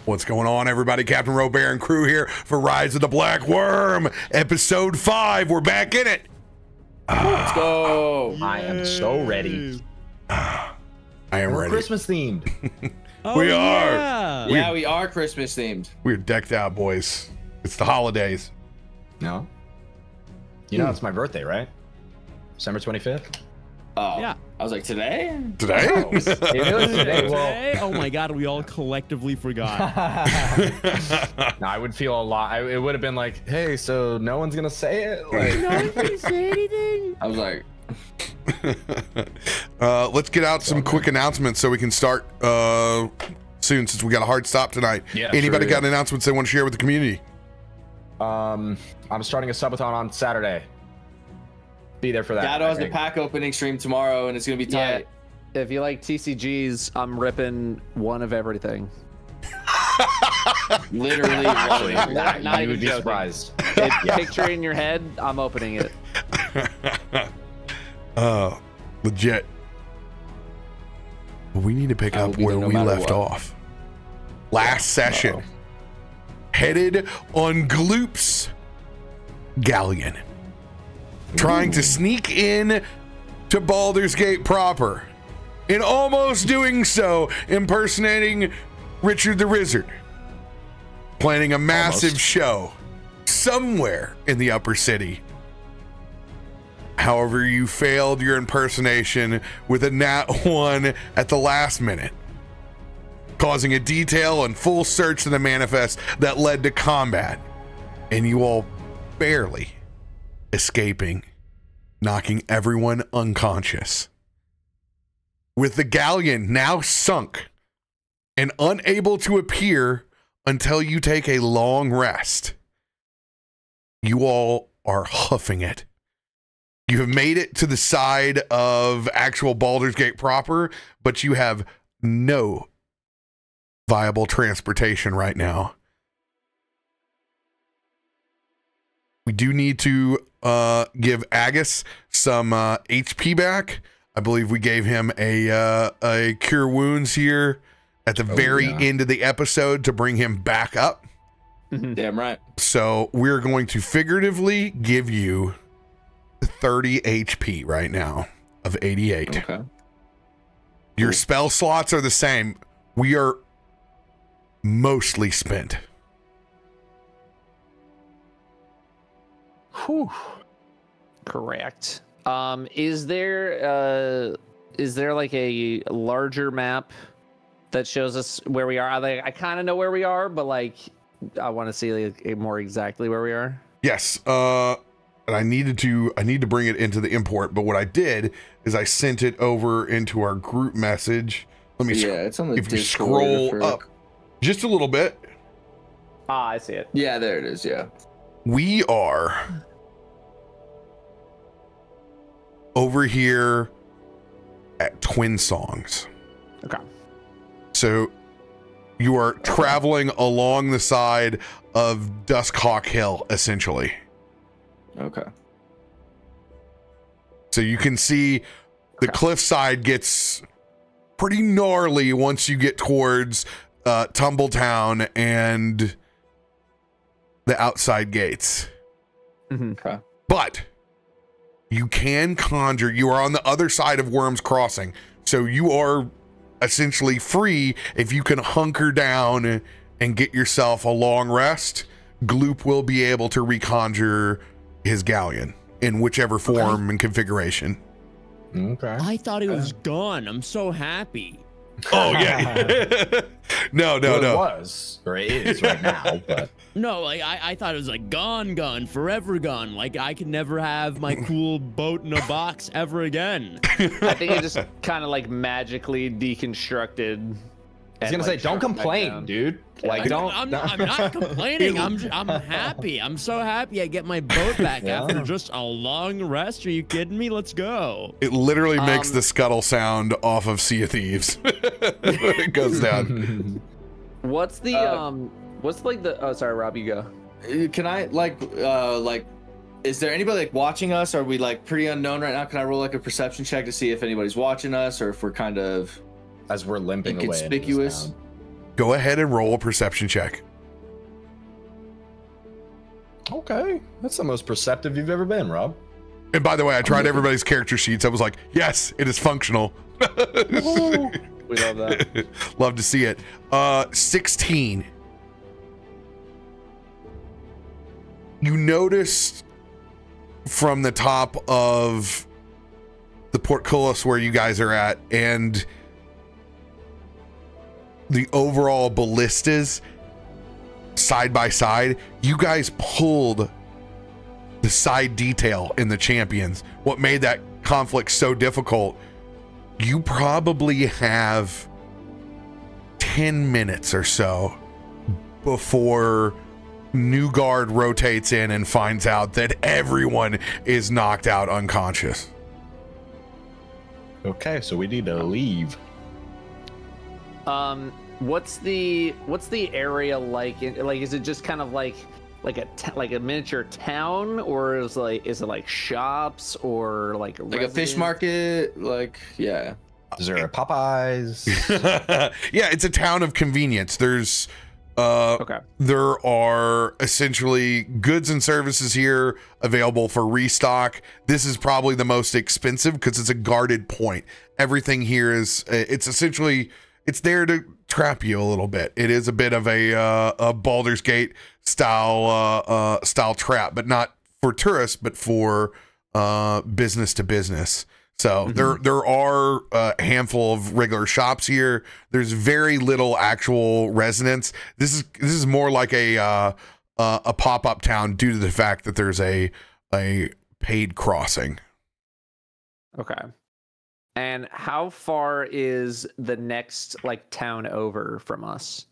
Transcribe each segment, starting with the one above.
What's going on, everybody? Captain Robert and crew here for Rise of the Black Wyrm, episode 5. We're back in it. Let's go. Yay. I am so ready. I am We're ready. Christmas themed. We are. Yeah, we are Christmas themed. We're decked out, boys. It's the holidays. No. You know, it's my birthday, right? December 25th. Oh, yeah. I was like, today? Today? It was today. Today? Oh my god, we all collectively forgot. No, I would feel a lot. It would have been like, hey, so no one's gonna say it. Like, No one's gonna say anything. I was like, Let's get out some quick announcements so we can start soon, since we got a hard stop tonight. Yeah, Anybody sure, got announcements they want to share with the community? I'm starting a subathon on Saturday. Be there for that. Datto has the pack opening stream tomorrow, and it's gonna be tight. Yeah, if you like TCGs, I'm ripping one of everything. Literally, Actually, Not you even would be joking. surprised. Picture in your head, I'm opening it. Legit. We need to pick I will up be where there no we matter left what. off. Last session. Headed on Gloop's galleon. Trying to sneak in to Baldur's Gate proper. In almost doing so, impersonating Richard the Wizard. Planning a massive show somewhere in the upper city. However, you failed your impersonation with a nat 1 at the last minute, causing a detail and full search of the manifest that led to combat, and you all barely escaping, knocking everyone unconscious. With the galleon now sunk and unable to appear until you take a long rest, you all are huffing it. You have made it to the side of actual Baldur's Gate proper, but you have no viable transportation right now. We do need to give Agus some HP back. I believe we gave him a cure wounds here at the very end of the episode to bring him back up. Damn right. So we're going to figuratively give you 30 HP right now of 88. Okay. Your spell slots are the same. We are mostly spent. Whew. Correct. Is there like a larger map that shows us where we are? I kind of know where we are, but like I want to see like, more exactly where we are. Yes. And I need to bring it into the import, but what I did is I sent it over into our group message. Let me it's on the if you Discord scroll up just a little bit. Ah, I see it. Yeah, there it is. Yeah. We are over here at Twin Songs. Okay. So you are traveling along the side of Dusthawk Hill, essentially. Okay. So you can see the cliffside gets pretty gnarly once you get towards Tumbletown and the outside gates. Okay. But you can conjure. You are on the other side of Wyrm's Crossing. So you are essentially free if you can hunker down and get yourself a long rest. Gloop will be able to reconjure his galleon in whichever form and configuration. Okay. I thought it was gone. I'm so happy. Oh yeah. no. It was, or it is right now, but No, like I thought it was like gone, forever gone. Like I could never have my cool boat in a box ever again. I think it just kind of like magically deconstructed. I was gonna say, don't complain, dude. Like, don't. I'm not complaining. I'm happy. I'm so happy I get my boat back after just a long rest. Are you kidding me? Let's go. It literally makes the scuttle sound off of Sea of Thieves when it goes down. What's the oh, sorry, Rob, you go. Can I like is there anybody like watching us? Are we like pretty unknown right now? Can I roll like a perception check to see if anybody's watching us or if we're kind of As we're limping away. inconspicuous? Go ahead and roll a perception check. Okay, that's the most perceptive you've ever been, Rob. And by the way, I tried everybody's character sheets. I was like, yes, it is functional. We love that. Love to see it. 16. You noticed from the top of the portcullis where you guys are at and the overall ballistas side by side, you guys pulled the side detail in the champions. What made that conflict so difficult, you probably have 10 minutes or so before new guard rotates in and finds out that everyone is knocked out unconscious. Okay, so we need to leave. What's the area like? Like, is it just kind of like a miniature town, or is it like shops or like a fish market? Like, yeah. Is there a Popeyes? Yeah, it's a town of convenience. There's Okay. there are essentially goods and services here available for restock. This is probably the most expensive because it's a guarded point. Everything here is it's essentially it's there to trap you a little bit. It is a bit of a Baldur's Gate style trap, but not for tourists, but for business to business. So there are a handful of regular shops here. There's very little actual residents. This is more like a pop-up town due to the fact that there's a paid crossing. Okay. And how far is the next like town over from us?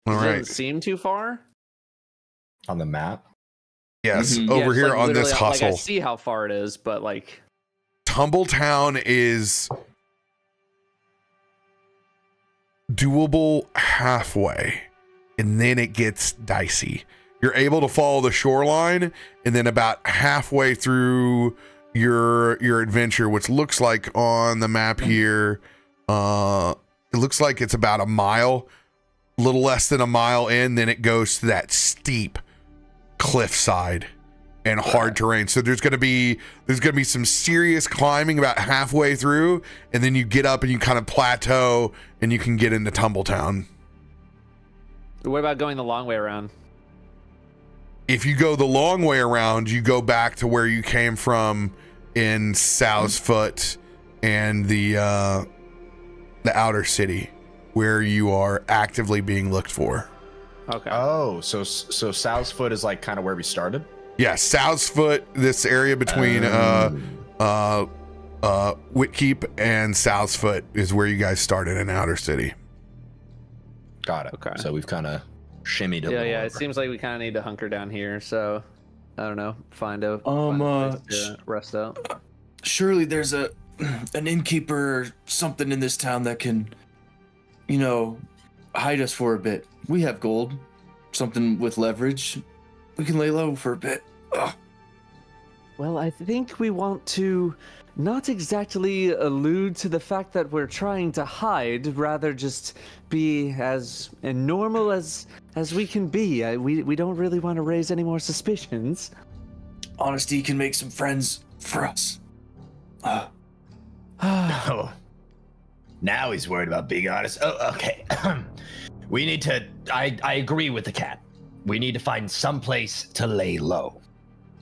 All right. Doesn't seem too far. On the map? Yes, Yeah, over it's, here like, on this literally, hustle. Like, I see how far it is, but like Tumbletown is doable halfway, and then it gets dicey. You're able to follow the shoreline, and then about halfway through your adventure, which looks like on the map here, it looks like it's about a mile, a little less than a mile in, then it goes to that steep cliffside and hard terrain. So there's gonna be some serious climbing about halfway through, and then you get up and you kind of plateau and you can get into Tumbletown. what about going the long way around? If you go the long way around, you go back to where you came from in Sow's Foot and the outer city, where you are actively being looked for. Okay. Oh, so Sow's Foot is like kind of where we started? Yeah, Sow's Foot, this area between Whitkeep and Sow's Foot is where you guys started in outer city. Got it. Okay. So we've kind of shimmied a Yeah, little yeah. It over. seems like we kind of need to hunker down here. So, I don't know. Find a place to rest out. Surely there's an innkeeper or something in this town that can, hide us for a bit. We have gold, something with leverage. We can lay low for a bit. Ugh. Well, I think we want to not exactly allude to the fact that we're trying to hide, rather just be as normal as we can be. We don't really want to raise any more suspicions. Honesty can make some friends for us. Oh. Now he's worried about being honest. Oh, okay. We need to... I agree with the cat. We need to find some place to lay low.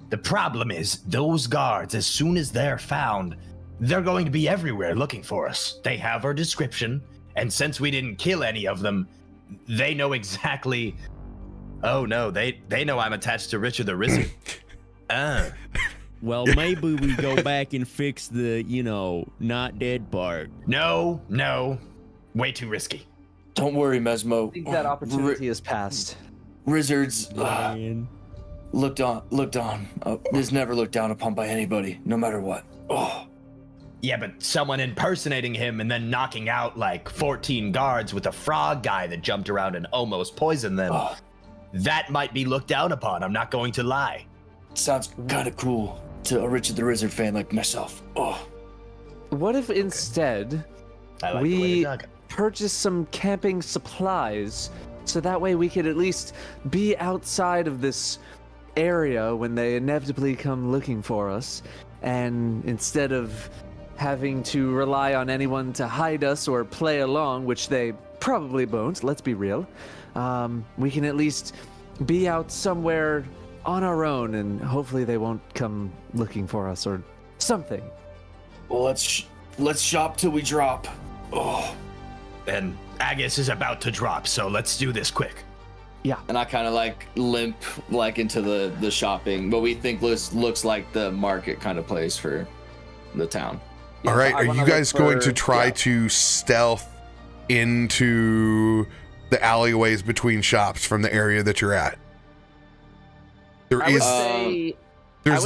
The problem is, those guards, as soon as they're found, they're going to be everywhere looking for us. They have our description, and since we didn't kill any of them, they know exactly... Oh no, they know I'm attached to Richard the Wizard. Well, maybe we go back and fix the, not dead part. No. Way too risky. Don't worry, Mezmo. I think that opportunity has passed. Wizards Man. looked on. Is never looked down upon by anybody, no matter what. Oh, Yeah, but someone impersonating him and then knocking out like 14 guards with a frog guy that jumped around and almost poisoned them. That might be looked down upon, I'm not going to lie. sounds kind of cool to a Richard the Wizard fan like myself. Oh, What if instead I like the way you're we talking. purchase some camping supplies, so that way we could at least be outside of this area when they inevitably come looking for us, and instead of having to rely on anyone to hide us or play along, which they probably won't, let's be real, we can at least be out somewhere on our own, and hopefully they won't come looking for us or something. Well, let's shop till we drop. Oh. And Agus is about to drop, so let's do this quick. Yeah. And I kind of like limp like into the shopping, but we think looks like the market kind of place for the town. Yeah, all right, so are you guys going to try to stealth into the alleyways between shops from the area that you're at? There's the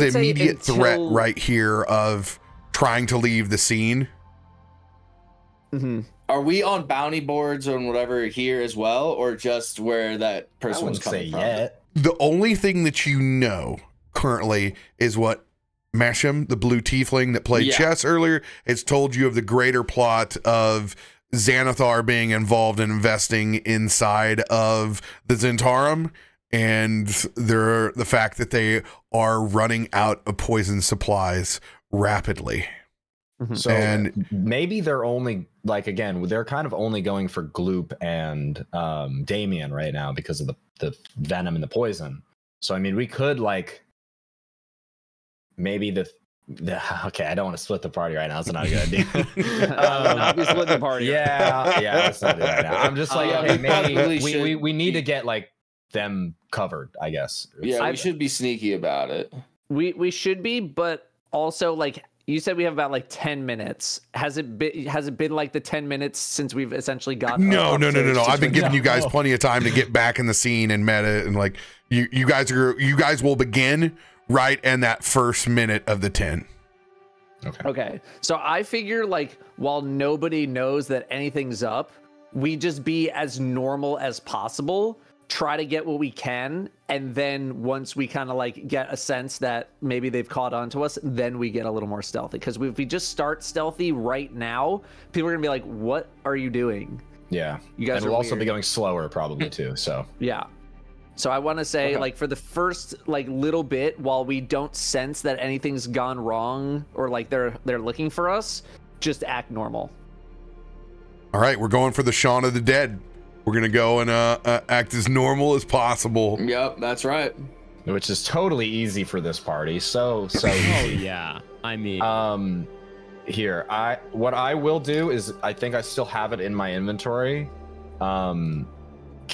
immediate threat right here of trying to leave the scene. Mm-hmm. Are we on bounty boards or whatever here as well, or just where that person was coming from? Yet. The only thing that you know currently is what Mesham, the blue tiefling that played chess earlier, has told you of the greater plot of Xanathar being involved in investing inside of the Zentarum, and the fact that they are running out of poison supplies rapidly. Mm-hmm. So and maybe they're only they're kind of only going for Gloop and Damien right now because of the venom and the poison. So I mean, we could maybe okay, I don't want to split the party right now. It's not a good idea. Not be split the party. Yeah, let's not do that right now. I'm just maybe we need to get them covered, I guess. Yeah, we should be sneaky about it. We should be, but also you said we have about 10 minutes. Has it been like the 10 minutes since we've essentially got? No. I've been giving you guys plenty of time to get back in the scene and meta, and you guys will begin right in that first minute of the 10. Okay. So I figure while nobody knows that anything's up, we just be as normal as possible. Try to get what we can, and then once we kind of get a sense that maybe they've caught on to us, then we get a little more stealthy. Because if we just start stealthy right now, people are gonna be like, "What are you doing?" Yeah, you guys and will also be going slower probably too. So yeah, so I want to say for the first little bit, while we don't sense that anything's gone wrong or they're looking for us, just act normal. All right, we're going for the Shaun of the Dead. We're going to go and act as normal as possible. Yep, that's right. Which is totally easy for this party. So easy. Oh, yeah. I mean... Here, what I will do is, I think I still have it in my inventory. Can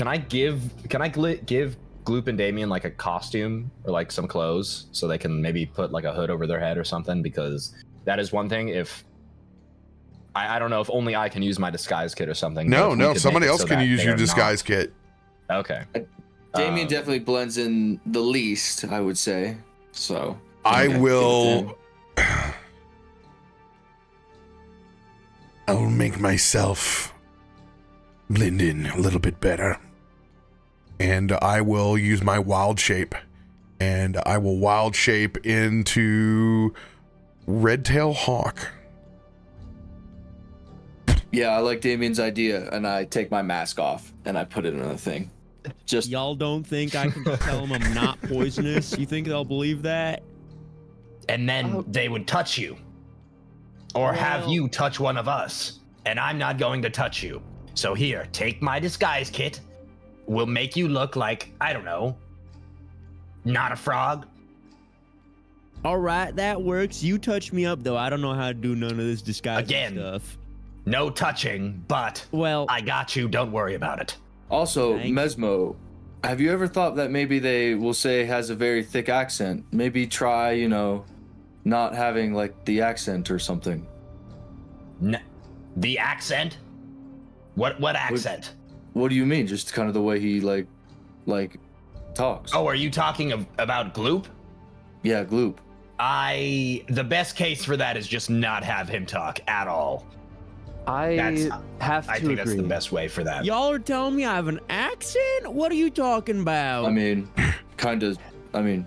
I give Gloop and Damien a costume or some clothes so they can maybe put a hood over their head or something? Because that is one thing. If I don't know if only I can use my disguise kit or something. No, somebody else can use your disguise kit. Okay. Damien definitely blends in the least, I would say. So I will make myself blend in a little bit better. And I will use my wild shape. And I will wild shape into Redtail Hawk. Yeah, I like Damien's idea, and I take my mask off and I put it in a thing. Just y'all don't think I can tell them I'm not poisonous? You think they'll believe that? And then they would touch you, or have you touch one of us, and I'm not going to touch you. So here, take my disguise kit. We'll make you look like, I don't know, not a frog. All right, that works. You touch me up, though. I don't know how to do none of this disguise stuff. No touching, but I got you. Don't worry about it. Also, Mezmo, have you ever thought that maybe they will say has a very thick accent? Maybe try, not having the accent or something. The accent? What accent? What do you mean? Just kind of the way he talks. Oh, are you talking about Gloop? Yeah, Gloop. The best case for that is just not have him talk at all. I think that's the best way for that. Y'all are telling me I have an accent? What are you talking about? I mean, kind of. Okay.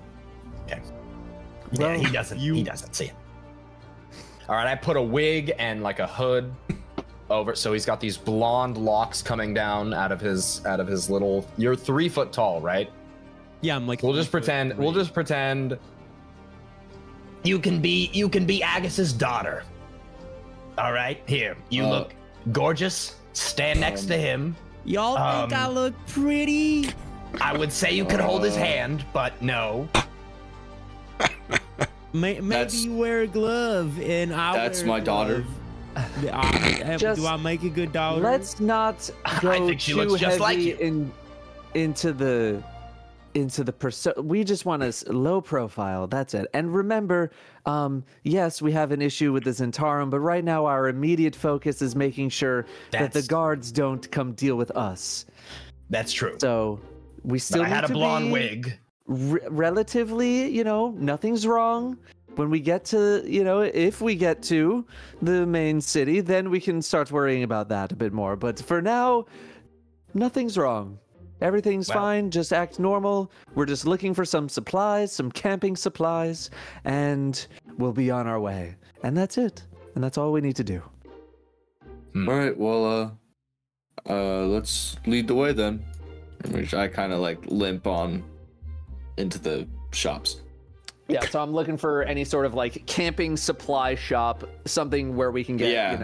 Yeah, he doesn't. He doesn't see it. All right, I put a wig and a hood over. So he's got these blonde locks coming down out of his little. You're 3 foot tall, right? Yeah, I'm like. We'll just pretend. We'll just pretend. You can be Agus's daughter. All right, here. You look gorgeous. Stand next to him. Y'all think I look pretty? I would say you could hold his hand, but no. Maybe you wear a glove and That's my daughter. Do I make a good daughter? Let's not go I think she too looks just like heavy you. into the we just want a low profile. That's it. And remember, yes, we have an issue with the Zentarum, but right now our immediate focus is making sure that the guards don't come deal with us. That's true. So we still But I need had a to blonde be wig. relatively, nothing's wrong. When we get to, if we get to the main city, then we can start worrying about that a bit more. But for now, nothing's wrong. Everything's fine. Just act normal. We're just looking for some supplies, some camping supplies, and we'll be on our way. And that's it. And that's all we need to do. All right. Well, let's lead the way then. Which I kind of like limp on into the shops. Yeah, so I'm looking for any sort of like camping supply shop, something where we can get,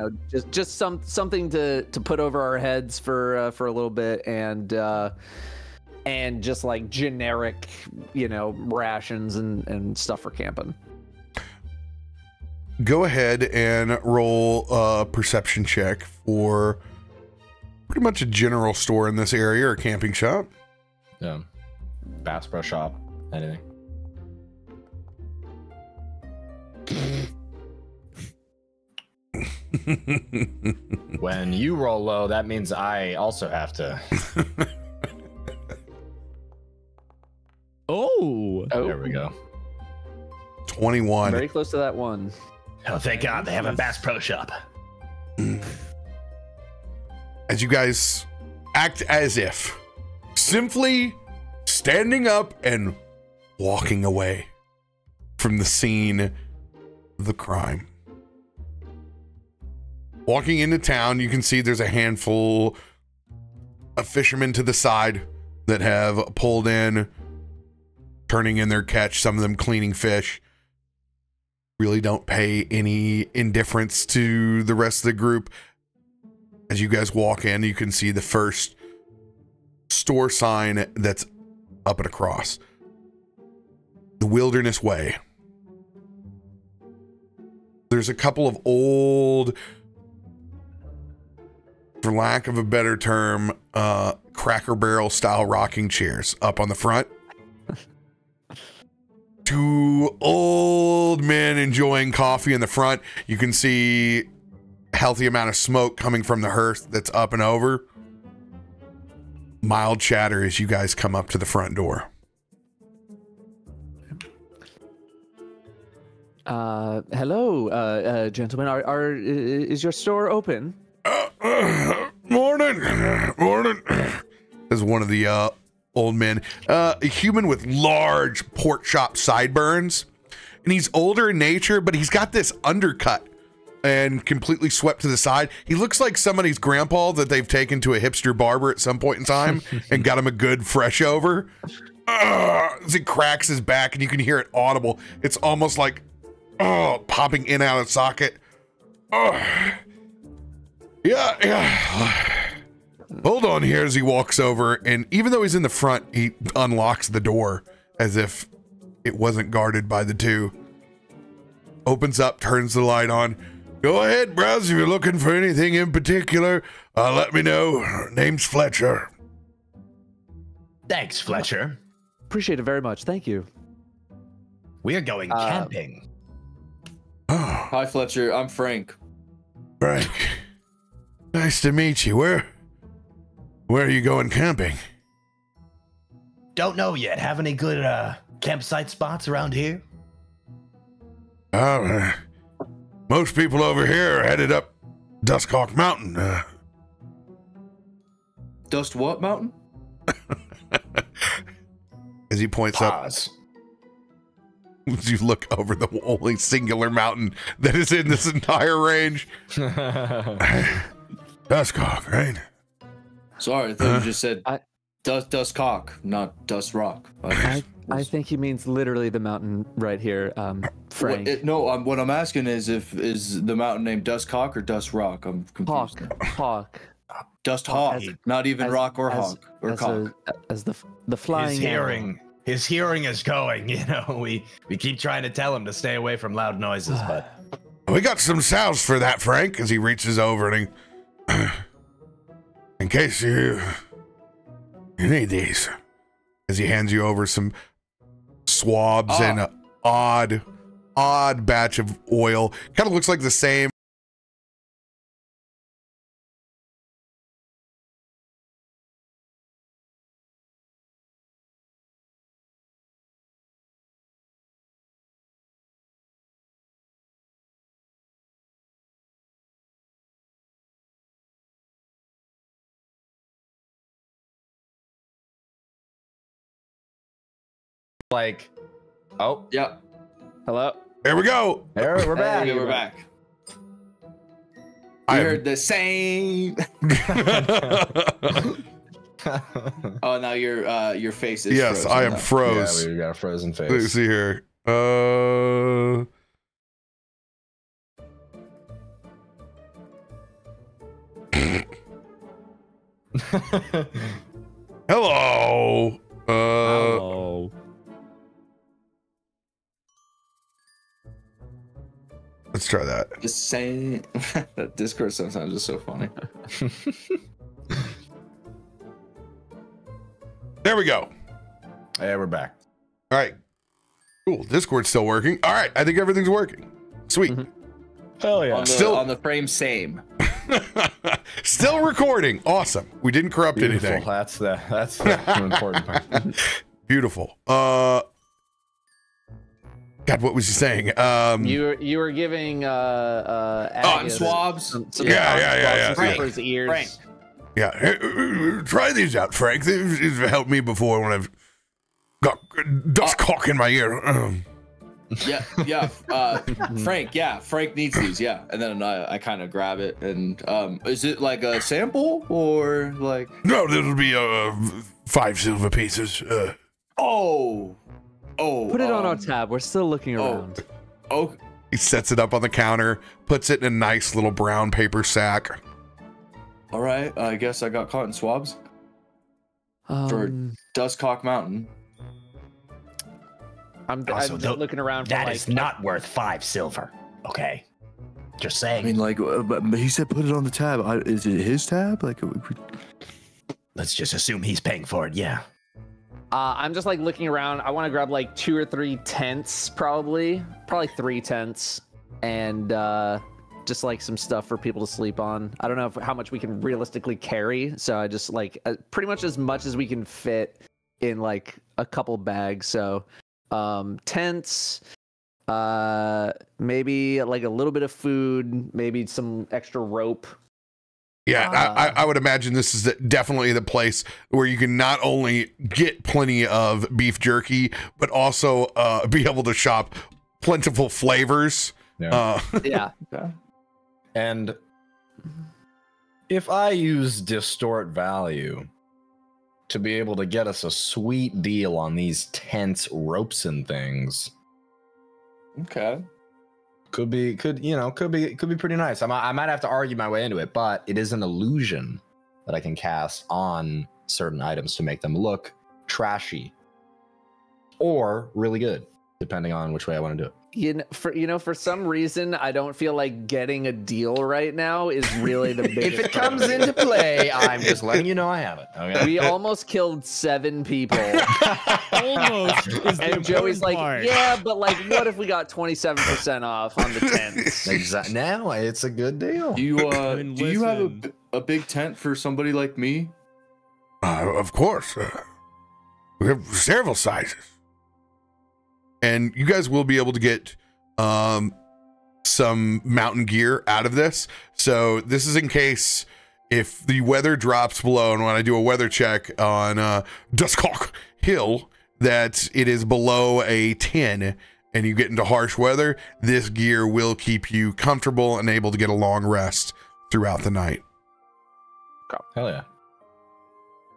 just something to put over our heads for a little bit, and just like generic, rations and stuff for camping. Go ahead and roll a perception check for pretty much a general store in this area or camping shop. Yeah. Bass Pro Shop. Anything. When you roll low, that means I also have to. Oh. There we go. 21. Very close to that one. Oh, thank God they have a Bass Pro Shop. As you guys act as if, simply standing up and walking away from the scene of the crime. Walking into town, you can see there's a handful of fishermen to the side that have pulled in, turning in their catch, some of them cleaning fish. Really don't pay any indifference to the rest of the group. As you guys walk in, you can see the first store sign that's up and across. The Wilderness Way. There's a couple of old, for lack of a better term, Cracker Barrel style rocking chairs up on the front. Two old men enjoying coffee in the front. You can see a healthy amount of smoke coming from the hearth that's up and over. Mild chatter as you guys come up to the front door. Hello, gentlemen. Is your store open? Morning. Is one of the old men. A human with large pork chop sideburns. And he's older in nature, but he's got this undercut and completely swept to the side. He looks like somebody's grandpa that they've taken to a hipster barber at some point in time and got him a good fresh over. As he cracks his back and you can hear it audible. It's almost like popping in and out of socket. Yeah. Hold on here as he walks over, and even though he's in the front, he unlocks the door as if it wasn't guarded by the two. Opens up, turns the light on. Go ahead, browse if you're looking for anything in particular. Let me know. Name's Fletcher. Thanks, Fletcher. Appreciate it very much. Thank you. We're going camping. Oh, Hi, Fletcher. I'm Frank. Frank. Nice to meet you. Where are you going camping? Don't know yet. Have any good campsite spots around here? Most people over here are headed up Dusthawk Mountain. Dust what mountain? As he points Pause. up. As you look over the only singular mountain that is in this entire range. Dusthawk, right? Sorry, I thought you just said Dusthawk, not Dust Rock. I think he means literally the mountain right here, Frank. What I'm asking is is the mountain named Dusthawk or Dust Rock? I'm confused. Hawk. Dusthawk, not even rock or hawk or cock. As the flying. His hearing is going. You know, we keep trying to tell him to stay away from loud noises, but We got some salves for that, Frank, as he reaches over and he, in case you need these, as he hands you over some swabs and an odd batch of oil. Kind of looks like the same. Like, oh, Yeah. Hello. There we go. there we're back. Hey, we're back. I We am- heard the same. Oh, now your face is Yes, frozen I am now. froze. Yeah, we got a frozen Let me face. see here. Hello. Oh. Let's try that. The same. That Discord sometimes is so funny. There we go. Yeah, we're back. All right. Cool. Discord's still working. All right. I think everything's working. Sweet. Hell yeah. On the frame, same. Still recording. Awesome. We didn't corrupt Beautiful. anything. That's the important part. Beautiful. God, what was he saying? You were giving Agus swabs. some Yeah. swabs for his ears. Frank. Yeah. Try these out, Frank. These have helped me before when I've got dust cock in my ear. Yeah. Frank. Yeah, Frank needs these. Yeah, and then I kind of grab it. And is it like a sample or like? No, this will be 5 silver pieces. Oh. Put it on our tab. We're still looking around. Oh. He sets it up on the counter, puts it in a nice little brown paper sack. All right. I guess I got cotton swabs for Dustcock Mountain. I'm Also, looking around for that like is not worth 5 silver. Okay, just I saying. mean, like, but he said put it on the tab. Is it his tab? Like, Let's just assume he's paying for it. Yeah. I'm just like looking around. I want to grab like 2 or 3 tents, probably 3 tents, and just like some stuff for people to sleep on. I don't know how much we can realistically carry, so I just like pretty much as much as we can fit in like a couple bags. So tents, maybe like a little bit of food, maybe some extra rope. Yeah, I would imagine this is definitely the place where you can not only get plenty of beef jerky, but also be able to shop plentiful flavors. Yeah. Yeah. And if I use distort value to be able to get us a sweet deal on these tents, ropes, and things, okay. could be pretty nice. I might have to argue my way into it, but it is an illusion that I can cast on certain items to make them look trashy or really good, depending on which way I want to do it. For some reason, I don't feel like getting a deal right now is really the biggest. If it comes into play, I'm just letting you know I have it. Okay. We almost killed 7 people. Almost. Is the And Joey's important like, part. yeah, but like, what if we got 27% off on the tents? Exactly. Now it's a good deal. Do you mean, do you have listen. a big tent for somebody like me? Of course. We have several sizes. And you guys will be able to get some mountain gear out of this. So this is in case if the weather drops below, and when I do a weather check on Dusthawk Hill, that it is below a 10 and you get into harsh weather, this gear will keep you comfortable and able to get a long rest throughout the night. Hell yeah.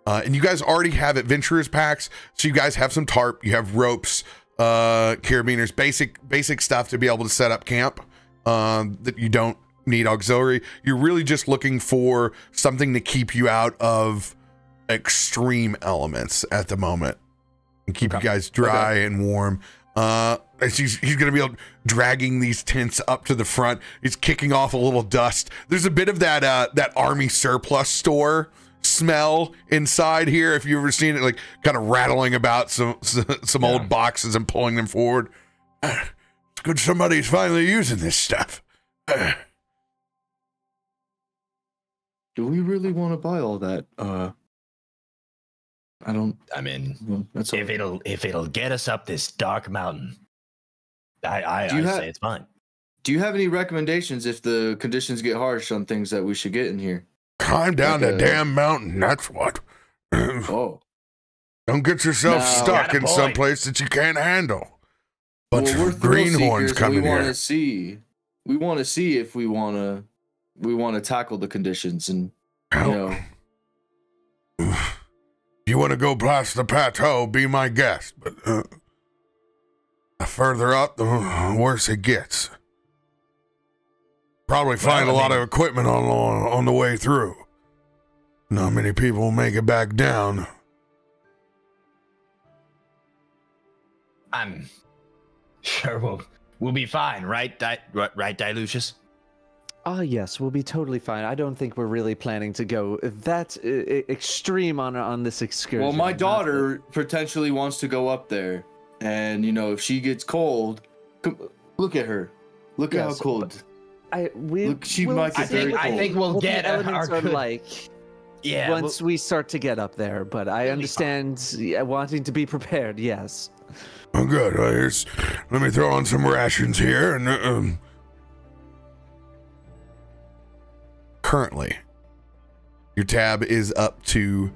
And you guys already have adventurers packs, so you guys have some tarp, you have ropes, carabiners, basic stuff to be able to set up camp. That you don't need auxiliary. You're really just looking for something to keep you out of extreme elements at the moment and keep you guys dry and warm. He's gonna be dragging these tents up to the front. He's kicking off a little dust. There's a bit of that army surplus store smell inside here, if you've ever seen it, like kind of rattling about some old boxes and pulling them forward. It's good somebody's finally using this stuff. Do we really want to buy all that? I mean, if it'll get us up this dark mountain, I say it's fine. Do you have any recommendations if the conditions get harsh on things that we should get in here? Climb down the damn mountain, that's what. Oh. Don't get yourself stuck in some place that you can't handle. Bunch of greenhorns coming here. We want to see if we want to tackle the conditions, and if you want to go past the plateau, be my guest. But the further up, the worse it gets. Probably find a lot of equipment on the way through. Not many people will make it back down. I'm sure we'll be fine, right? Right, Dylucious? Yes, we'll be totally fine. I don't think we're really planning to go that extreme on this excursion. Well, my daughter potentially wants to go up there, and if she gets cold, look at her. Look at how cold. She might get very cold. I think we'll get elements are like. Yeah. Once we start to get up there, but I understand wanting to be prepared. Yes. Oh, good. Let me throw on some rations here, and currently, your tab is up to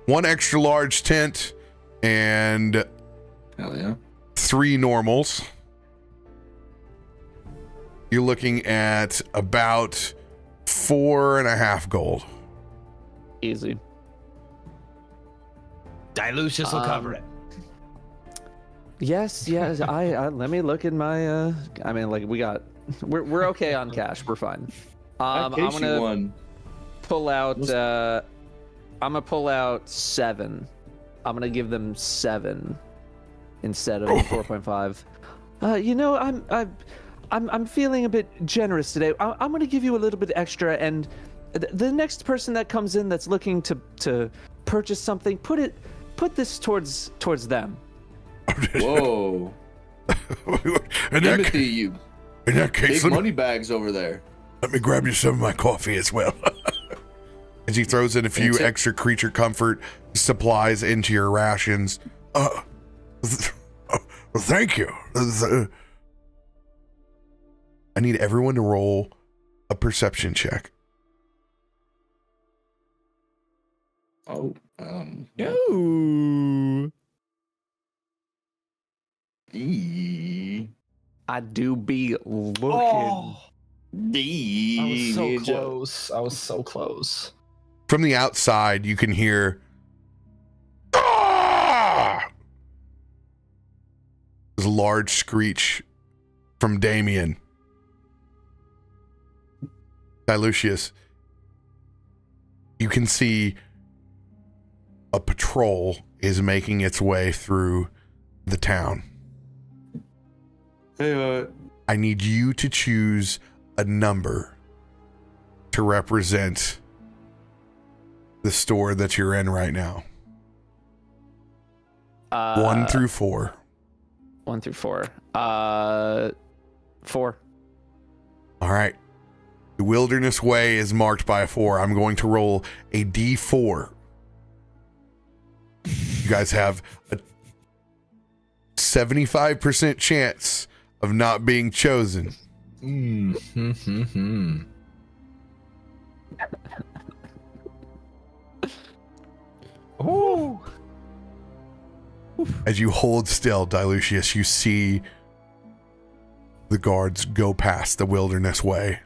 1 extra large tent and 3 normals. You're looking at about 4.5 gold. Easy. Dylucious will cover it. Yes. I let me look at my. We're okay on cash. We're fine. I'm gonna pull out. I'm gonna pull out 7. I'm gonna give them 7 instead of 4.5. I'm feeling a bit generous today. I'm going to give you a little bit extra, and the next person that comes in that's looking to purchase something, put this towards them. Whoa! Timothy, you. In that case, big money bags over there. Let me grab you some of my coffee as well. As he throws in a few extra creature comfort supplies into your rations. Well, thank you. I need everyone to roll a perception check. No. I do be looking. I was so close. I was so close. From the outside, you can hear. Ah! There's a large screech from Damien. Dylucious, you can see a patrol is making its way through the town. Hey, I need you to choose a number to represent the store that you're in right now. 1 through 4. 1 through 4. 4. All right. The Wilderness Way is marked by a 4. I'm going to roll a D4. You guys have a 75% chance of not being chosen. Ooh. As you hold still, Dylucious, you see the guards go past the Wilderness Way.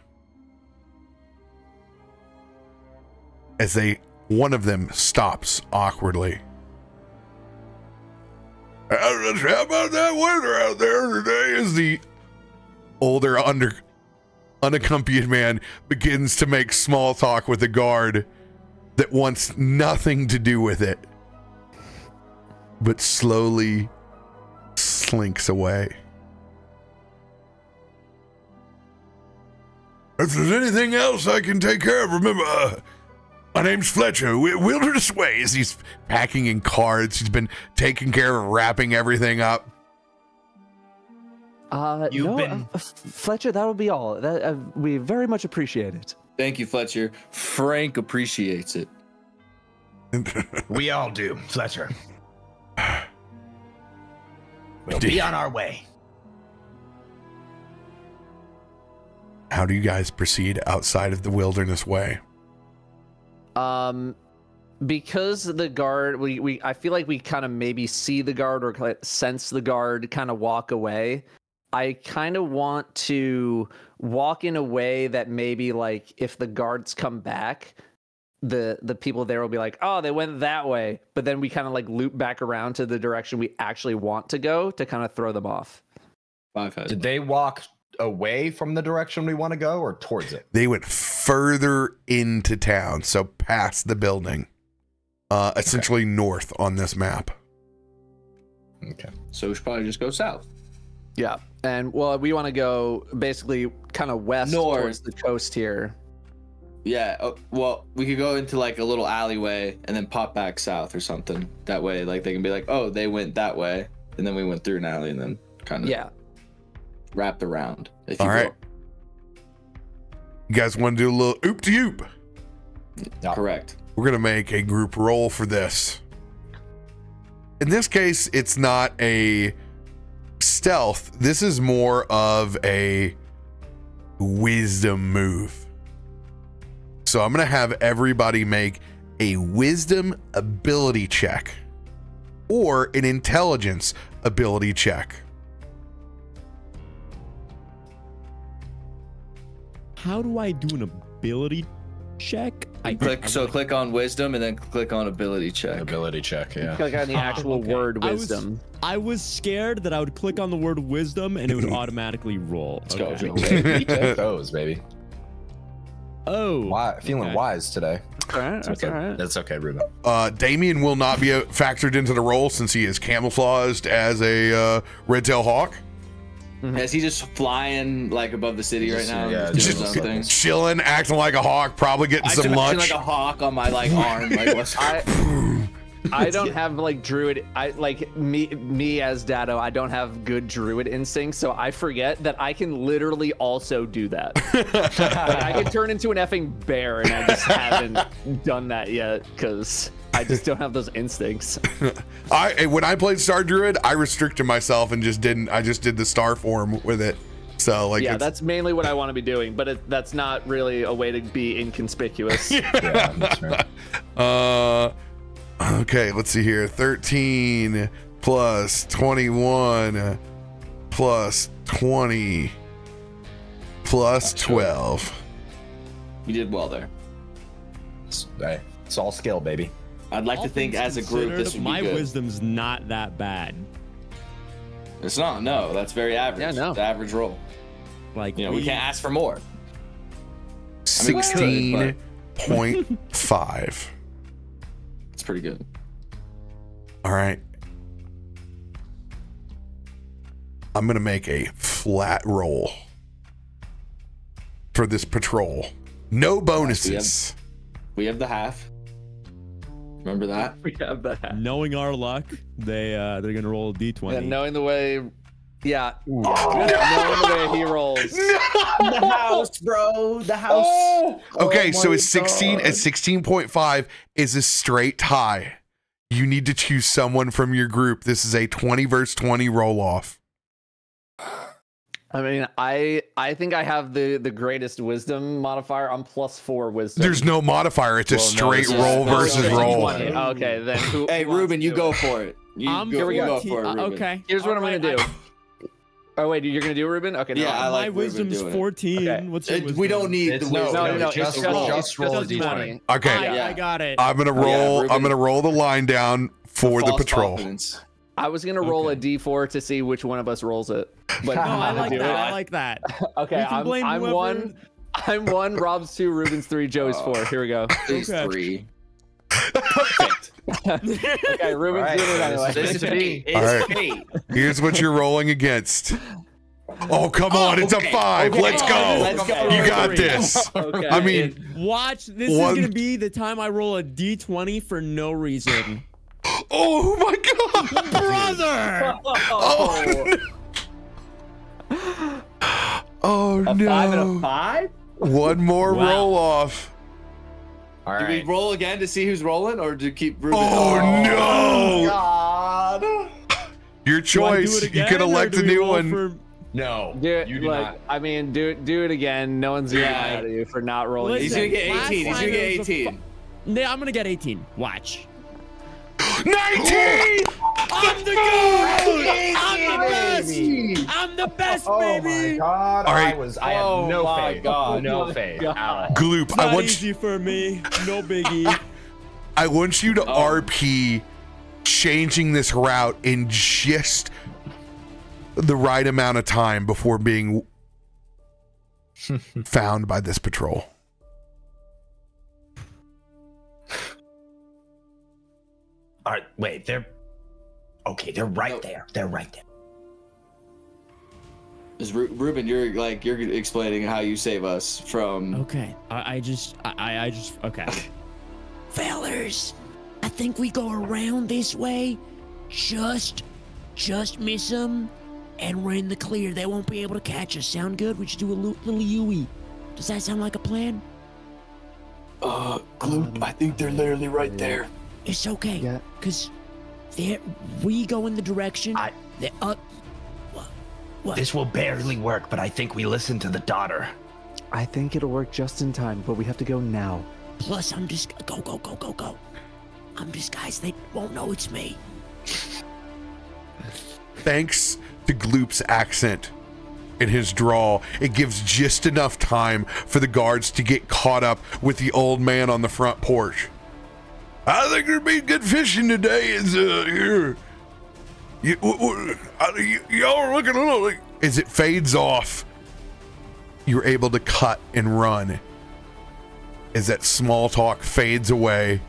as one of them stops awkwardly. How about that weather out there today? As the older unaccompanied man begins to make small talk with the guard that wants nothing to do with it, but slowly slinks away. If there's anything else I can take care of, remember, my name's Fletcher, Wilderness Way. As he's packing in cards, he's been taking care of wrapping everything up. Fletcher, that'll be all. We very much appreciate it. Thank you, Fletcher. Frank appreciates it. We all do, Fletcher. We'll be on our way. How do you guys proceed outside of the Wilderness Way? Because the guard, I feel like we kind of maybe see the guard or sense the guard kind of walk away. I kind of want to walk in a way that maybe like if the guards come back, the people there will be like, oh, they went that way. But then we kind of like loop back around to the direction we actually want to go to kind of throw them off. Did they walk away from the direction we want to go or towards it? They went further into town, so past the building, essentially north on this map. Okay. So we should probably just go south. Yeah. And well, we want to go basically kind of west towards the coast here. Yeah. Well, we could go into like a little alleyway and then pop back south or something. That way, like they can be like, oh, they went that way. And then we went through an alley and then kind of wrapped around. All right. You guys want to do a little oop de oop? Yeah. Correct. We're going to make a group roll for this. In this case, it's not a stealth. This is more of a wisdom move. So I'm going to have everybody make a wisdom ability check or an intelligence ability check. How do I do an ability check? Click on wisdom and then click on ability check. Ability check, yeah. Click on the actual word wisdom. I was scared that I would click on the word wisdom and it would automatically roll. Let's go. We take those, baby. Oh. Feeling wise today. All right, that's all right. That's okay, Ruben. Damien will not be factored into the roll since he is camouflaged as a red-tailed hawk. Mm-hmm. Is he just flying like above the city right now? Yeah, just chilling, acting like a hawk, probably getting some lunch. Like a hawk on my like arm. Like what's I don't have like druid. I like me as Datto. I don't have good druid instincts, so I forget that I can literally also do that. Like, I can turn into an effing bear, and I just haven't done that yet because I just don't have those instincts. When I played Star Druid, I restricted myself and just didn't. I just did the star form with it. So like, yeah, that's mainly what I want to be doing, but that's not really a way to be inconspicuous. Yeah, that's right. Okay, let's see here. 13 plus 21 plus 20 plus 12. You did well there. It's all skill, baby. I'd like to think as a group this would be my good. wisdom's not that bad. It's not. No, that's very average. Yeah, no. The average roll. Like, you know, we can't ask for more. 16.5. It's pretty good. All right. I'm going to make a flat roll for this patrol. No bonuses. We have the half. Remember that? We have the half. Knowing our luck, they're gonna roll a d20. And knowing the way, knowing the way he rolls. The house, bro. The house. Okay, so it's 16 at 16.5 is a straight tie. You need to choose someone from your group. This is a 20 versus 20 roll off. I mean, I think I have the greatest wisdom modifier. I'm +4 wisdom. There's no modifier. It's a straight roll versus roll. Okay, then who? Hey, Ruben, you go for it. Here we go. For it, Ruben. Okay. Here's what I'm gonna do. Oh wait, you're gonna do Ruben? Okay, no. Yeah, I like my wisdom's Ruben doing it. 14. Okay. What's your wisdom? We don't need the wisdom. No, just roll a d20. Okay, Yeah. I got it. I'm gonna roll. Ruben. I'm gonna roll the line down for the False patrol. confidence. I was gonna roll a d4 to see which one of us rolls it. But No, I like do that. it. I like that. Okay, You can blame I'm whoever- one. I'm one. Rob's 2. Ruben's 3. Joey's 4. Here we go. These Okay. 3. Perfect. Okay, Ruben's All right, doing it anyway. This is fate. All right. It's fate. Here's what you're rolling against. Oh, come on. It's a okay. 5. Okay. Let's go. Let's go. You got Three. this. Okay. I mean, Watch. This One- is gonna be the time I roll a d20 for no reason. oh my God. Brother. Oh, a no. 5 and a 5. One more Wow. roll off. All Do we right. roll again to see who's rolling, or do keep Ruben? Oh, no. God. Your Do I do choice. it You again, can or elect do a we new roll one. for- No, Do it. you do Like, not. I mean, do it again. No one's gonna Yeah. get mad at you for not rolling. He's gonna get Listen, 18. He's last gonna get time it was a 18. Yeah, I'm gonna get 18. Watch. 19. I'm the goat. I'm the best. I'm the best, Oh my baby. God! All right. I have Oh no my faith. God. No Oh my faith God. at all. Gloop, Not I want easy for me. No biggie. I want you to RP changing this route in just the right amount of time before being found by this patrol. All right, wait, they're right there. They're right there. Is Ruben, you're explaining how you save us from. Okay. I just okay. Fellers, I think we go around this way. Just miss them, and we're in the clear. They won't be able to catch us. Sound good? We just do a little Yui. Does that sound like a plan? Gloop, I think they're literally right there. It's okay, cause we go in the direction. They're up. What? This will barely work, but I think we listen to the daughter. I think it'll work just in time, but we have to go now. Plus, I'm just go. I'm disguised. They won't know it's me. Thanks to Gloop's accent and his drawl, it gives just enough time for the guards to get caught up with the old man on the front porch. I think there'd be good fishing today. Is here. Y'all are looking a little like, as it fades off, you're able to cut and run as that small talk fades away,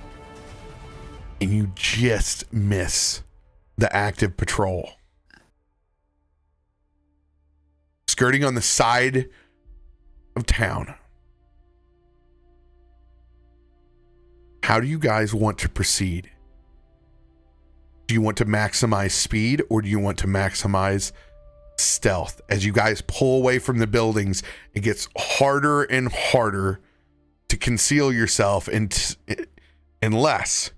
and you just miss the active patrol. Skirting on the side of town. How do you guys want to proceed? Do you want to maximize speed, or do you want to maximize stealth? As you guys pull away from the buildings, it gets harder and harder to conceal yourself unless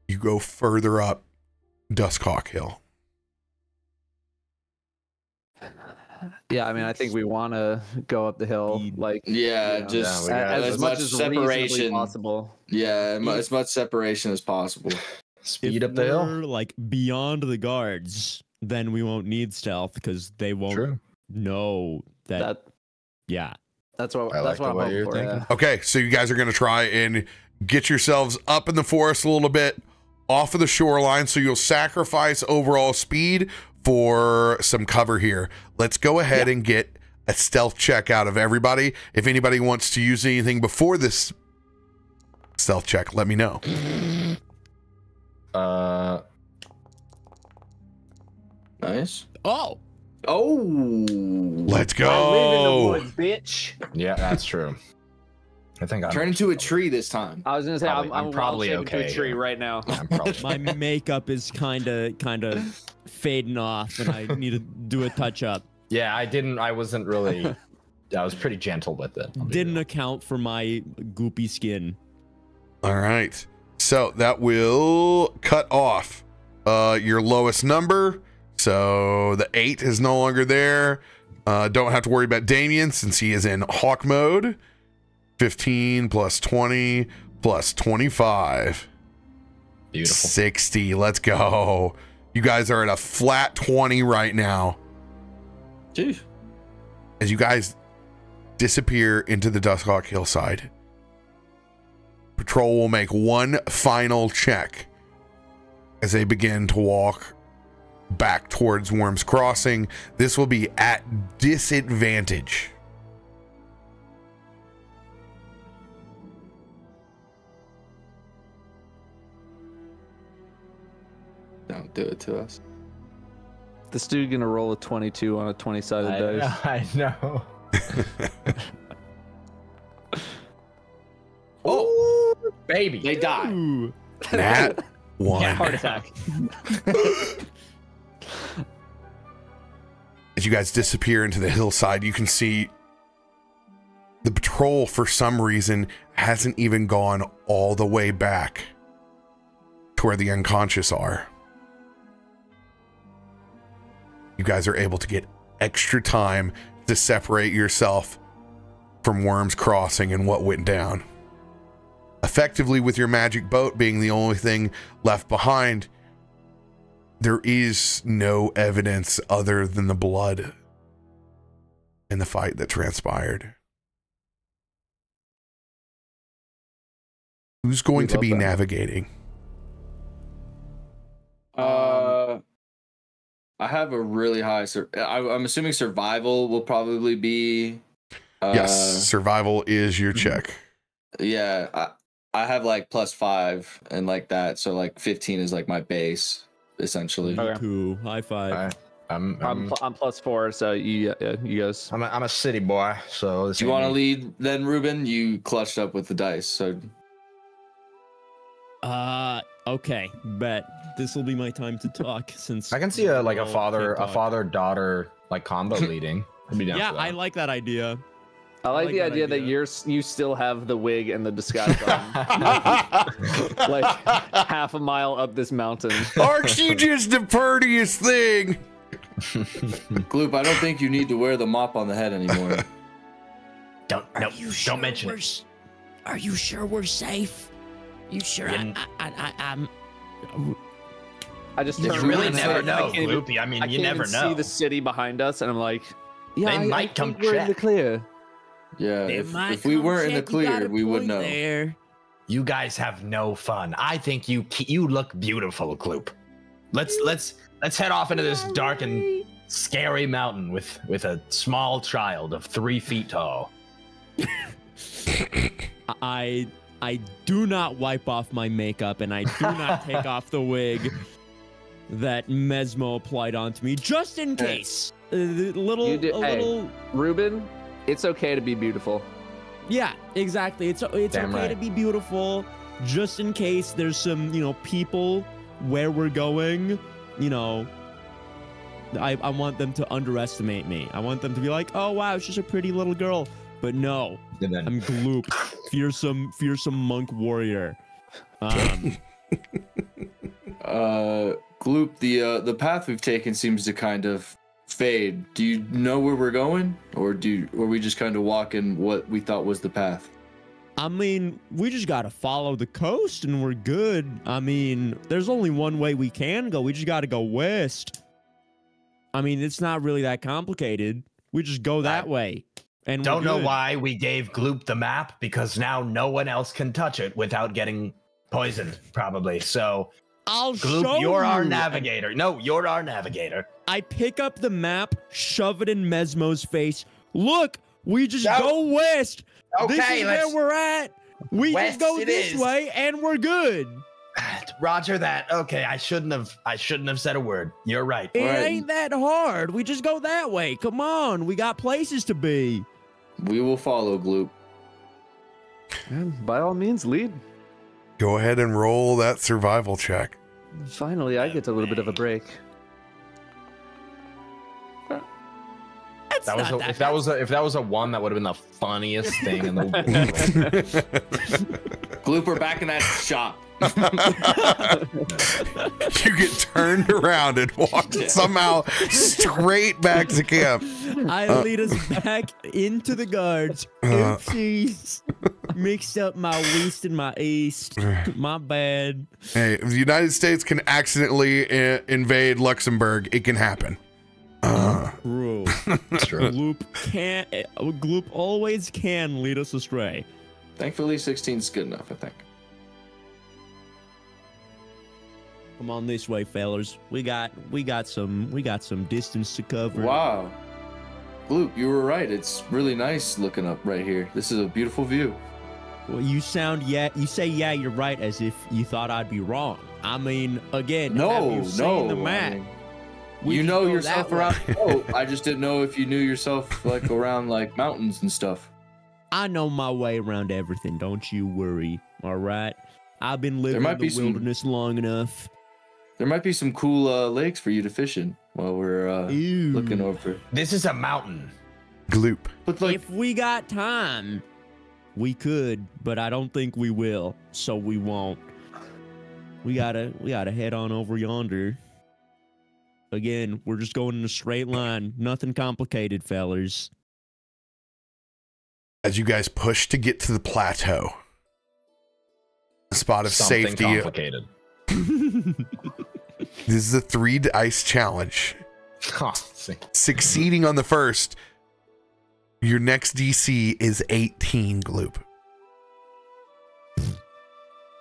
you go further up Dusthawk Hill. Yeah, I mean, I think we want to go up the hill, like Yeah, you know, just as much as reasonably separation possible. Yeah, as much separation as possible. Speed If up the hill. we're, like beyond the guards, then we won't need stealth because they won't True. know that. Yeah. That's what I like that's what the I'm way hoping you're for. thinking. Yeah. Okay, so you guys are going to try and get yourselves up in the forest a little bit off of the shoreline, so you'll sacrifice overall speed for some cover here. Let's go ahead and get a stealth check out of everybody. If anybody wants to use anything before this stealth check, let me know. Nice. Oh. Let's I live in the go. woods, bitch. Yeah, that's true. I think I'm Turn into a tree this time. I was gonna say Probably- I'm I'm probably wild shaped into okay a tree here. right now. I'm probably My makeup is kind of fading off, and I need to do a touch up. Yeah, I wasn't really. I was pretty gentle with it. I'll be Didn't real. account for my goopy skin. All right. So that will cut off your lowest number. So the 8 is no longer there. Don't have to worry about Damien since he is in hawk mode. 15 plus 20 plus 25. Beautiful. 60. Let's go. You guys are at a flat 20 right now. Jeez. As you guys disappear into the Dusthawk hillside, Patrol will make one final check as they begin to walk back towards Wyrm's Crossing. This will be at disadvantage. Don't do it to us. This dude gonna roll a 22 on a 20-sided dice. I know. Oh, baby. they die. Nat 1. Yeah, heart attack. As you guys disappear into the hillside, you can see the patrol, for some reason, hasn't even gone all the way back to where the unconscious are. You guys are able to get extra time to separate yourself from Wyrm's Crossing and what went down. Effectively, with your magic boat being the only thing left behind, there is no evidence other than the blood in the fight that transpired. Who's going to be navigating? I have a really high. I'm assuming survival will probably be. Yes, survival is your check. Yeah, I have like +5 and like that, so like 15 is like my base essentially. Okay. Cool. High five. I'm +4, so you guys. I'm a city boy, so this Do you want to ain't lead then, Ruben? You clutched up with the dice, so. Okay, bet. This will be my time to talk since I can see a can't talk. father-daughter like combo leading. I'd be down Yeah, for that. I like that idea. I like the that idea that you still have the wig and the disguise on. Like half a mile up this mountain. Aren't you just the prettiest thing? Gloop, I don't think you need to wear the mop on the head anymore. Don't mention it. Are you sure we're safe? You sure? I'm. I just You turn really around and never I know, can't even- Gloopy. I mean, I you can't never even know. see the city behind us, and I'm like, yeah, They I might come think we're in the check. clear. Yeah, if we weren't in the clear, we would know. There. You guys have no fun. I think you look beautiful, Gloop. Let's head off into this dark and scary mountain with a small child of 3 feet tall. I do not wipe off my makeup, and I do not take off the wig that Mezmo applied onto me, just in case. Hey, Ruben, it's okay to be beautiful. Yeah, exactly. It's Damn okay right. to be beautiful, just in case there's some, people where we're going, I want them to underestimate me. I want them to be like, oh wow, she's a pretty little girl. But no, And then I'm Gloop, fearsome monk warrior. Gloop, the path we've taken seems to kind of fade. Do you know where we're going, or we just kind of walking what we thought was the path? I mean, we just gotta follow the coast and we're good. I mean, there's only one way we can go. We just gotta go west. I mean, it's not really that complicated. We just go that way. And Don't we're know good. why we gave Gloop the map, because now no one else can touch it without getting poisoned, probably. So, I'll Gloop, show you're our you. navigator. No, you're our navigator. I pick up the map, shove it in Mezmo's face. Look, we just go west. This is where we're at. We just West go it this is. way, and we're good. Roger that. Okay, I shouldn't have said a word. You're right. It Right. ain't that hard. We just go that way. Come on, we got places to be. We will follow, Gloop. Yeah, by all means, lead. Go ahead and roll that survival check. Finally, I get a little bit of a break. That's that was not a, if that was a 1, that would have been the funniest thing in the world. Gloop, we're back in that shop. You get turned around and walk somehow straight back to camp. I lead us back into the guards. Oopsies. Mixed up my west and my east. My bad. Hey, if the United States can accidentally invade Luxembourg, it can happen. true. It's true. Gloop always can lead us astray. Thankfully, 16 is good enough, I think. Come on this way, fellas. We got some distance to cover. Wow. Gloop, you were right. It's really nice looking up right here. This is a beautiful view. Well, you say you're right as if you thought I'd be wrong. I mean, again, have you seen the map? I mean, you know yourself around the boat. I just didn't know if you knew yourself like around like mountains and stuff. I know my way around everything. Don't you worry. All right. I've been living in the wilderness long enough. There might be some cool lakes for you to fish in while we're looking over. This is a mountain. Gloop. But like, if we got time, we could, but I don't think we will, so we won't. We gotta head on over yonder. Again, we're just going in a straight line. Nothing complicated, fellas. As you guys push to get to the plateau, a spot of Something safety. Complicated. This is a 3 dice challenge. See. Succeeding on the first, your next DC is 18, Gloop.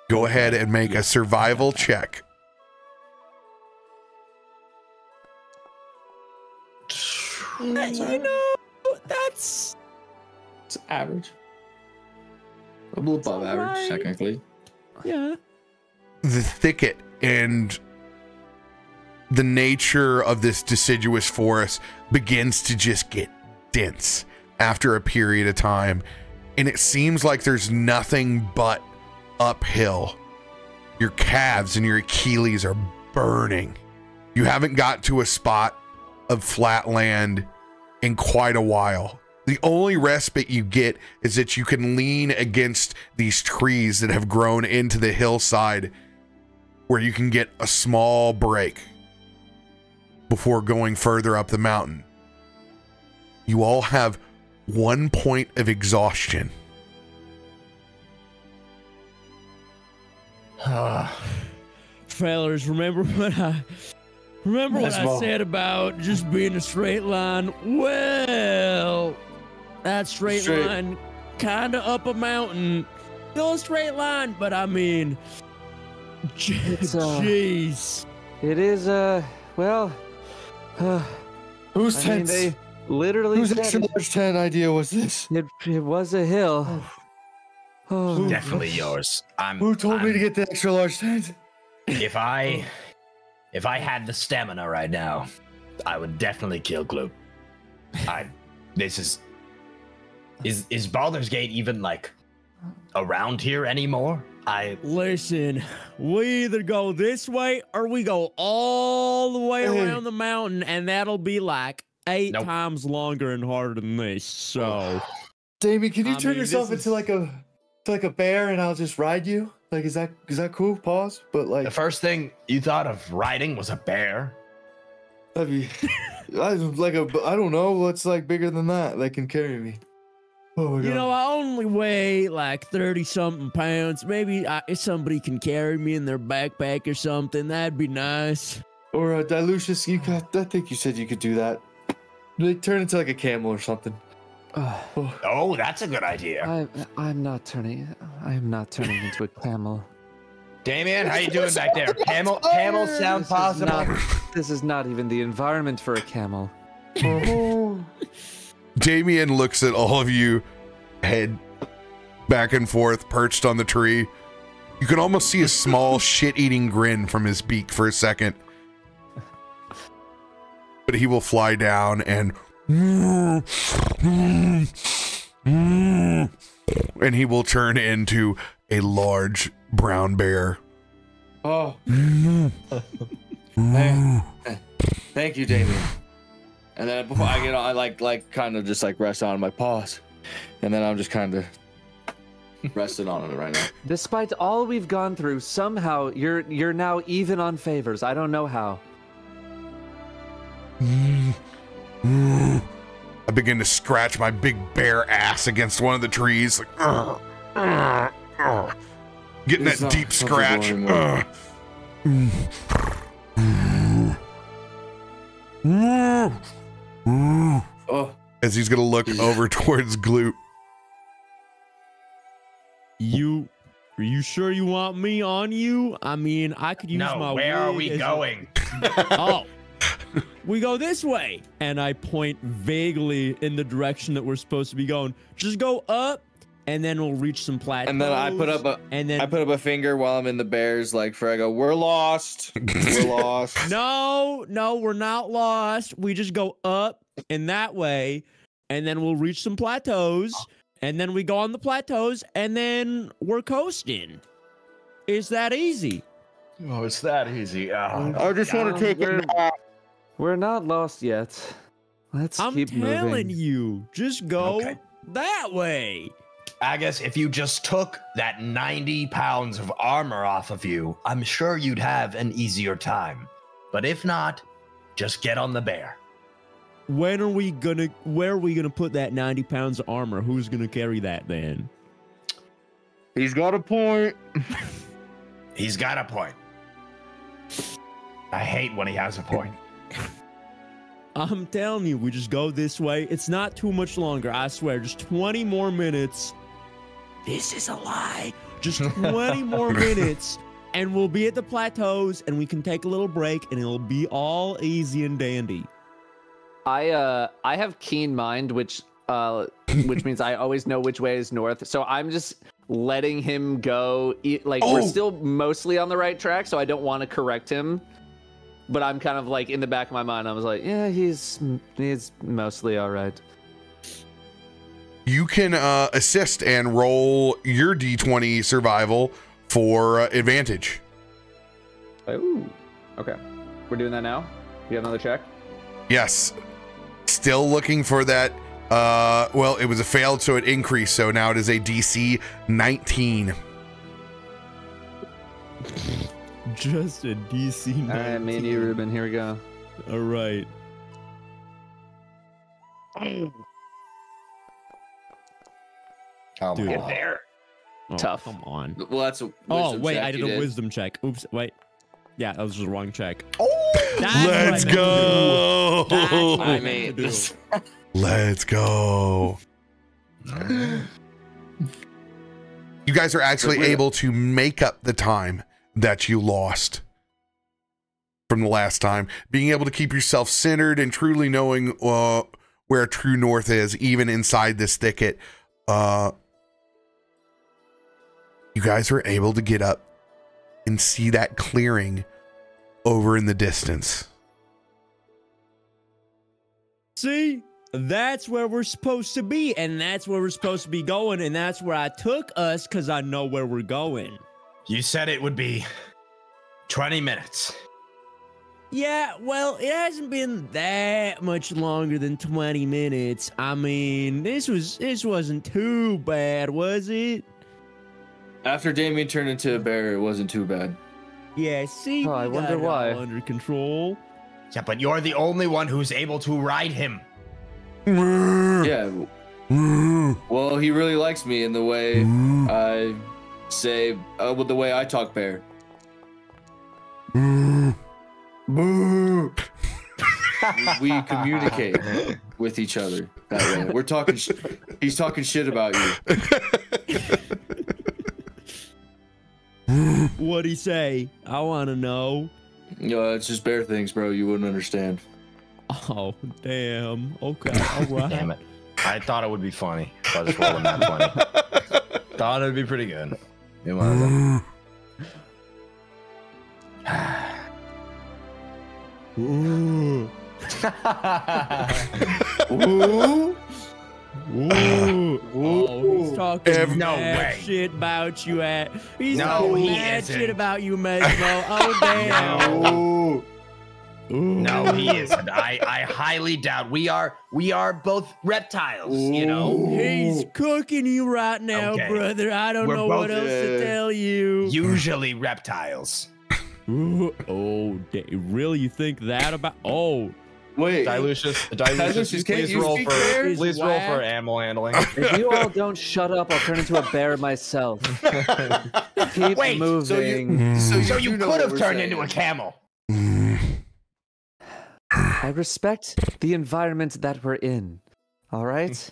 Go ahead and make a survival check. You know, that's... It's average. A little above average, technically. Yeah. The thicket and the nature of this deciduous forest begins to just get dense after a period of time, and it seems like there's nothing but uphill. Your calves and your Achilles are burning. You haven't got to a spot of flat land in quite a while. The only respite you get is that you can lean against these trees that have grown into the hillside, where you can get a small break before going further up the mountain. You all have 1 point of exhaustion. Fellas, remember what I said about just being a straight line? Well, that straight line kind of up a mountain. Still a straight line, but I mean, jeez. It is, well... Whose I mean, tent? they literally Whose said extra large tent idea was this? it was a hill. Oh, Definitely yours. Who told me to get the extra large tent? If I had the stamina right now, I would definitely kill Gloop. Is Baldur's Gate even like around here anymore? Listen, we either go this way or we go all the way around the mountain, and that'll be like 8 times longer and harder than this. So, Damien, can you turn yourself into like a bear and I'll just ride you? Like, is that cool? Pause. But like, The first thing you thought of riding was a bear. that'd be I don't know what's like bigger than that that can carry me. Oh my God. you know, I only weigh like 30-something pounds. Maybe if somebody can carry me in their backpack or something, that'd be nice. Or Dylucious, I think you said you could do that. Like, turn into like a camel or something. Oh, that's a good idea. I am not turning into a camel. Damien, how you doing back there? Camel sound possible? This is not even the environment for a camel. Damien looks at all of you, head back and forth, perched on the tree. You can almost see a small shit-eating grin from his beak for a second. But he will fly down and he will turn into a large brown bear. Oh. Thank you, Damien. And then before I get on, I like kind of just like rest on my paws, and then I'm just kind of rested on it right now. Despite all we've gone through, somehow you're now even on favors. I don't know how. I begin to scratch my big bear ass against one of the trees, like getting It's that not deep scratch. comfortable Oh, as he's gonna look over towards Gloop. Are you sure you want me on you? I mean, I could use my where are we wig as going? Oh, we go this way. And I point vaguely in the direction that we're supposed to be going. Just go up, and then we'll reach some plateaus. and then I put up a finger while I'm in the bears, like for I go, we're lost. We're lost. No, we're not lost. We just go up in that way, and then we'll reach some plateaus, and then we go on the plateaus, and then we're coasting. It's that easy. Oh, it's that easy. I just want to take it. We're not lost yet. Let's keep moving. I'm telling you, just go that way. Agus, if you just took that 90 pounds of armor off of you, I'm sure you'd have an easier time. But if not, just get on the bear. Where are we gonna put that 90 pounds of armor? Who's gonna carry that then? He's got a point. He's got a point. I hate when he has a point. I'm telling you, we just go this way. It's not too much longer, I swear. Just 20 more minutes. This is a lie. Just 20 more minutes, and we'll be at the plateaus, and we can take a little break, and it'll be all easy and dandy. I have keen mind, which means I always know which way is north. So I'm just letting him go. We're still mostly on the right track, so I don't want to correct him. But I'm kind of like in the back of my mind, I was like, yeah, he's mostly all right. You can assist and roll your D20 survival for advantage. Ooh. Okay. We're doing that now? You have another check? Yes. Still looking for that. Well, it was a failed, so it increased. So now it is a DC 19. Just a DC 19. All right, me and you, Ruben. Here we go. All right. Oh, Dude. my Get God. there. Oh, Tough. Come on. Well, that's a Oh, wisdom wait, check I did you a wisdom check. Oops, wait. Yeah, that was just the wrong check. Let's go. That's what I I meant to mean, do. Let's go. You guys are actually able to make up the time that you lost from the last time. Being able to keep yourself centered and truly knowing where true north is, even inside this thicket. You guys were able to get up and see that clearing over in the distance. See? That's where we're supposed to be, and that's where we're supposed to be going, and that's where I took us because I know where we're going. You said it would be 20 minutes. Yeah, well, it hasn't been that much longer than 20 minutes. I mean, this wasn't too bad, was it? after Damien turned into a bear, it wasn't too bad. Yeah, see, Oh, I we wonder got it why. all under control. Yeah, but you're the only one who's able to ride him. Yeah. Well, he really likes me in the way I say, with the way I talk bear. We communicate with each other that way. We're talking. He's talking shit about you. What'd he say? I want to know. It's just bear things, bro. You wouldn't understand. Oh, damn. Okay, all right. Damn it. I thought it would be funny. If I was rolling that funny. Thought it'd be pretty good. It wasn't. Ooh. Ooh. Ooh. Oh, he's talking No mad way. shit about you. He's No, talking he mad isn't. shit about you, Mezmo. Oh, damn. No. Ooh. No, he isn't. I highly doubt. We are both reptiles, you know. He's cooking you right now, Okay. brother. I don't We're know both, what else to tell you. Usually reptiles. Ooh, oh, really? You think that about? Oh, Wait. Dylucious, Dylucious, can't please you roll speak for bear? please roll Whack. for animal handling. If you all don't shut up, I'll turn into a bear myself. Keep Wait, moving. So do you know could what have we're turned saying. into a camel. I respect the environment that we're in. All right?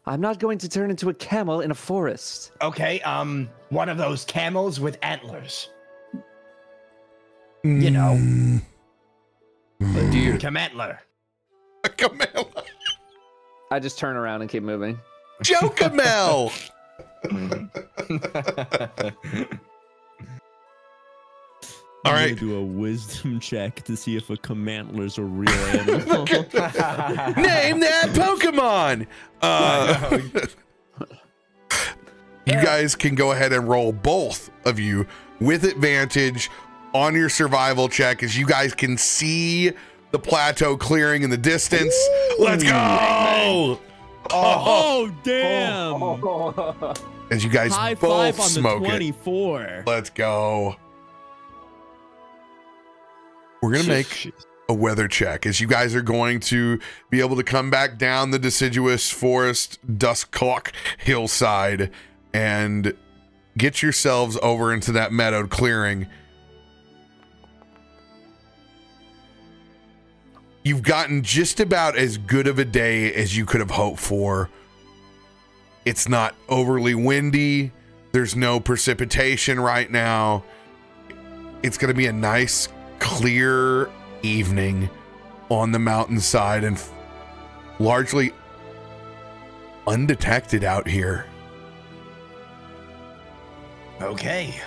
I'm not going to turn into a camel in a forest. Okay, one of those camels with antlers. You know. A deer. Camantler. A camel. I just turn around and keep moving. Jocamel. All right. Do a wisdom check to see if a Camantler's a real animal. Name that Pokemon. You guys can go ahead and roll, both of you, with advantage on your survival check, as you guys can see the plateau clearing in the distance. Let's go. Oh, damn. As you guys High both five on smoke the it. 24. Let's go. We're going to make a weather check, as you guys are going to be able to come back down the deciduous forest Dusthawk hillside and get yourselves over into that meadowed clearing. You've gotten just about as good of a day as you could have hoped for. It's not overly windy. There's no precipitation right now. It's going to be a nice, clear evening on the mountainside and largely undetected out here. Okay.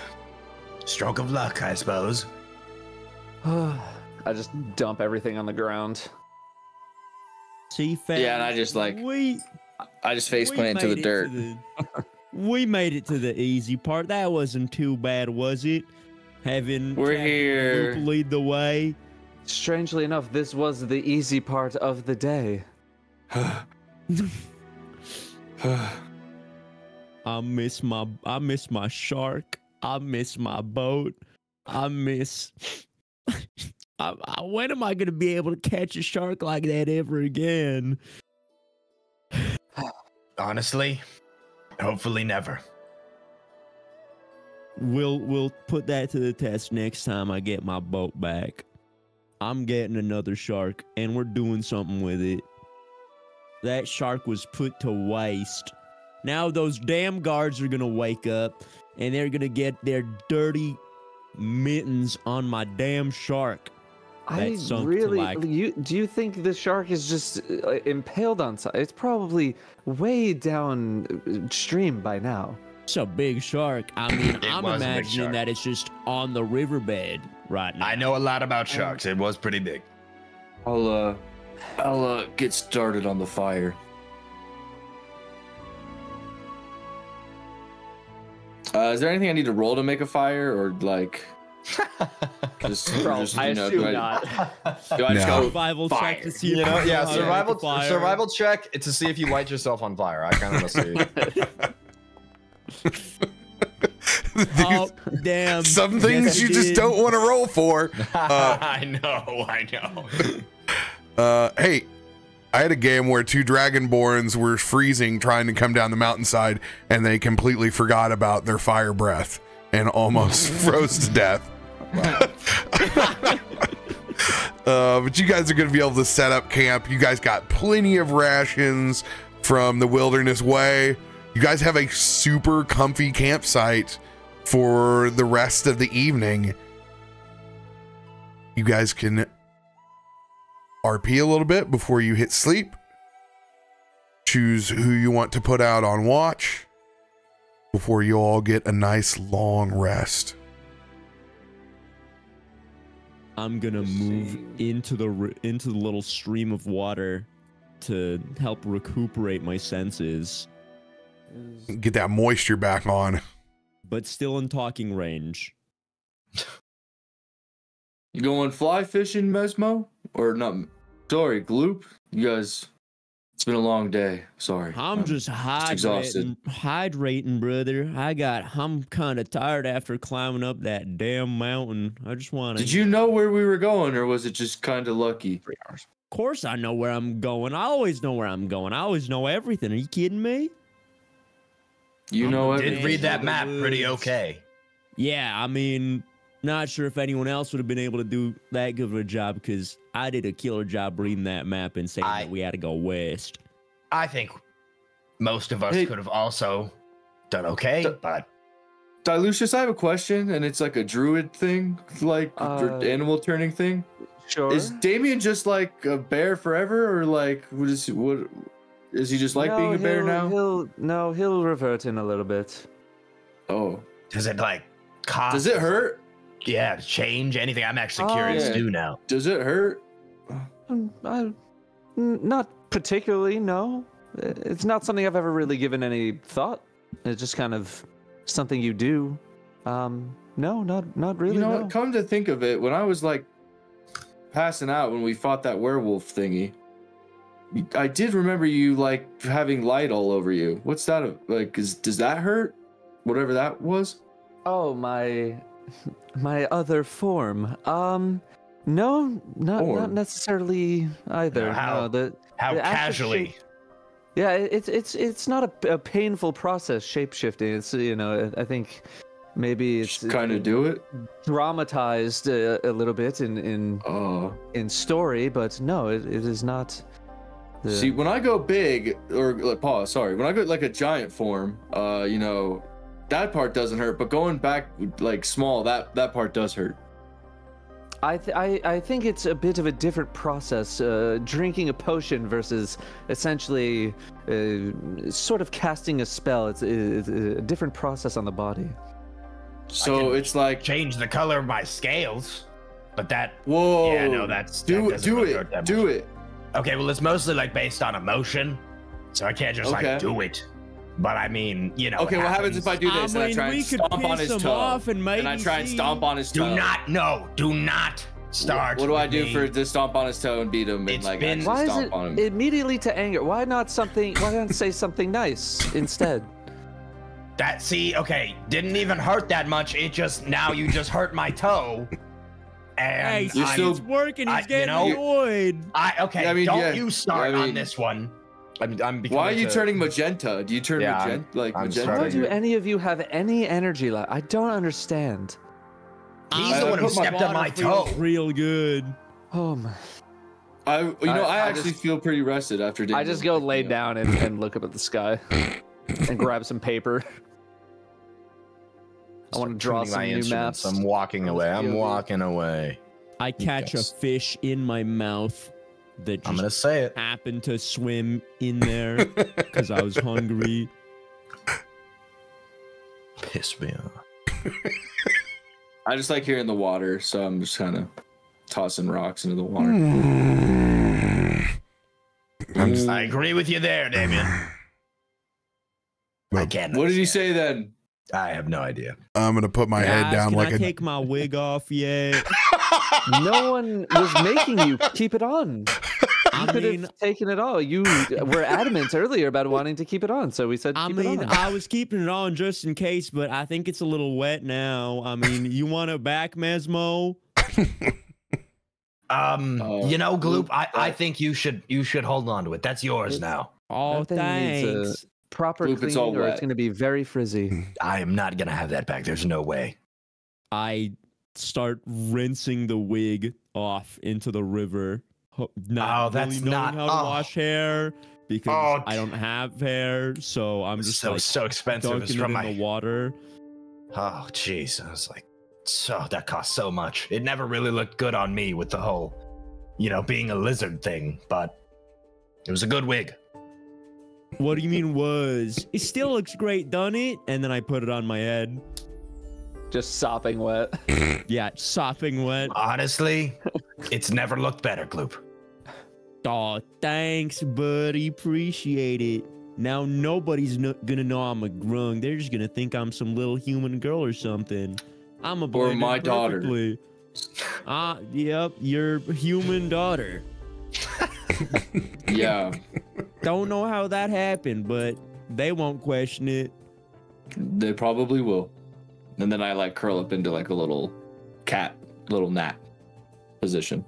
Stroke of luck, I suppose. I just dump everything on the ground. See, fam, Yeah, and I just like I just face plant into the dirt. We made it to the easy part. That wasn't too bad, was it? Having We're here. Group lead the way. Strangely enough, this was the easy part of the day. I miss my shark. I miss my boat. I miss. When am I gonna be able to catch a shark like that ever again? Honestly, hopefully never. We'll put that to the test next time I get my boat back. I'm getting another shark, and we're doing something with it. That shark was put to waste. Now those damn guards are gonna wake up, and they're gonna get their dirty mittens on my damn shark. I really, do you think the shark is just impaled on something? It's probably way downstream by now. It's a big shark. I mean, I'm imagining that it's just on the riverbed right now. I know a lot about sharks. It was pretty big. I'll get started on the fire. Is there anything I need to roll to make a fire, or like? I assume not. Do I just go survival check to see You know, yeah, survival survival check to see if you light yourself on fire. I kind of want to see. Oh, damn. Some things you just don't want to roll for. I know. Hey, I had a game where two Dragonborns were freezing trying to come down the mountainside, and they completely forgot about their fire breath and almost froze to death. But you guys are going to be able to set up camp. You guys got plenty of rations from the Wilderness Way. You guys have a super comfy campsite for the rest of the evening. You guys can RP a little bit before you hit sleep. Choose who you want to put out on watch before you all get a nice long rest. I'm gonna move into the little stream of water to help recuperate my senses, Get that moisture back on. but still in talking range. You going fly fishing, Mezmo? Or not? Sorry, Gloop. You guys, it's been a long day. Sorry. I'm just exhausted. hydrating, brother. I'm kind of tired after climbing up that damn mountain. I just want to. Did you know where we were going, or was it just kind of lucky? 3 hours. Of course I know where I'm going. I always know where I'm going. I always know everything. Are you kidding me? You know Did everything. read that map pretty okay. Yeah, I mean, Not sure if anyone else would have been able to do that good of a job, because I did a killer job reading that map and saying that we had to go west. I think most of us could have also done okay, but... Dylucious, I have a question, and it's like a druid thing, like animal turning thing. Sure. Is Damien just like a bear forever, or like what is he just like being a bear now? He'll revert in a little bit. Oh. Does it like cost? Does it hurt? Yeah, change anything? I'm actually curious too now. Does it hurt? Not particularly, no. It's not something I've ever really given any thought. It's just kind of something you do. No, not really. You know what? Come to think of it, when I was like passing out when we fought that werewolf thingy, I did remember you like having light all over you. What's that like? Does that hurt? Whatever that was. Oh, my other form. No, not necessarily either. How casually? Yeah, it's not a painful process, shape-shifting. It's, I think maybe it's kind of do it dramatized a little bit in story, but no, it is not. See, when I go big, or when I go like a giant form, that part doesn't hurt, but going back like small, that part does hurt. I think it's a bit of a different process, drinking a potion versus essentially sort of casting a spell. It's a different process on the body. So it's like change the color of my scales, but that. Whoa! Yeah, no, do it. Okay, well, it's mostly like based on emotion, so I can't just like do it. But I mean, Okay, what happens if I do this and I try and stomp on his toe? And I try and stomp on his toe. Do not start. What do I do for to stomp on his toe and beat him and why is it on him? Immediately to anger? Why not say something nice instead? Didn't even hurt that much. Now you just hurt my toe. And it's working. He's getting annoyed. Don't you start on this one. Why are you turning magenta? Do you turn magenta? Why do any of you have any energy left? I don't understand. He's the one who stepped on my toe. Real good. Oh my. I actually feel pretty rested after doing. I just go lay down and look up at the sky and grab some paper. I want to draw some new maps. I'm walking away. I catch a fish in my mouth that just I'm gonna say it happened to swim in there because I was hungry. Piss me off. I just like hearing the water, so I'm just kind of tossing rocks into the water. I agree with you there, Damien. What did you say then? I have no idea. I'm gonna put my head down Can I take my wig off yet? No one was making you keep it on. You could have taken it all. You were adamant earlier about wanting to keep it on, so we said keep it on. I was keeping it on just in case, but I think it's a little wet now. You want it back, Mezmo? Gloop, I think you should hold on to it. That's yours now. Oh, thanks. Proper cleaning, or it's going to be very frizzy. I am not going to have that back. There's no way. I start rinsing the wig off into the river. Not really knowing how to wash hair because I don't have hair, so I'm just so expensive. Dunking it in the water. Oh, jeez! I was like, that cost so much. It never really looked good on me with the whole, being a lizard thing, but it was a good wig. What do you mean was? It still looks great, doesn't it? And then I put it on my head. Just sopping wet. Yeah, sopping wet. Honestly, it's never looked better, Gloop. Oh, thanks, buddy. Appreciate it. Now nobody's gonna know I'm a grung. They're just gonna think I'm some little human girl or something. I'm a boy. Or my daughter. Yep, your human daughter. Yeah. Don't know how that happened, but they won't question it. They probably will. And then I like curl up into like a little gnat position.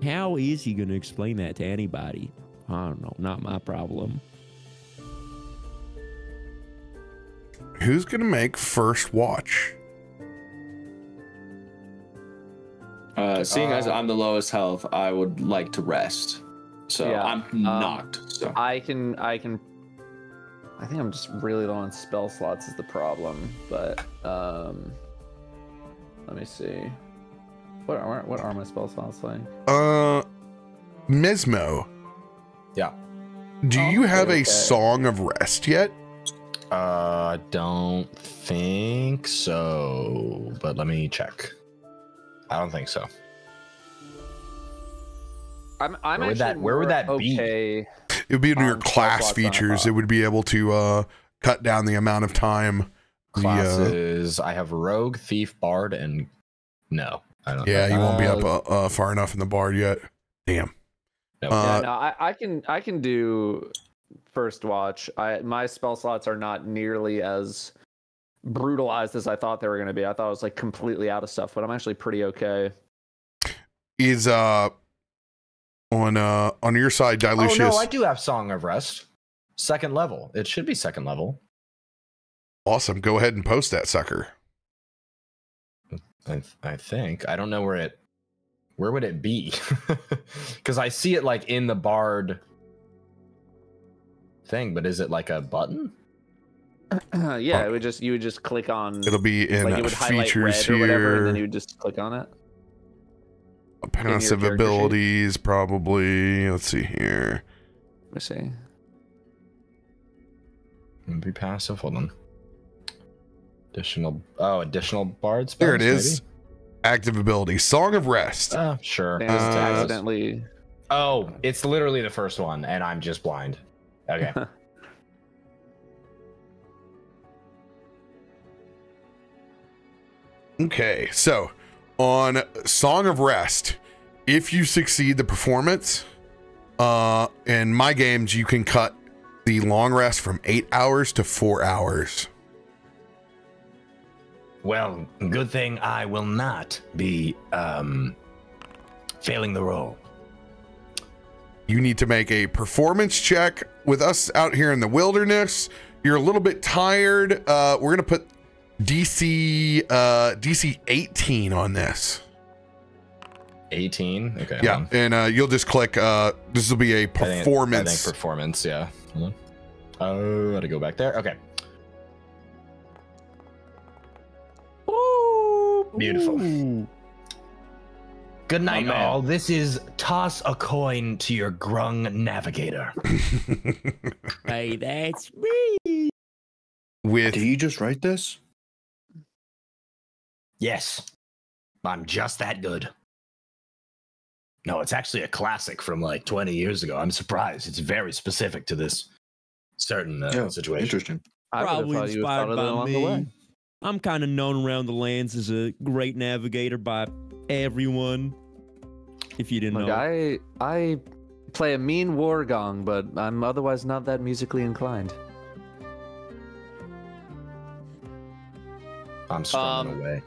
How is he going to explain that to anybody? I don't know. Not my problem. Who's going to make first watch? Seeing as I'm the lowest health, I would like to rest. So Yeah, I'm knocked. So I think I'm just really low on spell slots is the problem. But let me see. What are my spell slots like? Mezmo. Yeah. Do you have a Song of Rest yet? Don't think so, but let me check. I don't think so. Where would that be? It would be in your class features. It would be able to cut down the amount of time. Classes. I have Rogue, Thief, Bard, and no, I don't. Yeah, you won't be up far enough in the Bard yet. Damn. Nope. No, I can do First Watch. My spell slots are not nearly as brutalized as I thought they were going to be. I thought I was like completely out of stuff, but I'm actually pretty okay. Is on your side, Dylucious? Oh no, I do have Song of Rest. Second level. It should be second level. Awesome. Go ahead and post that sucker. I think. I don't know where would it be? Because I see it like in the Bard thing, but is it like a button? Yeah, you would just click on. It'll be in like it would features red or whatever, here. and then you would just click on it. Passive abilities, probably. Let's see here. Let me see. Be passive. Hold on. Additional Bard spells. There it is. Maybe? Active ability, Song of Rest. Sure. Accidentally. Oh, it's literally the first one, and I'm just blind. Okay. Okay, so on Song of Rest, if you succeed the performance, in my games, you can cut the long rest from 8 hours to 4 hours. Well, good thing I will not be failing the roll. You need to make a performance check with us out here in the wilderness. You're a little bit tired. We're gonna put DC 18 on this. 18. Okay. Yeah, and you'll just click. This will be a performance. I think performance. Yeah. Hold on. Oh, I gotta go back there. Okay. Beautiful. Ooh. Good night, all. This is Toss a Coin to Your Grung Navigator. Hey, that's me. Did you just write this? Yes. I'm just that good. No, it's actually a classic from like 20 years ago. I'm surprised. It's very specific to this certain situation. Interesting. Probably inspired by me. I'm kind of known around the lands as a great navigator by everyone. If you didn't know. I play a mean war gong, but I'm otherwise not that musically inclined. I'm strumming away.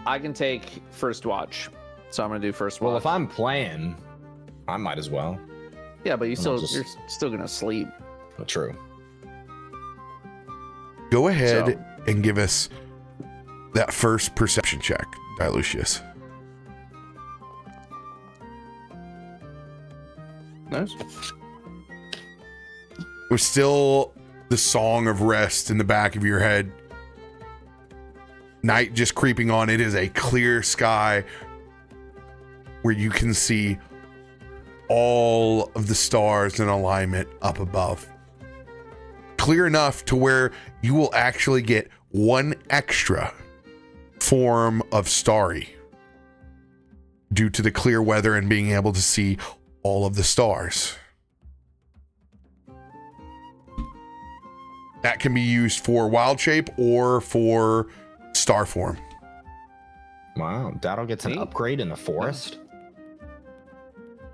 I can take First Watch, so I'm gonna do First Watch. Well, if I'm playing, I might as well. Yeah, but you're still gonna sleep. Well, true. Go ahead and give us that first perception check, Dylucious. Nice. With still the Song of Rest in the back of your head. Night just creeping on. It is a clear sky where you can see all of the stars in alignment up above. Clear enough to where you will actually get one extra form of starry due to the clear weather and being able to see all of the stars. That can be used for wild shape or for star form. Wow, Datto gets an upgrade in the forest.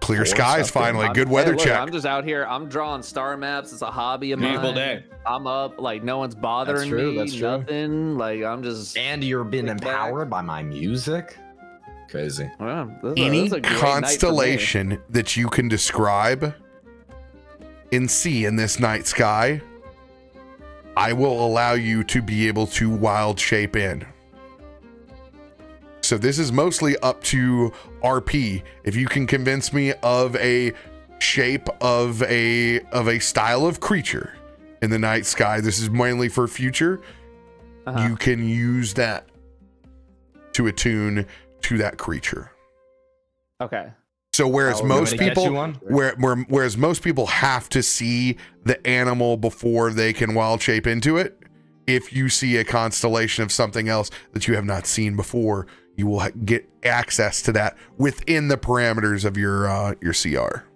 Clear skies finally. Good weather check. I'm just out here. I'm drawing star maps. It's a hobby of mine. Beautiful day. I'm up. Like no one's bothering me. That's true. Nothing. Like I'm just. And you're being empowered by my music. Crazy. Wow, Any constellation that you can describe and see in this night sky, I will allow you to be able to wild shape in. So this is mostly up to RP. If you can convince me of a shape of a style of creature in the night sky, this is mainly for future. You can use that to attune to that creature. Okay. So whereas most people have to see the animal before they can wild shape into it, if you see a constellation of something else that you have not seen before, you will get access to that within the parameters of your CR.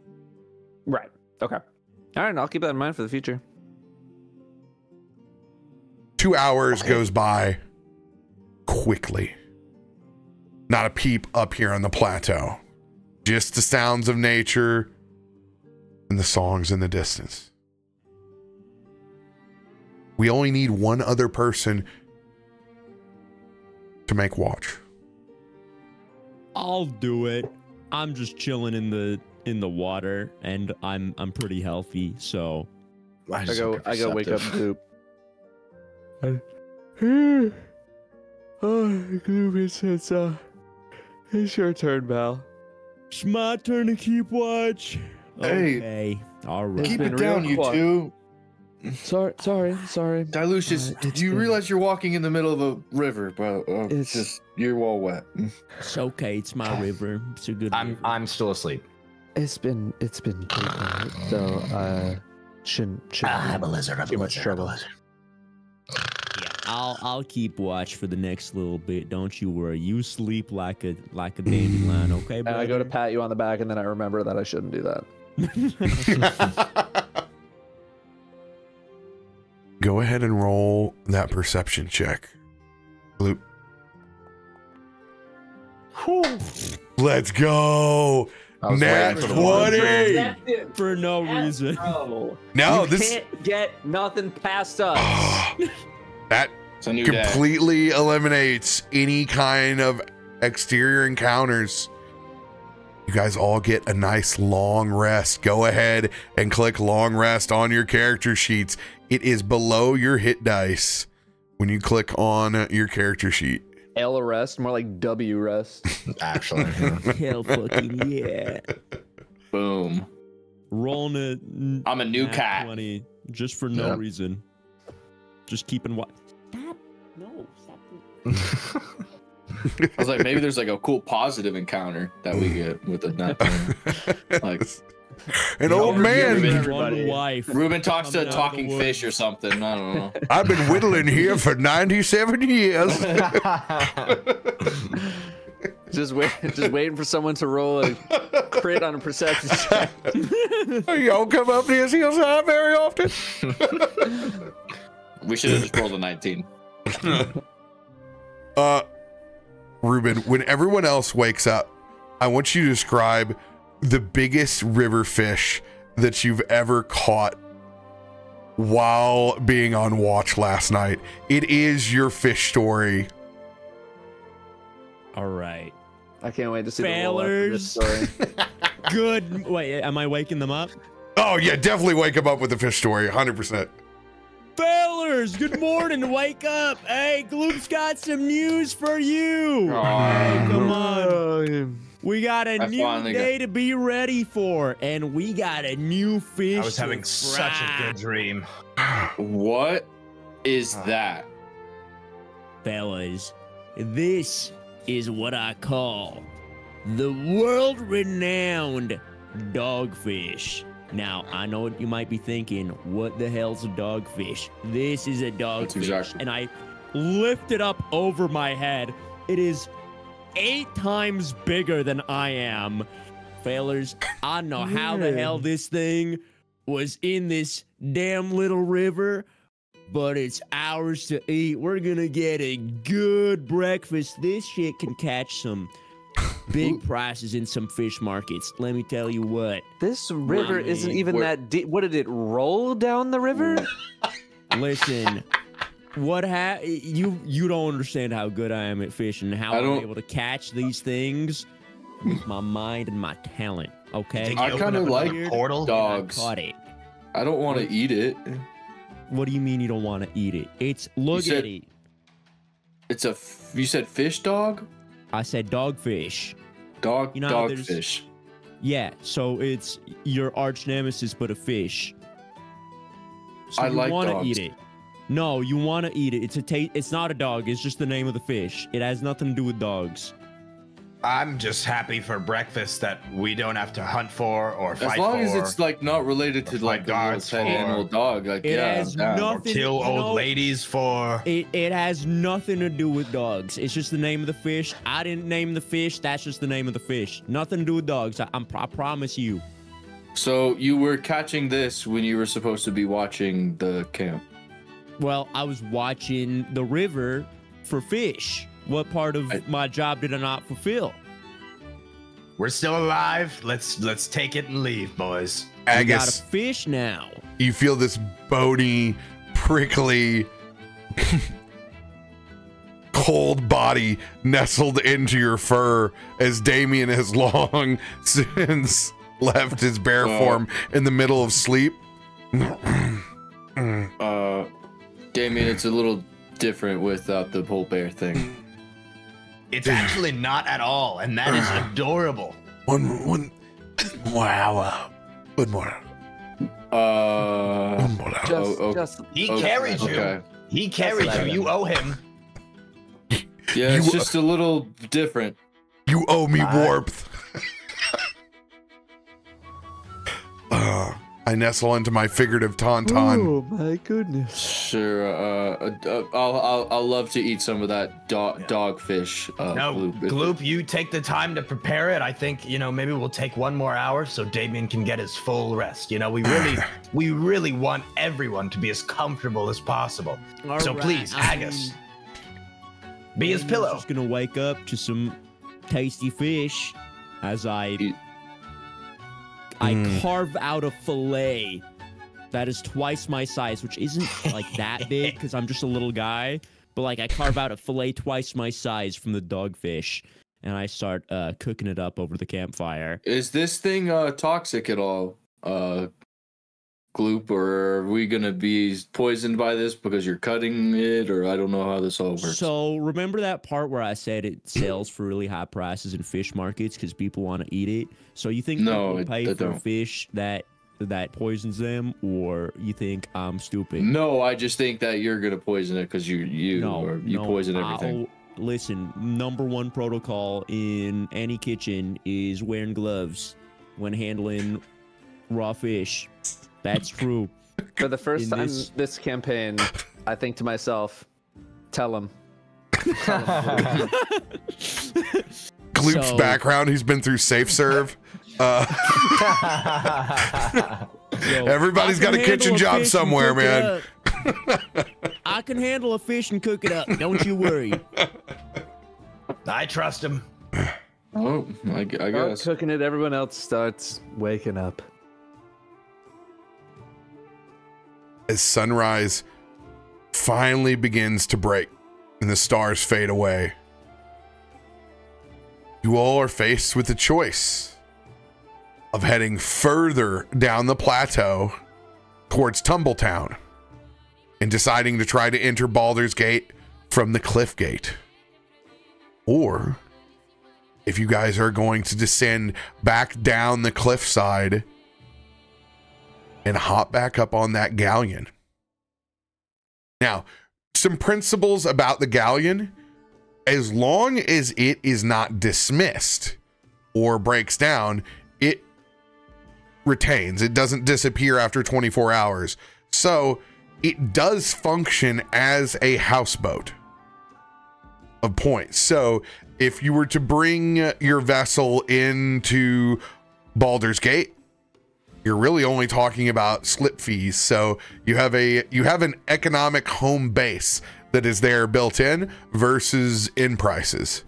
Right. Okay. All right. I'll keep that in mind for the future. 2 hours goes by quickly. Not a peep up here on the plateau. Just the sounds of nature and the songs in the distance. We only need one other person to make watch. I'll do it. I'm just chilling in the water, and I'm pretty healthy, so I go wake up Gloop. Gloop, it's your turn, Val. It's my turn to keep watch. Hey, okay. All right. Keep it down, you two. Sorry. Dylucious, do you realize you're walking in the middle of a river, bro? It's just, you're all wet. It's okay. It's my river. It's a good river. I'm still asleep. It's been pretty quiet, so shouldn't I'm a lizard. too much trouble. Yeah, I'll keep watch for the next little bit. Don't you worry. You sleep like a dandelion, okay, And brother? I go to pat you on the back, and then I remember that I shouldn't do that. Go ahead and roll that perception check. Gloop. Let's go. Nat 20 for no reason. No, you can't get nothing past us. That It's a new completely eliminates any kind of exterior encounters. You guys all get a nice long rest. Go ahead and click long rest on your character sheets. It is below your hit dice when you click on your character sheet. L rest, more like W rest. Actually. Hell fucking yeah. Boom. Rolling I'm a new nat cat. 20 just for no reason. Just keeping watch. Stop. No, stop. I was like, maybe there's like a cool positive encounter that we get with a nut. Like an old man. One wife. Ruben talks to a coming out of the talking woods. fish or something. I don't know. I've been whittling here for 97 years. just waiting for someone to roll a crit on a perception check. Y'all come up this hillside very often? We should have just rolled a 19. Ruben, when everyone else wakes up, I want you to describe the biggest river fish that you've ever caught while being on watch last night. It is your fish story. All right. I can't wait to see the roll after this story. Good. Wait, am I waking them up? Oh yeah, definitely wake him up with the fish story, 100%. Fellers, good morning. Wake up. Hey, Gloop's got some news for you. Hey, come on. We got a new day to be ready for, and we got a new fish. I was having such a good dream. What is that? Fellas, this is what I call the world-renowned dogfish. Now, I know what you might be thinking, what the hell's a dogfish? This is a dogfish. Exactly. And I lift it up over my head. It is 8 times bigger than I am. Failers, I don't know how the hell this thing was in this damn little river, but it's ours to eat. We're gonna get a good breakfast. This shit can catch some big prices in some fish markets. Let me tell you what. This river isn't even that deep. What, did it roll down the river? Listen, you don't understand how good I am at fishing, how I'm able to catch these things with my mind and my talent. Okay, I kind of like dogs. I caught it. I don't want to eat it. What do you mean you don't want to eat it? Look at it. It's you said fish dog? I said dogfish. Dogfish. Yeah, so it's your arch nemesis, but a fish. So I you like want to dogs. eat it. No, you want to eat it. It's not a dog. It's just the name of the fish. It has nothing to do with dogs. I'm just happy for breakfast that we don't have to hunt for or fight for. As long as it's like not related to like the little guards pet for- animal dog. Like It yeah, has I'm down. nothing. kill you old know, ladies for. It has nothing to do with dogs. It's just the name of the fish. I didn't name the fish. That's just the name of the fish. Nothing to do with dogs. I promise you. So you were catching this when you were supposed to be watching the camp. Well, I was watching the river for fish. What part of my job did I not fulfill? We're still alive. Let's take it and leave, boys. We got a Agus, fish now. you feel this bony, prickly, cold body nestled into your fur as Damien has long since left his bear form in the middle of sleep. Damien, it's a little different without the whole bear thing. It's actually not at all, and that is adorable. One, wow. Good morning. He carried you. Okay. He carried you. You owe him. Yeah, it's just a little different. You owe me warmth. I nestle into my figurative tauntaun. Oh my goodness. Sure. I'll love to eat some of that dogfish. No, Gloop, you take the time to prepare it. I think, maybe we'll take one more hour so Damien can get his full rest. We really want everyone to be as comfortable as possible. So please, Agus, be his pillow. I'm just gonna wake up to some tasty fish as I carve out a fillet that is twice my size, which isn't like that big because I'm just a little guy. But like I carve out a fillet twice my size from the dogfish, and I start cooking it up over the campfire. Is this thing toxic at all, Gloop, or are we gonna be poisoned by this because you're cutting it, or I don't know how this all works. So remember that part where I said it sells for really high prices in fish markets because people want to eat it? So you think people pay for fish that poisons them, or you think I'm stupid? No, I just think that you're gonna poison it because you poison everything. Listen, number one protocol in any kitchen is wearing gloves when handling raw fish. That's true. For the first time this campaign, I think to myself, tell him. Gloop's background, he's been through Safe Serve. Everybody's got a kitchen job somewhere, man. I can handle a fish and cook it up. Don't you worry. I trust him. Oh, I guess. Cooking it, everyone else starts waking up. As sunrise finally begins to break and the stars fade away, you all are faced with the choice of heading further down the plateau towards Tumbletown and deciding to try to enter Baldur's Gate from the Cliff Gate. Or if you guys are going to descend back down the cliffside and hop back up on that galleon. Now, some principles about the galleon: as long as it is not dismissed or breaks down, it retains. It doesn't disappear after 24 hours. So it does function as a houseboat of points. So if you were to bring your vessel into Baldur's Gate, you're really only talking about slip fees. So you have an economic home base that is there built in versus in prices.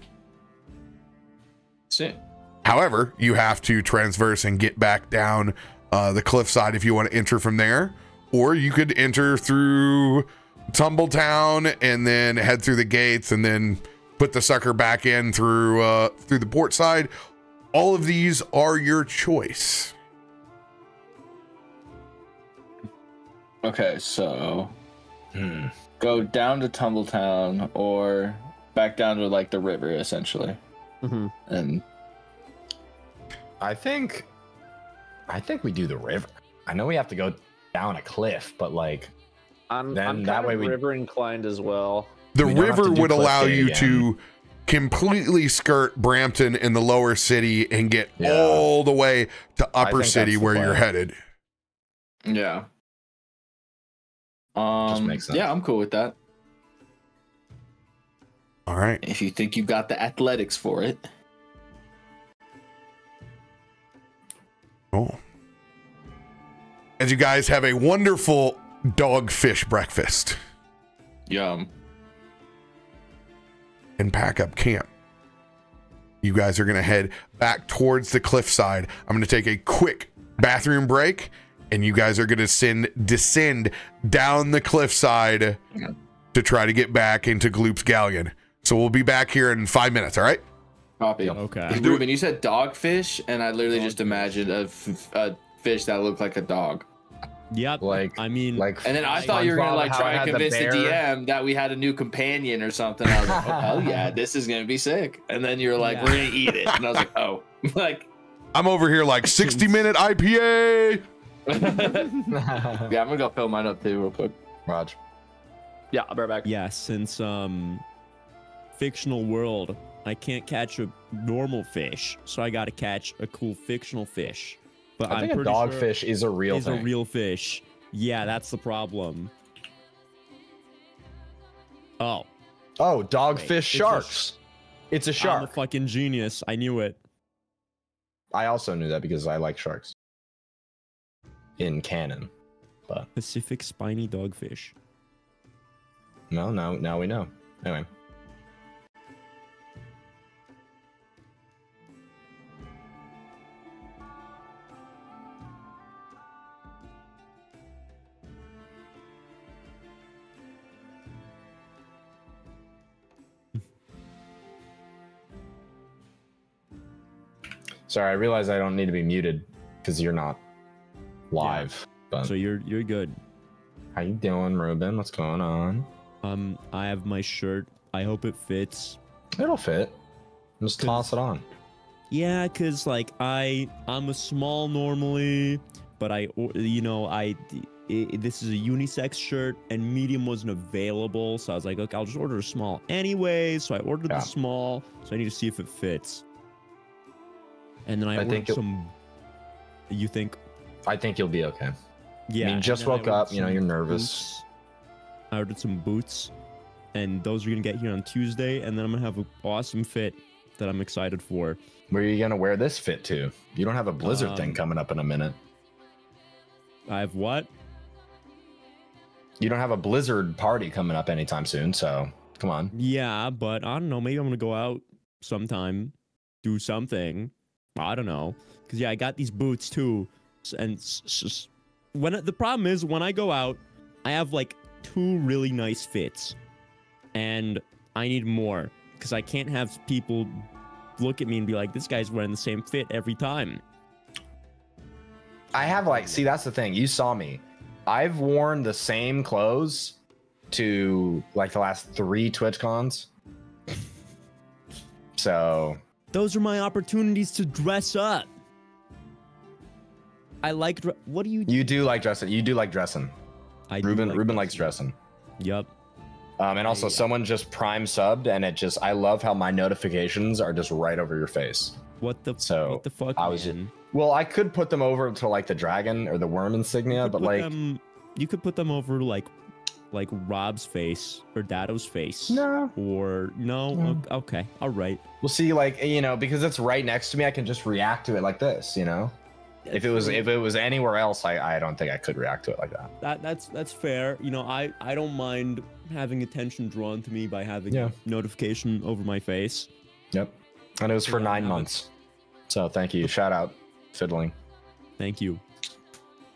However, you have to transverse and get back down the cliffside if you want to enter from there, or you could enter through Tumbletown and then head through the gates and then put the sucker back in through the port side. All of these are your choice. Okay, so go down to Tumbletown or back down to like the river, essentially. And I think we do the river. I know we have to go down a cliff, but like I'm that kind way of we river inclined as well. The We don't have to river do would Cliff allow Day you again. to completely skirt Brampton in the lower city and get Yeah. all the way to upper think city that's the where you're plan. headed. yeah. Just makes sense. Yeah, I'm cool with that. All right. If you think you got the athletics for it. Cool. As you guys have a wonderful dogfish breakfast Yum. and pack up camp, you guys are going to head back towards the cliffside. I'm going to take a quick bathroom break, and you guys are going to descend down the cliffside to try to get back into Gloop's galleon. So we'll be back here in 5 minutes, all right? Copy. Okay. Ruben, you said dogfish, and I literally just imagined a fish that looked like a dog. Yep. Like I mean, like And then I thought you were gonna SpongeBob, like how try it and had the convince the bear. DM that we had a new companion or something. I was like, oh hell yeah, this is gonna be sick. And then you're like, Yeah. we're gonna eat it, and I was like, oh, like I'm over here like 60-minute IPA. yeah, I'm gonna go fill mine up too real quick. Raj. Yeah, I'll be right back. yeah, since fictional world, I can't catch a normal fish, so I got to catch a cool fictional fish. But I think I'm a pretty sure dogfish is a real is thing. a real fish. Yeah, that's the problem. Oh, Oh, dogfish Wait, sharks. It's a I'm a shark. fucking genius. I knew it. I also knew that because I like sharks. In canon. But Pacific spiny dogfish. no, now we know. Anyway. Sorry, I realize I don't need to be muted because you're not live. But So you're good. how you doing, Ruben? What's going on? I have my shirt. I hope it fits. It'll fit. Just toss it on. Yeah, cause like I'm a small normally, but this is a unisex shirt and medium wasn't available, so I was like, okay, I'll just order a small anyway. So I ordered Yeah. the small, so I need to see if it fits. And then I think ordered it- some. You think? I think you'll be okay. Yeah. I mean, and just then I woke ordered up, you know, some you're nervous. boots. I ordered some boots, and those are gonna get here on Tuesday, and then I'm gonna have an awesome fit that I'm excited for. Where are you gonna wear this fit to? You don't have a blizzard thing coming up in a minute. I have what? You don't have a blizzard party coming up anytime soon, so come on. Yeah, but I don't know. Maybe I'm gonna go out sometime, do something. I don't know. Cause yeah, I got these boots too, and the problem is when I go out, I have like 2 really nice fits, and I need more because I can't have people look at me and be like, "This guy's wearing the same fit every time." I have like, see, that's the thing. You saw me. I've worn the same clothes to like the last 3 TwitchCons. So Those are my opportunities to dress up. I like. What do you? you do like dressing. You do like dressing. I do Ruben like Ruben likes dressing. dressing. Yup. And also someone just prime subbed, and it just, I love how my notifications are just right over your face. What the? So, what the fuck? I was man? Well, I could put them over to like the dragon or the worm insignia, but Put like you could put them over like Rob's face or Datto's face. no. Or no. No. Okay. All right. We'll see, like, you know, because it's right next to me, I can just react to it like this, you know. If it was anywhere else, I don't think I could react to it like that. That's fair. You know, I don't mind having attention drawn to me by having Yeah. a notification over my face. Yep. And it was for Yeah, 9 no, months. So thank you. Shout out, Fiddling. Thank you.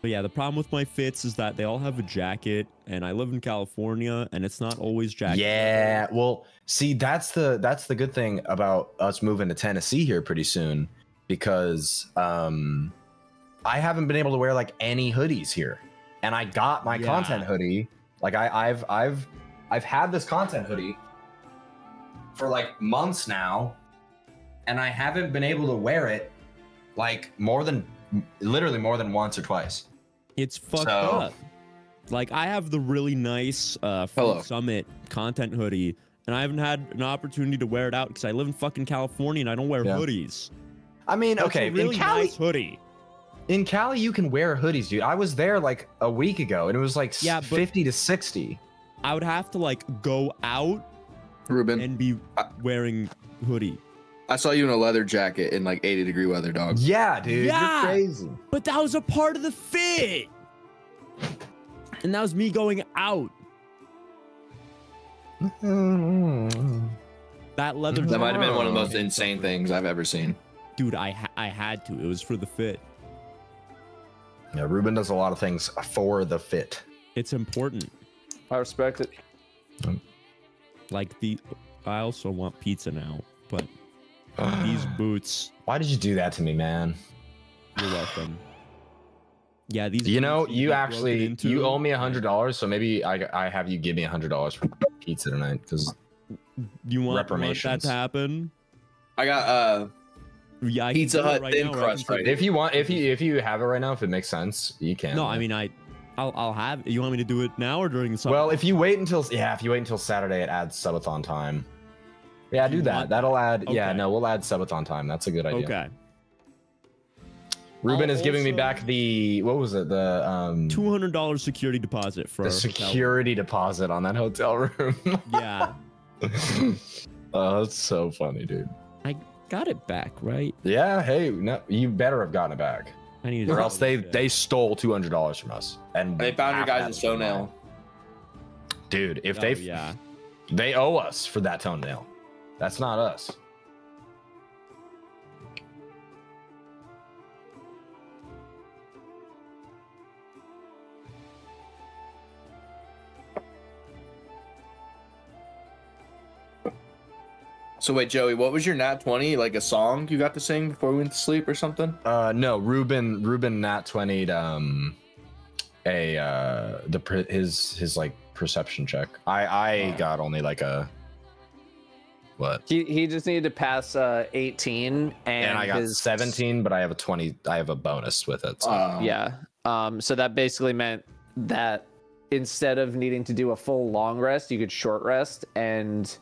But yeah, the problem with my fits is that they all have a jacket, and I live in California, and it's not always jacket. Yeah. Well, see, that's the good thing about us moving to Tennessee here pretty soon, because I haven't been able to wear like any hoodies here, and I got my Yeah. content hoodie. Like I've had this content hoodie for like months now, and I haven't been able to wear it like literally more than once or twice. It's fucked up. Like, I have the really nice Fruit Summit content hoodie, and I haven't had an opportunity to wear it out because I live in fucking California and I don't wear hoodies. I mean, That's okay, a really in Cali, nice hoodie. In Cali, you can wear hoodies, dude. I was there like a week ago, and it was like 50 to 60. I would have to like go out, Ruben, and be wearing hoodie. I saw you in a leather jacket in like 80-degree weather, dog. Yeah, dude, Yeah, you're crazy. But that was a part of the fit, and that was me going out. That leather. That might have been one of the most insane things I've ever seen. Dude, I had to. It was for the fit. Yeah, Ruben does a lot of things for the fit. It's important. I respect it. Like I also want pizza now, but these boots. Why did you do that to me, man? You're welcome. Yeah, these. You know, you owe me $100, so maybe I have you give me $100 for pizza tonight because you want that to happen. I got yeah, Pizza Hut thin crust. Right? If you want, if you have it right now, if it makes sense, you can. No, I mean I'll have. You want me to do it now or during the summer? Well, if you wait until Saturday, it adds subathon time. Yeah, do that. That'll add. Okay. Yeah, no, we'll add subathon time. That's a good idea. Okay. Ruben is giving me back the what was it? The $200 security deposit for the security deposit on that hotel room. Yeah. Oh, that's so funny, dude. I got it back, right? Yeah. Hey, no, you better have gotten it back. I need. Or else they stole $200 from us, and they found your guys' toenail. Dude, if they owe us for that toenail. That's not us. So wait, Joey, what was your nat 20? Like a song you got to sing before we went to sleep or something? No, Ruben nat 20'd his like perception check. I got only like a what? He just needed to pass 18 and I got 17, but I have a 20. I have a bonus with it. So. Yeah. So that basically meant that instead of needing to do a full long rest, you could short rest and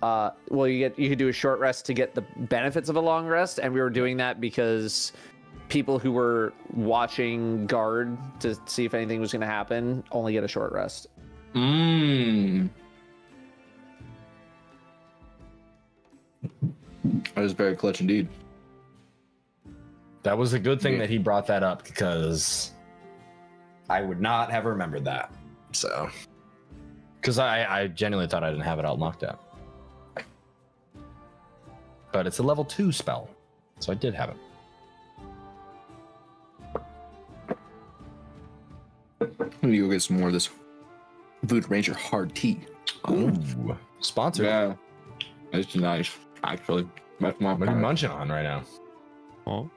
well, you could do a short rest to get the benefits of a long rest, and we were doing that because people who were watching guard to see if anything was going to happen only get a short rest. That was very clutch indeed. That was a good thing that he brought that up because I would not have remembered that. So, because I genuinely thought I didn't have it out locked out. But it's a level 2 spell, so I did have it. I'm gonna go get some more of this Voodoo Ranger hard tea. Ooh, sponsored. Yeah, it's nice. Actually, that's my. What are you munching on right now? Oh,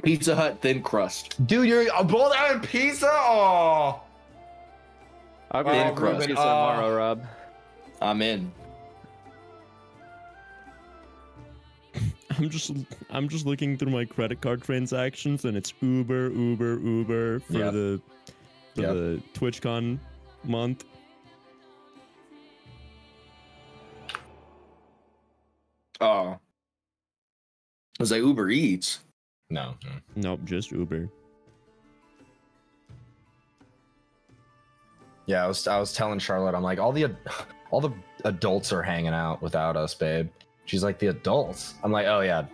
Pizza Hut thin crust. Dude, you're both having pizza. Oh, I'll get pizza tomorrow, Rob. I'm in. I'm just looking through my credit card transactions, and it's Uber for the TwitchCon month. Oh, I was like Uber Eats. No. Nope, just Uber. Yeah, I was telling Charlotte, I'm like, all the adults are hanging out without us, babe. She's like, the adults? I'm like, oh yeah,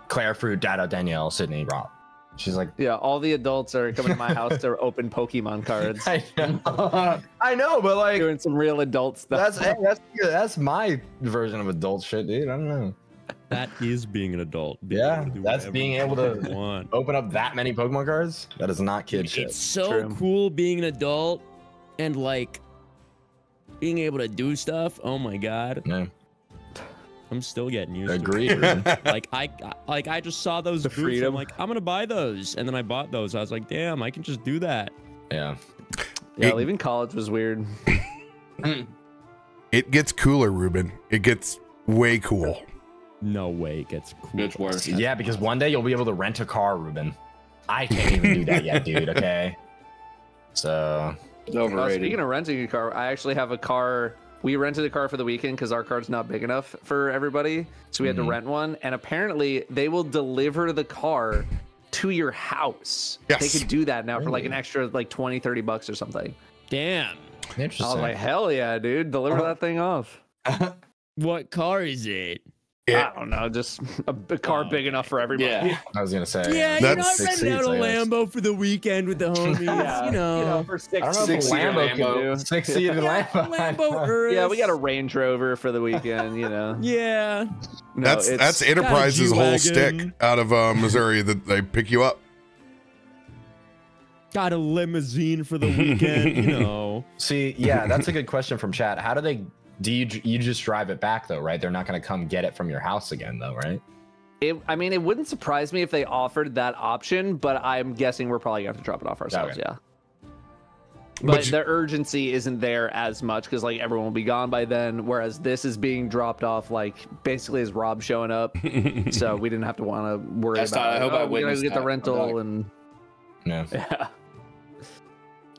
Claire, Fruit, Datto, Danielle, Sydney, Rob. She's like, yeah, all the adults are coming to my house to open Pokemon cards. I know. I know, but like doing some real adult stuff. That's my version of adult shit, dude. I don't know. That is being an adult. That's being able to open up that many Pokemon cards. That is not kid shit. It's so cool being an adult and like being able to do stuff. Oh my god. Yeah. I'm still getting used to it. I just saw those boots. Freedom. I'm like, I'm gonna buy those, and then I bought those. I was like, damn, I can just do that. Yeah. Yeah, leaving college was weird. It gets cooler, Ruben. It gets way cool. No way it gets cool. It's worse. Yeah, because one day you'll be able to rent a car, Ruben. I can't even do that yet, dude. Okay. So. It's overrated. Speaking of renting a car, I actually have a car. We rented a car for the weekend because our car's not big enough for everybody, so we had to rent one. And apparently, they will deliver the car to your house. Yes. They could do that now for like an extra like $20-$30 or something. Damn. Interesting. I was like, hell yeah, dude, deliver that thing off. What car is it? I don't know, just a car big enough for everybody. Yeah. I was gonna say. Yeah, you know, I That's- rented out a Lambo for the weekend with the homies. You know, for I don't know if a Six-seater Lambo can Lambo. do. 6-seater Lambo. Lambo Urus. Yeah, we got a Range Rover for the weekend, you know. Yeah. No, That's it's- Enterprise's got a whole G-Wagon. stick out of Missouri that they pick you up. Got a limousine for the weekend, you know. See, yeah, that's a good question from chat. How do they? Do you just drive it back though, right? They're not gonna come get it from your house again, though, right? I mean, it wouldn't surprise me if they offered that option, but I'm guessing we're probably gonna have to drop it off ourselves. Okay. Yeah. But But the urgency isn't there as much because like everyone will be gone by then, whereas this is being dropped off like basically as Rob showing up, so we didn't have to want to worry That's about. not- I hope I we're gonna witnessed get the that. rental and No. yeah.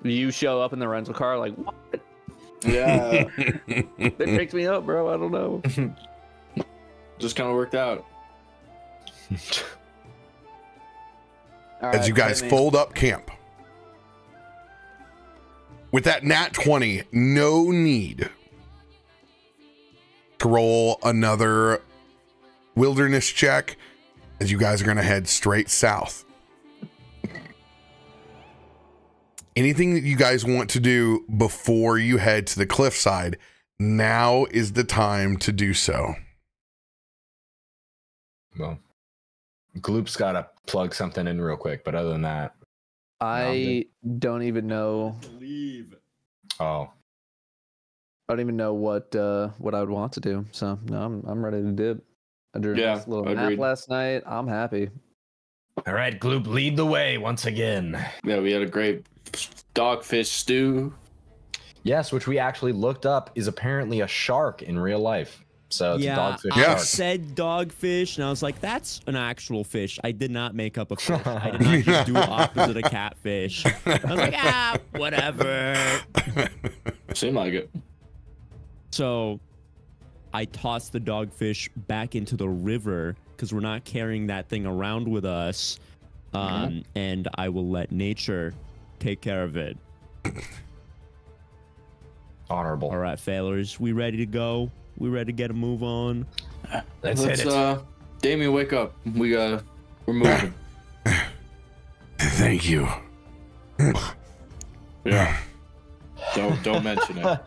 You show up in the rental car like what? Yeah. They picked me up, bro. I don't know. Just kind of worked out. All As right, you guys hit me. fold up camp. With that nat 20, no need to roll another wilderness check, as you guys are going to head straight south. Anything that you guys want to do before you head to the cliffside, now is the time to do so. Well, Gloop's gotta plug something in real quick, but other than that, I don't even know. oh, I don't even know what I would want to do. So no, I'm ready to dip. I drew a Yeah, nice little agreed. nap last night. I'm happy. All right, Gloop, lead the way once again. Yeah, we had a great dogfish stew. yes, which we actually looked up is apparently a shark in real life. So it's a Yeah, dogfish I shark. said dogfish, and I was like, that's an actual fish. I did not make up a fish. I did not just do opposite of catfish. I was like, whatever. Seemed like it. So I tossed the dogfish back into the river because we're not carrying that thing around with us. And I will let nature take care of it. Honorable. All right, failers, we ready to go? We ready to get a move on? Let's hit it. Damien, wake up. We're moving. Thank you. Yeah. Don't mention it.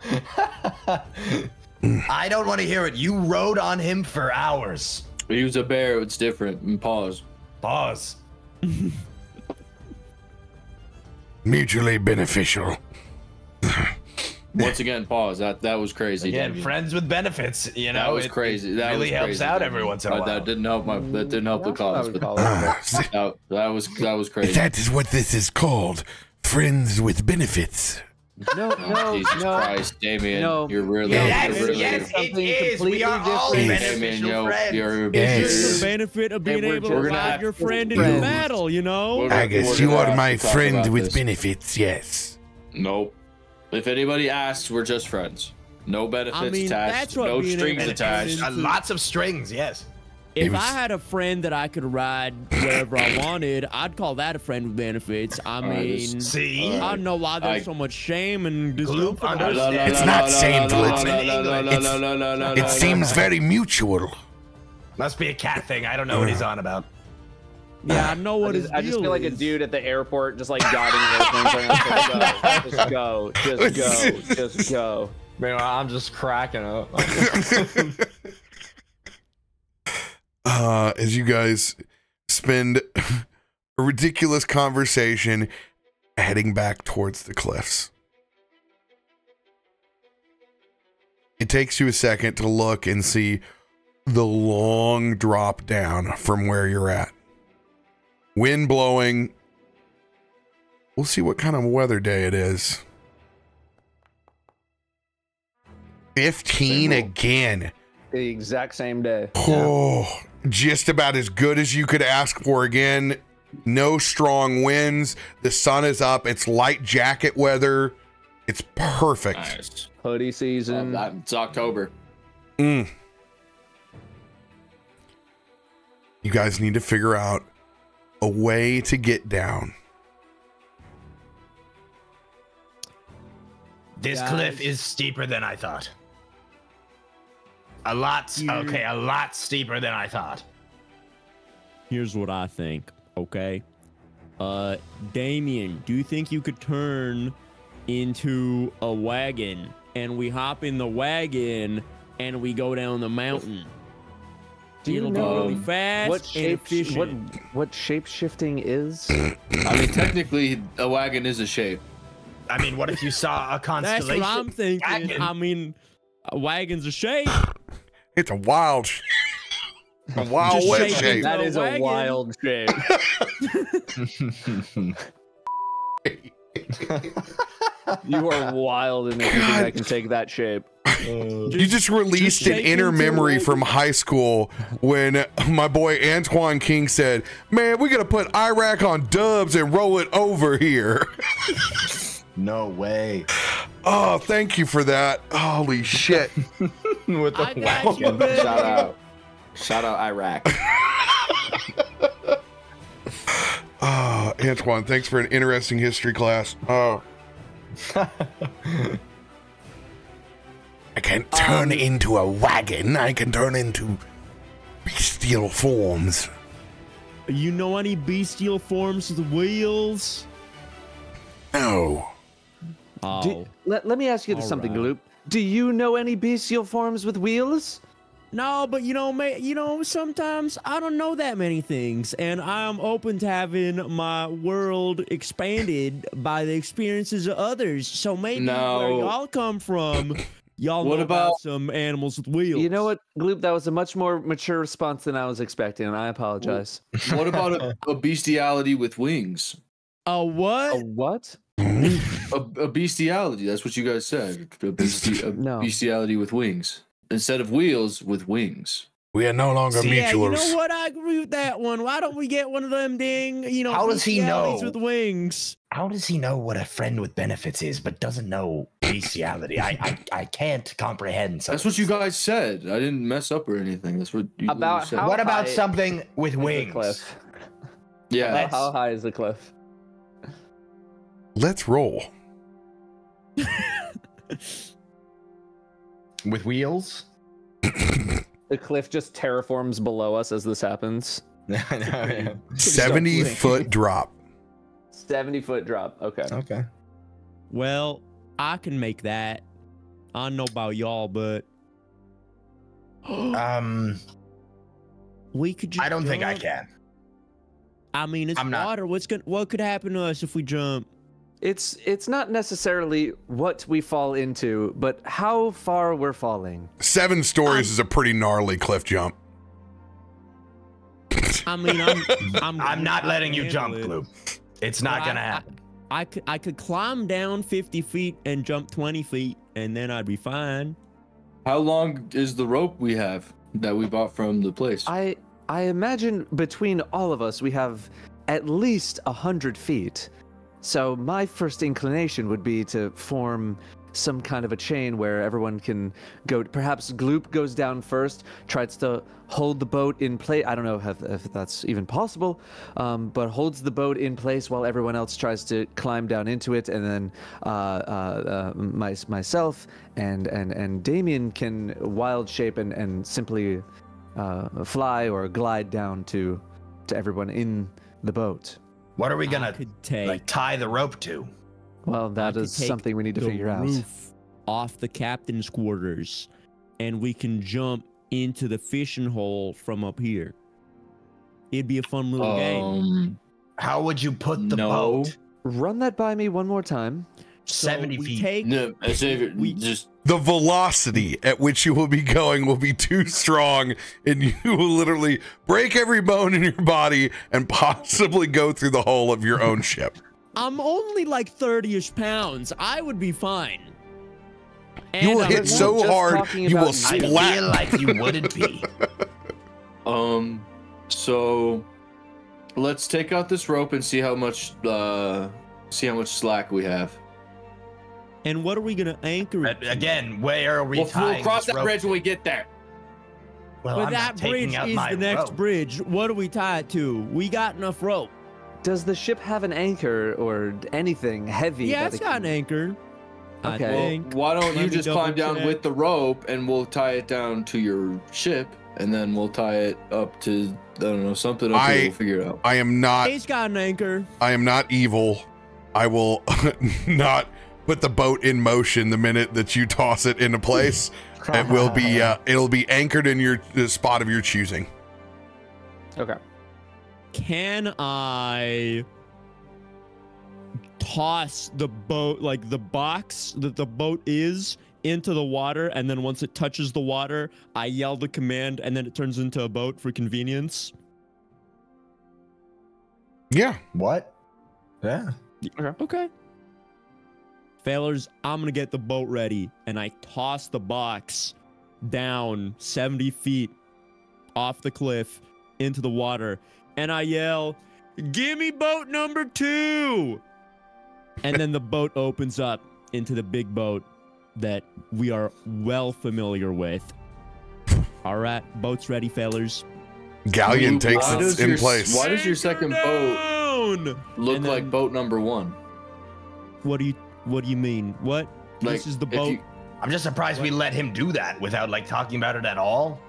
I don't want to hear it. You rode on him for hours. He was a bear. It's different. And pause. Pause. Mutually beneficial. Once again, pause. That was crazy. Again, Damien. friends with benefits. You know, That was it crazy. That really was helps crazy, out Damien. every once in a while. That didn't help that didn't help the That's what I cause. would But call it. that was crazy. That is what this is called. Friends with benefits. No, Oh, Jesus Christ, Damien, No. you're really, Yes, you're really, yes, it something is. We completely are all different. beneficial Damien, friends. you're Yes. The benefit of being we're able to gonna ride have your to friend be into friends. battle, you know? We're- Agus, we're you gonna are have my to talk friend about with this. benefits, yes. Nope. If anybody asks, we're just friends. No benefits I mean, attached. that's what No being strings able to attached. turn into- Lots of strings, yes. If was- I had a friend that I could ride wherever I wanted, I'd call that a friend with benefits. I mean, See? I don't know why there's so much shame and Gloop discomfort. understands. It's not shameful, it's- It seems very mutual. Must be a cat thing. I don't know what he's on about. Yeah, I know what his I just deal feel like a is. dude at the airport, just like guiding airplanes. Just go, just go. Meanwhile, I'm just cracking up. As you guys spend a ridiculous conversation heading back towards the cliffs. It takes you a second to look and see the long drop down from where you're at. Wind blowing. We'll see what kind of weather day it is. 15 again. The exact same day. Oh, just about as good as you could ask for again. No strong winds. The sun is up. It's light jacket weather. It's perfect. Nice. Hoodie season. It's October. You guys need to figure out a way to get down. This cliff is steeper than I thought. A lot steeper than I thought. Here's what I think, okay? Damien, do you think you could turn into a wagon and we hop in the wagon and we go down the mountain? Do you It'll know go really fast what and shape efficient. what shape shifting is? I mean, technically, a wagon is a shape. I mean, what if you saw a constellation? That's what I'm thinking. wagon? I mean, a wagon's a shape. It's a wild, a wild Just west shape shape. That is a wagon. wild shape. You are wild, and if you think I can take that shape. You just released just an shape inner into memory a- from high school when my boy Antoine King said, "Man, we gotta put Iraq on dubs and roll it over here." No way. Oh, thank you for that. Holy shit. With I the got you, wagon. baby. Shout out Iraq. Oh, Antoine, thanks for an interesting history class. Oh. I can't turn into a wagon. I can turn into bestial forms. You know any bestial forms with wheels? No. Oh. Let me ask you All something, right. Gloop. Do you know any bestial forms with wheels? No, but sometimes I don't know that many things, and I'm open to having my world expanded by the experiences of others. So maybe where No. y'all come from, y'all What know about about- some animals with wheels. You know what, Gloop? That was a much more mature response than I was expecting, and I apologize. What about a bestiality with wings? A what? A what? A bestiality. That's what you guys said. A No. bestiality with wings. Instead of wheels, with wings. We are no longer Yeah, you mutuals. know what? I agree with that one. Why don't we get one of them ding, How does he bestialities know? with wings? How does he know what a friend with benefits is, but doesn't know bestiality? I can't comprehend. That's what you guys said. I didn't mess up or anything. That's what you About said. how What about high something with is the wings? cliff? Yeah. How high is the cliff? Let's roll. With wheels? The cliff just terraforms below us as this happens. I know, yeah. 70-foot drop. 70-foot drop. Okay. Okay. Well, I can make that. I don't know about y'all, but we could just I don't think I jump. can. I mean, it's I'm not- water. What could happen to us if we jump? It's not necessarily what we fall into, but how far we're falling. 7 stories is a pretty gnarly cliff jump. I mean, I'm not letting you jump, Glue. Gloop. It's not But gonna happen. I could climb down 50 feet and jump 20 feet, and then I'd be fine. How long is the rope we have that we bought from the place? I imagine between all of us we have at least 100 feet. So my first inclination would be to form some kind of a chain where everyone can go. Perhaps Gloop goes down first, tries to hold the boat in place. I don't know if that's even possible, but holds the boat in place while everyone else tries to climb down into it, and then myself and Damien can wild shape and simply fly or glide down to everyone in the boat. What are we I gonna could take tie the rope to? Well, that could is take something we need to the figure out. roof off the captain's quarters, and we can jump into the fishing hole from up here. It'd be a fun little game. How would you put the No. boat? Run that by me one more time. So 70 we feet. Take, No, just The velocity at which you will be going will be too strong, and you will literally break every bone in your body and possibly go through the hull of your own ship. I'm only like 30-ish pounds. I would be fine. You will And hit so hard, you will I splat. feel like you wouldn't be. So let's take out this rope and see how much slack we have. And what are we gonna anchor it? Again, where are we We'll tying cross this that rope? bridge when we get there. Well, But I'm that not taking bridge out is my the next rope. bridge. What do we tie it to? We got enough rope. Does the ship have an anchor or anything heavy? Yeah, that it's it got an can- anchor. I Okay. think. Why don't Let you me just climb double down check. with the rope and we'll tie it down to your ship and then we'll tie it up to, I don't know, something. Okay, we'll figure it out. I am not. He's got an anchor. I am not evil. I will not put the boat in motion the minute that you toss it into place. It will be. It'll be anchored in the spot of your choosing. Okay. Can I toss the boat, like the box that the boat is, into the water, and then once it touches the water, I yell the command, and then it turns into a boat for convenience? Yeah. What? Yeah. Okay. Failers, I'm gonna get the boat ready, and I toss the box down 70 feet off the cliff into the water, and I yell, "Give me boat number 2!" And then the boat opens up into the big boat that we are well familiar with. All right, boat's ready, failers. Galleon takes Why it does in your- place. Why does your second boat Down! look And like then- boat number 1? What do you mean? What? Like, This is the if boat. I'm just surprised we let him do that without like talking about it at all.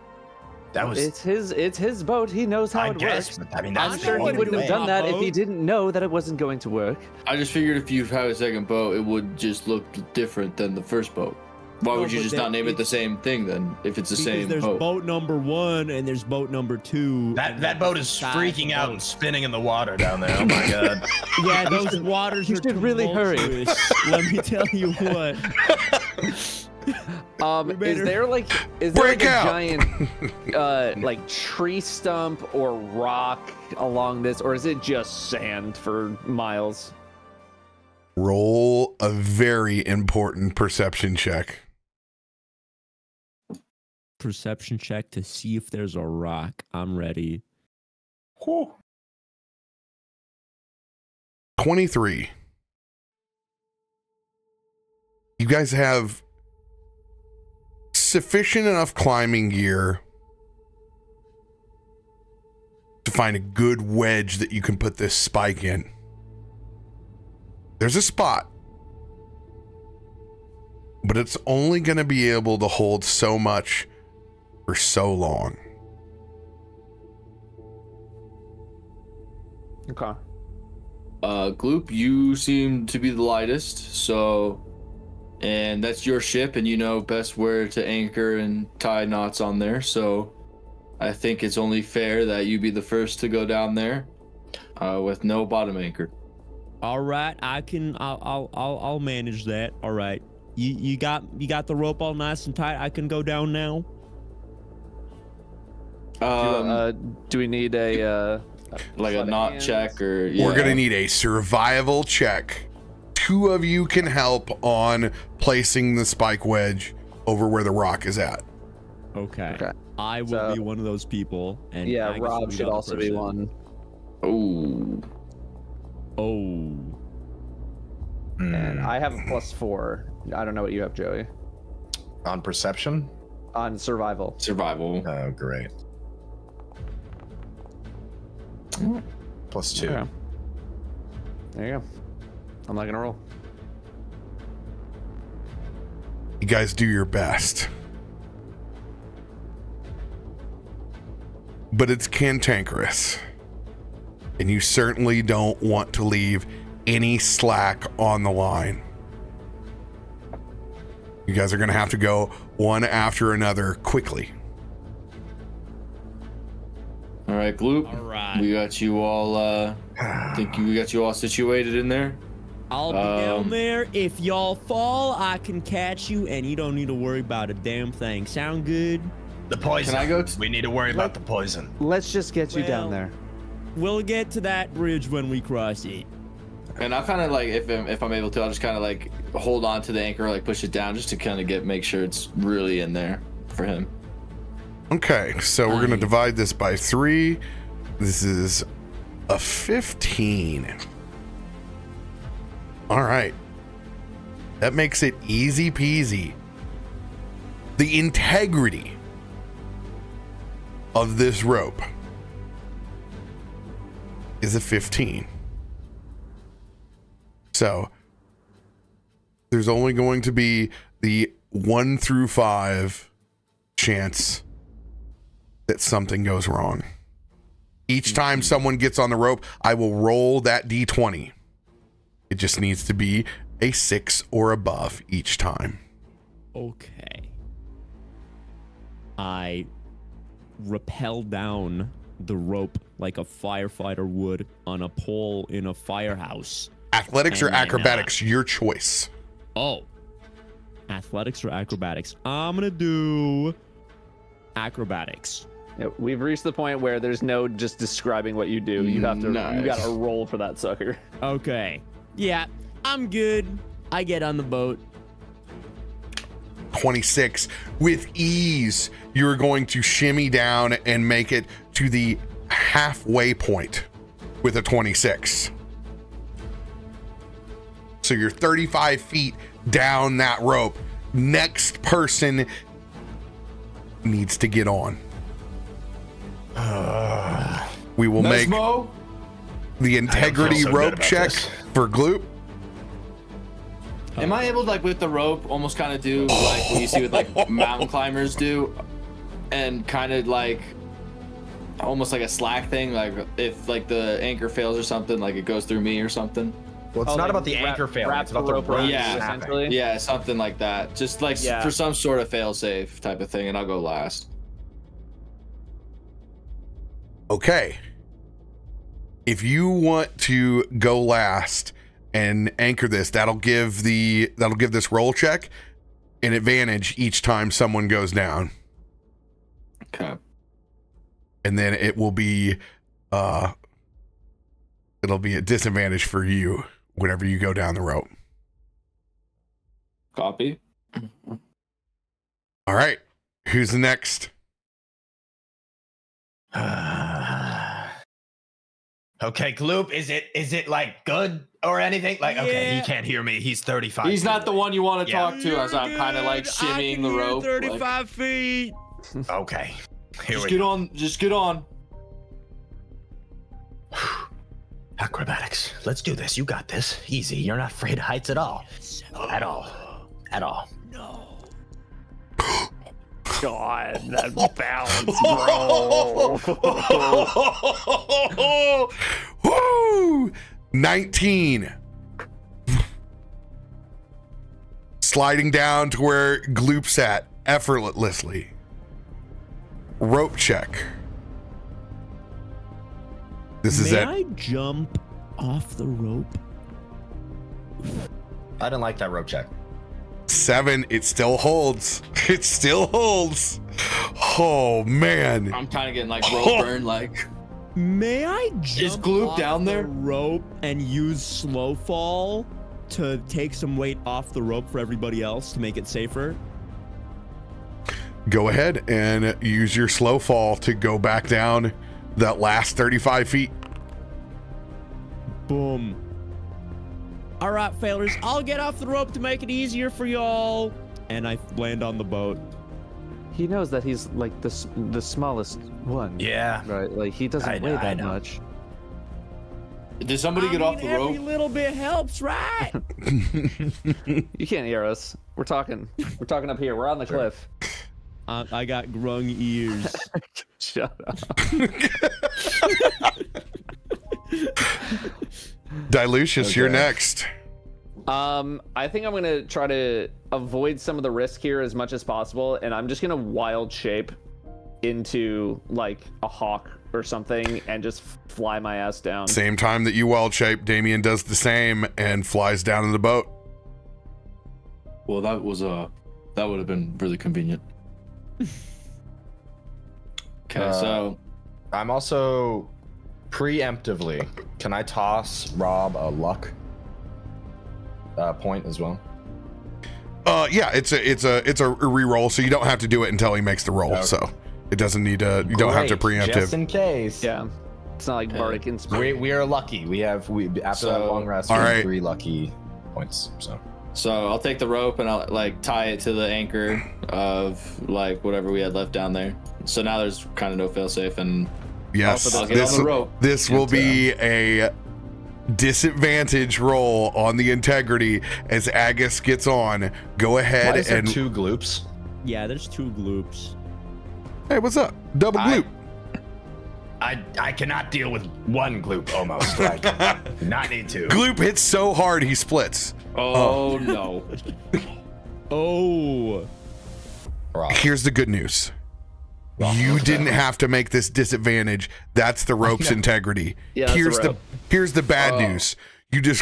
That was. It's his boat. He knows how I it guess, works. but I mean, I'm that's I'm sure he what wouldn't do have done on that if he boat. didn't know that it wasn't going to work. I just figured if you had a second boat, it would just look different than the first boat. Why No, would you but just that- not name it the same thing then? If it's the Because same there's boat. boat number 1 and there's boat number 2. That boat is Size freaking out and boats. spinning in the water down there. Oh my god. Yeah, those waters you are should really hurry. tumultuous. Let me tell you what. Is there like a Break out. giant like tree stump or rock along this, or is it just sand for miles? Roll a very important perception check. Perception check to see if there's a rock. I'm ready. 23. You guys have sufficient enough climbing gear to find a good wedge that you can put this spike in. There's a spot, but it's only going to be able to hold so much for so long. Okay. Gloop, you seem to be the lightest, and that's your ship, and you know best where to anchor and tie knots on there. So, I think it's only fair that you be the first to go down there, with no bottom anchor. All right, I'll manage that. All right. You got the rope all nice and tight. I can go down now. Do we need a Like a sleight of knot hand? check or We're going to need a survival check. 2 of you can help on placing the spike wedge over where the rock is at. Okay. Okay. I will So- be one of those people. And Yeah, Agus will Rob be the should other also be person. one. Oh, Oh. And I have a +4. I don't know what you have, Joey. On perception? On survival. survival. Oh, great. +2. Okay. There you go. I'm not gonna roll. You guys do your best. But it's cantankerous. And you certainly don't want to leave any slack on the line. You guys are going to have to go one after another quickly. All right, Gloop. All right. We got you all. I think we got you all situated in there. I'll be down there. If y'all fall, I can catch you, and you don't need to worry about a damn thing. Sound good? The poison. Can I go We need to worry about the poison. Let's just get you down Well, there. We'll get to that bridge when we cross it. And I'll kind of like, if I'm able to, I'll just kind of like hold on to the anchor, like push it down, just to kind of make sure it's really in there for him. Okay, so we're gonna divide this by 3. This is a 15. All right, that makes it easy peasy. The integrity of this rope is a 15. So there's only going to be the 1 through 5 chance that something goes wrong. Each time someone gets on the rope, I will roll that d20. It just needs to be a 6 or above each time. Okay. I rappel down the rope like a firefighter would on a pole in a firehouse. Athletics or acrobatics, your choice. Oh. Athletics or acrobatics? I'm gonna do acrobatics. Yeah, we've reached the point where there's no just describing what you do. You have to you gotta roll for that sucker. Okay. Yeah, I'm good. I get on the boat. 26. With ease, you're going to shimmy down and make it to the halfway point with a 26. So you're 35 feet down that rope. Next person needs to get on. We will Mezmo? make the integrity rope check for Gloop. Am I able to, like, with the rope, almost kind of do like what you see with like mountain climbers do, and kind of like almost like a slack thing, like if like the anchor fails or something, like it goes through me or something? Well, it's not about the anchor failing. It's about the rope. Essentially. Yeah, something like that. Just like for some sort of fail-safe type of thing, and I'll go last. Okay. If you want to go last and anchor this, that'll give this roll check an advantage each time someone goes down. Okay. And then it will be it'll be a disadvantage for you whenever you go down the rope. Copy. All right. Who's the next? Okay, Gloop, is it like good or anything? Like, okay, he can't hear me. He's 35. He's not the one you want to talk to, as I'm kind of like shimmying the rope. 35 feet. Okay. Here just we get go. on. Just get on. Acrobatics. Let's do this. You got this. Easy. You're not afraid of heights at all. At all. At all. No. God, that balance, bro. Woo! 19. Sliding down to where Gloop's at effortlessly. Rope check. This is it. May I jump off the rope? I didn't like that rope check. 7. It still holds. It still holds. Oh man. I'm kind of getting like rope burn. Like, may I jump is Gloop off down there? the rope and use slow fall to take some weight off the rope for everybody else to make it safer? Go ahead and use your slow fall to go back down that last 35 feet. Boom. All right, failures. I'll get off the rope to make it easier for y'all. And I land on the boat. He knows that he's like the smallest one. Yeah. Right. Like he doesn't weigh that much. Did somebody get off the rope? Every little bit helps, right? You can't hear us. We're talking up here. We're on the cliff. I got grung ears. Shut up. Dylucious, you're next. I think I'm gonna try to avoid some of the risk here as much as possible, and I'm just gonna wild shape into like a hawk or something and just fly my ass down. Same time that you wild shape, Damien does the same and flies down in the boat. Well, that would have been really convenient. Okay, so I'm also preemptively. Can I toss Rob a luck point as well? Yeah, it's a reroll, so you don't have to do it until he makes the roll. Okay. So it doesn't need to. You don't have to preemptive. Just in case. Yeah. It's not like Bardic Inspiration. We are lucky. After that long rest, we have 3 lucky points. So I'll take the rope and I'll like tie it to the anchor of like whatever we had left down there. So now there's kind of no failsafe, and yes, I'll get on the rope. This will be a disadvantage roll on the integrity as Agus gets on. Go ahead. Why is there 2 gloops? Yeah, there's 2 gloops. Hey, what's up? Double gloop. I cannot deal with 1 gloop almost. Like, not need to. Gloop hits so hard he splits. Oh no. Oh. Here's the good news. You didn't have to make this disadvantage. That's the rope's integrity. Yeah, here's the bad news. You just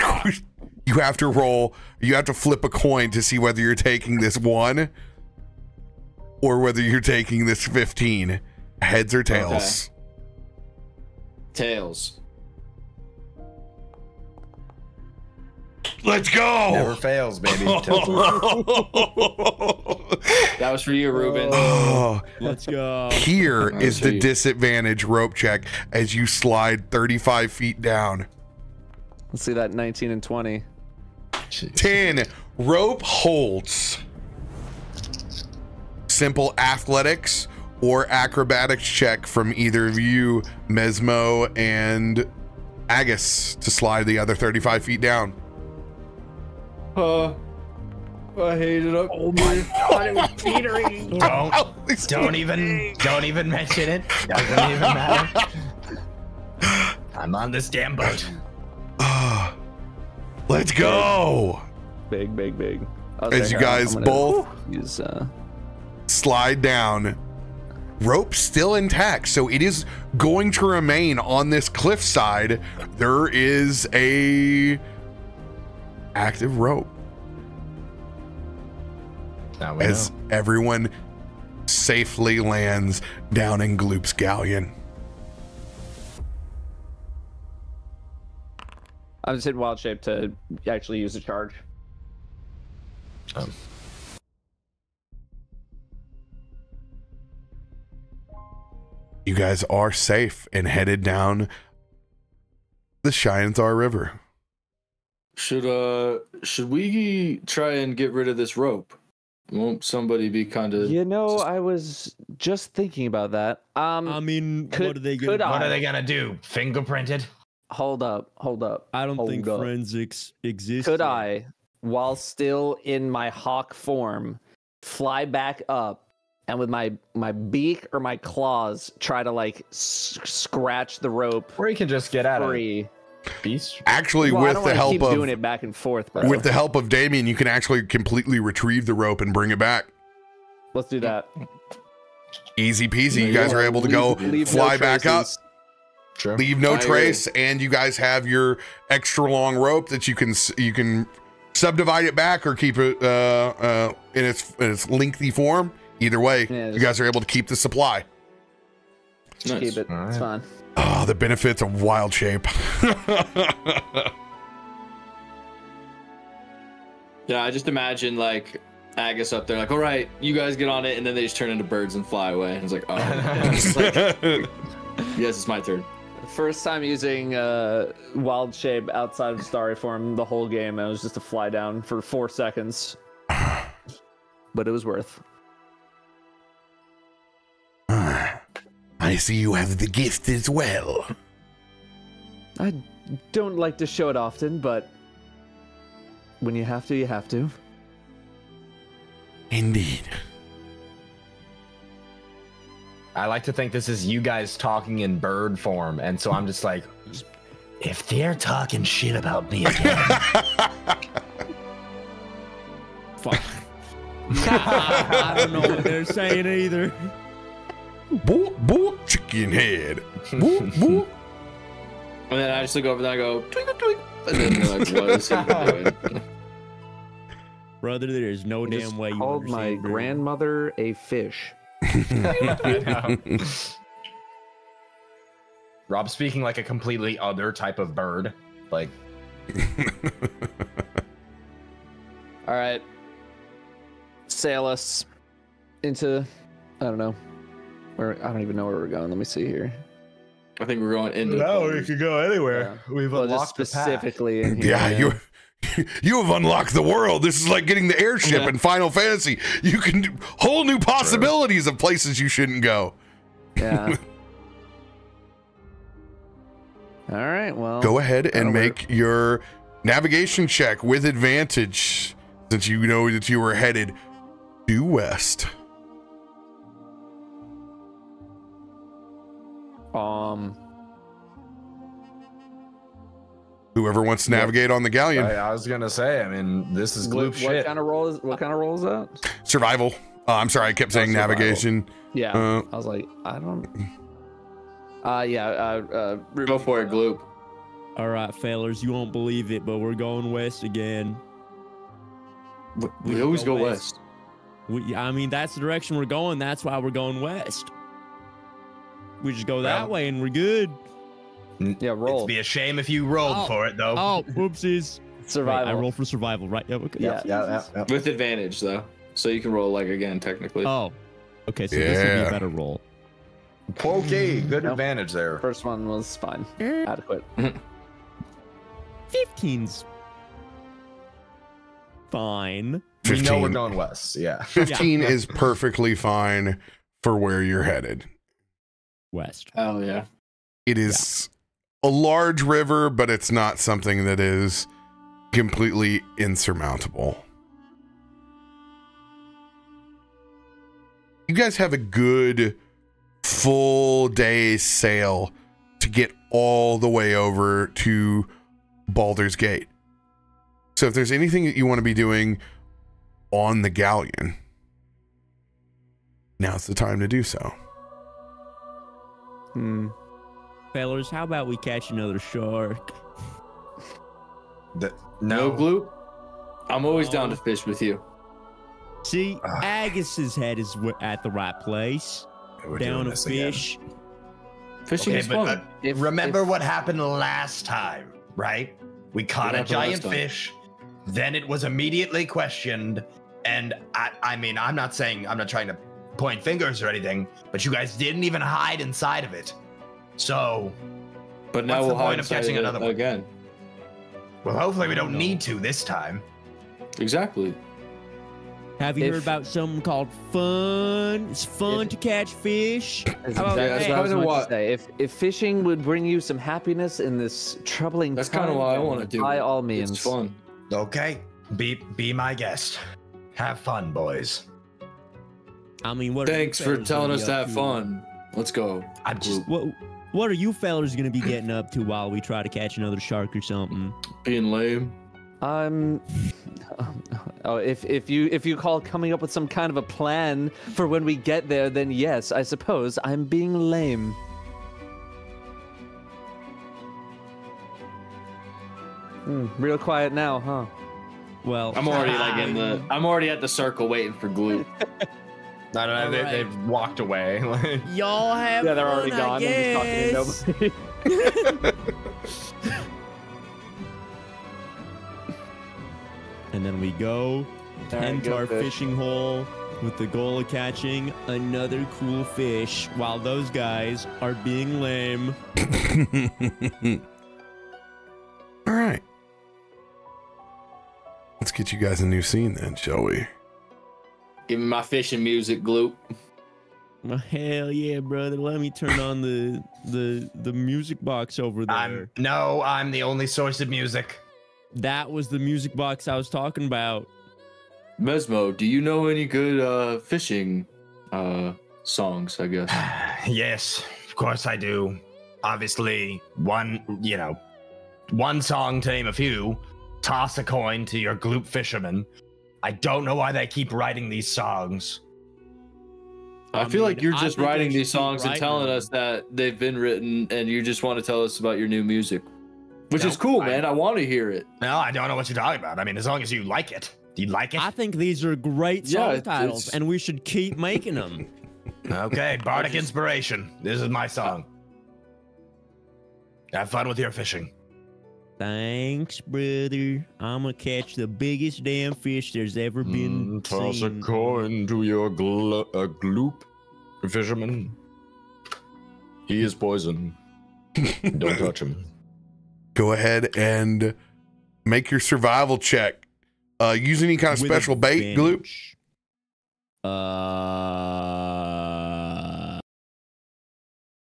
you have to roll. You have to flip a coin to see whether you're taking this 1 or whether you're taking this 15. Heads or tails. Okay. Tails. Let's go. Never fails, baby. That was for you, Ruben. Let's go. Here is the disadvantage rope check as you slide 35 feet down. Let's see that 19 and 20. 10. Rope holds. Simple athletics or acrobatics check from either of you, Mezmo and Agus, to slide the other 35 feet down. I hate it up. Oh my god, it was teetering. Don't even mention it. Doesn't even matter. I'm on this damn boat. Let's go. Big. As you guys both use, slide down. Rope still intact, so it is going to remain on this cliffside. There is a active rope. Now we as know. Everyone safely lands down in Gloop's galleon. I'm just hitting wild shape to actually use a charge. You guys are safe and headed down the Shianthar River. Should we try and get rid of this rope? Won't somebody be kind of? You know, I was just thinking about that. I mean, what are they gonna do? Fingerprint it? Hold up. I don't think forensics exists. Could I, while still in my hawk form, fly back up and with my beak or my claws try to like scratch the rope? Or you can just get out free. Beast. Actually, with the help of doing it back and forth, bro. With the help of Damien, you can actually completely retrieve the rope and bring it back. Let's do that. Easy peasy. You guys are able to go fly back up. True. Leave no trace, and you guys have your extra long rope that you can subdivide it back or keep it in its lengthy form. Either way, you guys are able to keep the supply. Nice. Keep it. It's fine. Oh, the benefits of wild shape. Yeah, I just imagine like Agus up there, like, all right, you guys get on it, and then they just turn into birds and fly away. And it's like, oh, it's like, yes, it's my turn. First time using wild shape outside of starry form the whole game. It was just a fly down for 4 seconds, but it was worth. I see you have the gift as well. I don't like to show it often, but when you have to, you have to. Indeed. I like to think this is you guys talking in bird form, and so I'm just like, if they're talking shit about me again. Fuck. I don't know what they're saying either. Boop, boop, chicken head. Boop, boop. And then I just look over there and I go, twinkle, twinkle. And then they're like, what is he doing? Brother, there is no damn way you called my grandmother a fish. Rob speaking like a completely other type of bird. Like, All right. Sail us into, I don't know. I don't even know where we're going. Let me see here. I think we're going into. No, we could go anywhere. Yeah. We've Well, unlocked just the path. specifically in here. Yeah, you have unlocked the world. This is like getting the airship in Final Fantasy. You can do whole new possibilities of places you shouldn't go. Yeah. All right, well. Go ahead and make your navigation check with advantage, since you know that you were headed due west. Whoever wants to navigate on the galleon. I was gonna say, I mean, this is gloop shit. What kind of roll is that? Survival. I'm sorry, I kept saying survival. navigation. Yeah. I was like, I don't. Go for it, Gloop. All right, fellas, you won't believe it, but we're going west again. We always go west. I mean, that's the direction we're going. That's why we're going west. We just go that way and we're good. Yeah, roll. It'd be a shame if you rolled for it, though. Oh, whoopsies. Survival. Right, I roll for survival, right? Yeah, okay. Yeah. With advantage, though. So you can roll, like, again, technically. Oh, okay, so this would be a better roll. Okay, good advantage there. First one was fine. Adequate. 15's fine. 15. We know we're going west, yeah. 15 is perfectly fine for where you're headed. West. Oh, yeah. It is a large river, but it's not something that is completely insurmountable. You guys have a good full day's sail to get all the way over to Baldur's Gate. So if there's anything that you want to be doing on the galleon, now's the time to do so. Fellas, how about we catch another shark? No, Gloop? I'm always down to fish with you. See, Agus's head is at the right place. Down to fish. Fishing is fun. Remember what happened last time, right? We caught a giant fish, then it was immediately questioned, and I mean, I'm not trying to point fingers or anything, but you guys didn't even hide inside of it. So, but now we'll hide of catching another one again. Well, hopefully we don't need to this time. Exactly. Have you heard about something called fun? It's fun to catch fish. That's what I was going to say. If fishing would bring you some happiness in this troubling that's time, kind of what I want to do. By all means. It's fun. Okay, be my guest. Have fun, boys. I mean, thanks for telling us to have fun. Let's go. What are you fellas gonna be getting up to while we try to catch another shark or something? Being lame. If you call coming up with some kind of a plan for when we get there, then yes, I suppose I'm being lame. Real quiet now, huh? Well, I'm already I'm already at the circle waiting for Glue. No, they've walked away. Y'all have they're fun, already gone. I'm just talking to nobody. And then we go tend to our fishing hole with the goal of catching another cool fish while those guys are being lame. All right. Let's get you guys a new scene then, shall we? Give me my fishing music, Gloop. Well, hell yeah, brother. Let me turn on the music box over there. I'm the only source of music. That was the music box I was talking about. Mezmo, do you know any good fishing songs, I guess? Yes, of course I do. Obviously, one song to name a few. Toss a coin to your gloop fisherman. I don't know why they keep writing these songs. I feel like you're just writing these songs and telling us that they've been written, and you just want to tell us about your new music. Which is cool, man. I want to hear it. No, I don't know what you're talking about. I mean, as long as you like it. Do you like it? I think these are great song titles, and we should keep making them. Okay, Bardic Inspiration. This is my song. Have fun with your fishing. Thanks, brother. I'm gonna catch the biggest damn fish there's ever been Toss a seen. coin to your gloop, fisherman. He is poison. Don't touch him. Go ahead and make your survival check. Use any kind of With special bait, Gloop? advantage.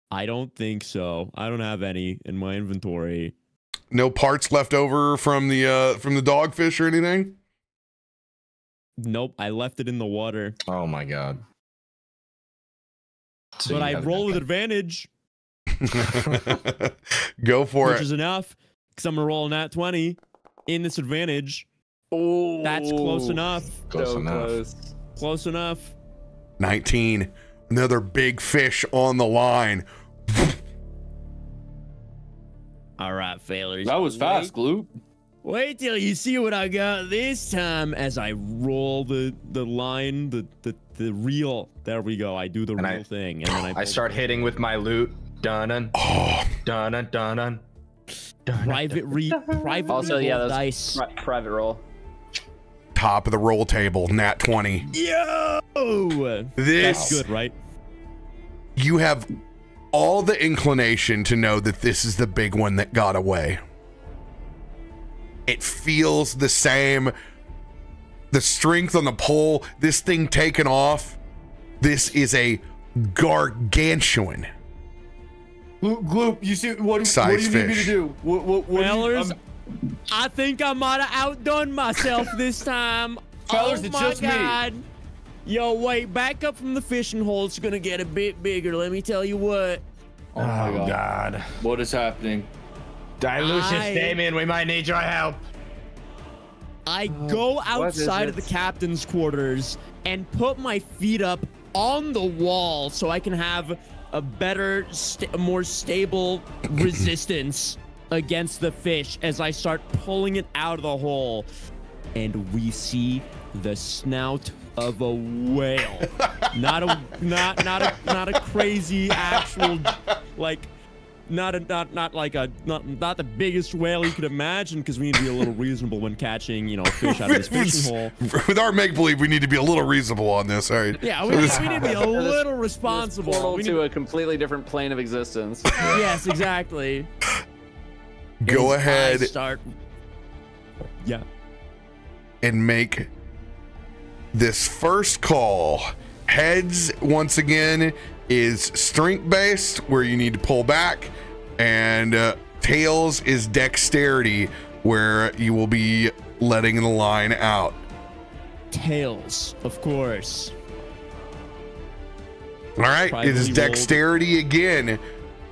I don't think so. I don't have any in my inventory. No parts left over from the dogfish or anything? Nope, I left it in the water. Oh my god. So but you I have roll with nothing. advantage, Go for which it. is enough, because I'm gonna roll a nat 20 in this advantage. Oh, That's close enough. Close enough. Close. Close enough. 19. Another big fish on the line. All right, failures. That was fast, Gloop. Wait till you see what I got this time as I roll the line, the reel. There we go. I do the And real thing. And then I start hitting with my loot. Dun-dun. Dun-dun, dun-dun. privately Also, yeah, roll those dice. private roll. Top of the roll table, nat 20. Yo! This, That's good, right? you have all the inclination to know that this is the big one that got away. It feels the same. The strength on the pole, this thing taken off. This is a gargantuan. Gloop, you see what do Size you need me to fish. do? What Fellers, I think I might have outdone myself this time. Fellers, oh it's my just me. God. Yo, wait, back up from the fishing hole. It's gonna get a bit bigger, let me tell you what. Oh my Oh god. god. What is happening? Dylucious, I- Damien, we might need your help. I go what is outside of the it? captain's quarters and put my feet up on the wall so I can have a better, more stable resistance against the fish as I start pulling it out of the hole. And we see the snout of a whale. not a crazy actual, like, not the biggest whale you could imagine, because we need to be a little reasonable when catching, you know, fish out of this fishing hole. With our make believe, we need to be a little reasonable on this. All right. Yeah, we need to be a little responsible. Portal We need- to a completely different plane of existence. yes, exactly. Go As I ahead start. Yeah. and make this first call. Heads, once again, is strength based, where you need to pull back, and tails is dexterity, where you will be letting the line out. Tails, of course. All right, it Privately is rolled. dexterity again.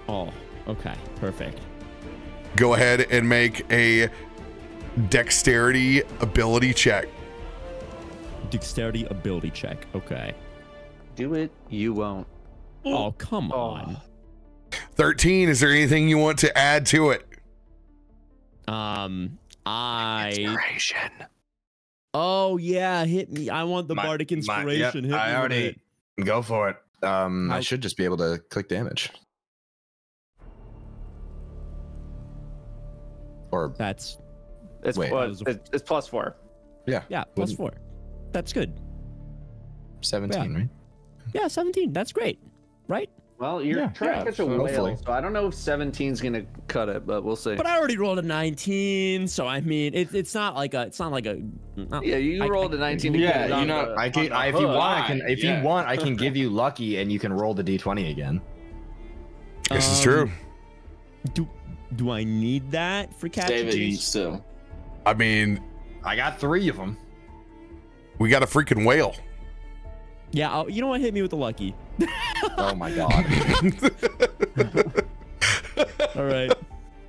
Oh, okay, perfect. Go ahead and make a dexterity ability check. Dexterity ability check. Okay. Do it, you won't. Oh, come on. 13, is there anything you want to add to it? Inspiration. Oh yeah, hit me. I want the bardic inspiration. Hit me I with already it. go for it. I should just be able to click damage. Or That's It's, Wait. it's +4. yeah, yeah, +4. That's good. 17, right? Yeah, 17. That's great. Right? Well, you're Yeah, trying yeah, to catch a so whale, hopefully. so I don't know if 17's gonna cut it, but we'll see. But I already rolled a 19, so I mean, it's not like a Yeah, you rolled a 19 to Yeah, get it on you know, the- I can, on the if you hook. want, I can. If Yeah. you want, I can give you lucky, and you can roll the d20 again. This is true. Do I need that for catching? Save it still. I mean, I got 3 of them. we got a freaking whale. Yeah, you know what? Hit me with the lucky. Oh my god. All right.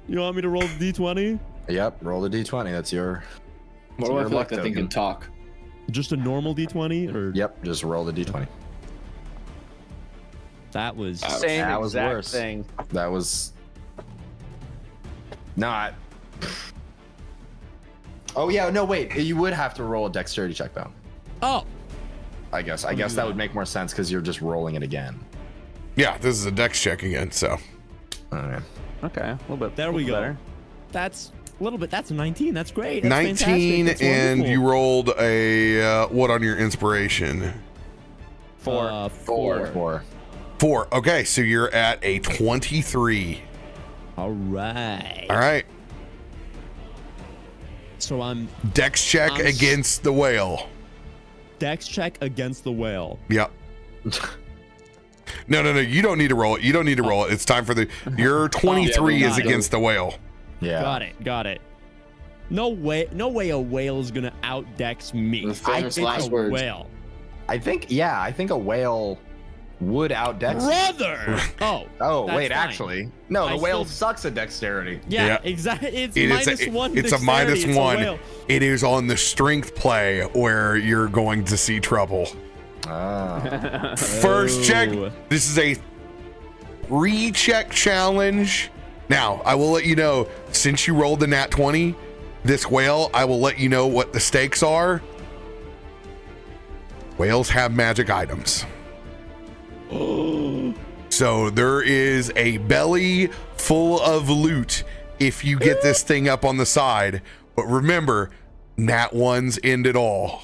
You want me to roll the d20? Yep, roll the d20. That's your. What do I feel like that thing token. can talk? Just a normal d20, or Yep, just roll the d20. that was Same That was exact worse. thing. That was not. Oh yeah, no wait. You would have to roll a dexterity check though. oh. I guess that would make more sense because you're just rolling it again. Yeah, this is a dex check again, so. Okay. Okay, a little bit. There we go. better. That's little bit. That's a 19. That's great. That's 19, fantastic. That's and wonderful. you rolled a what on your inspiration? 4. 4. 4. Okay, so you're at a 23. All right. All right. So I'm Dex check against the whale. Dex check against the whale. Yep. No. You don't need to roll it. You don't need to roll it. It's time for your 23 is against the whale. Yeah. Got it. No way a whale is gonna outdex me. The famous I last think a words. whale. I think a whale would outdex. Brother! Oh, that's wait, fine. actually. No, the I whale still- sucks at dexterity. Yeah, exactly. It's It is minus 1 it's a dexterity. minus It's a 1. whale. It is on the strength play where you're going to see trouble. Ah. First check. Oh. This is a recheck challenge. Now, I will let you know, since you rolled the nat 20, this whale, I will let you know what the stakes are. Whales have magic items. So there is a belly full of loot if you get this thing up on the side. But remember, nat 1s end it all.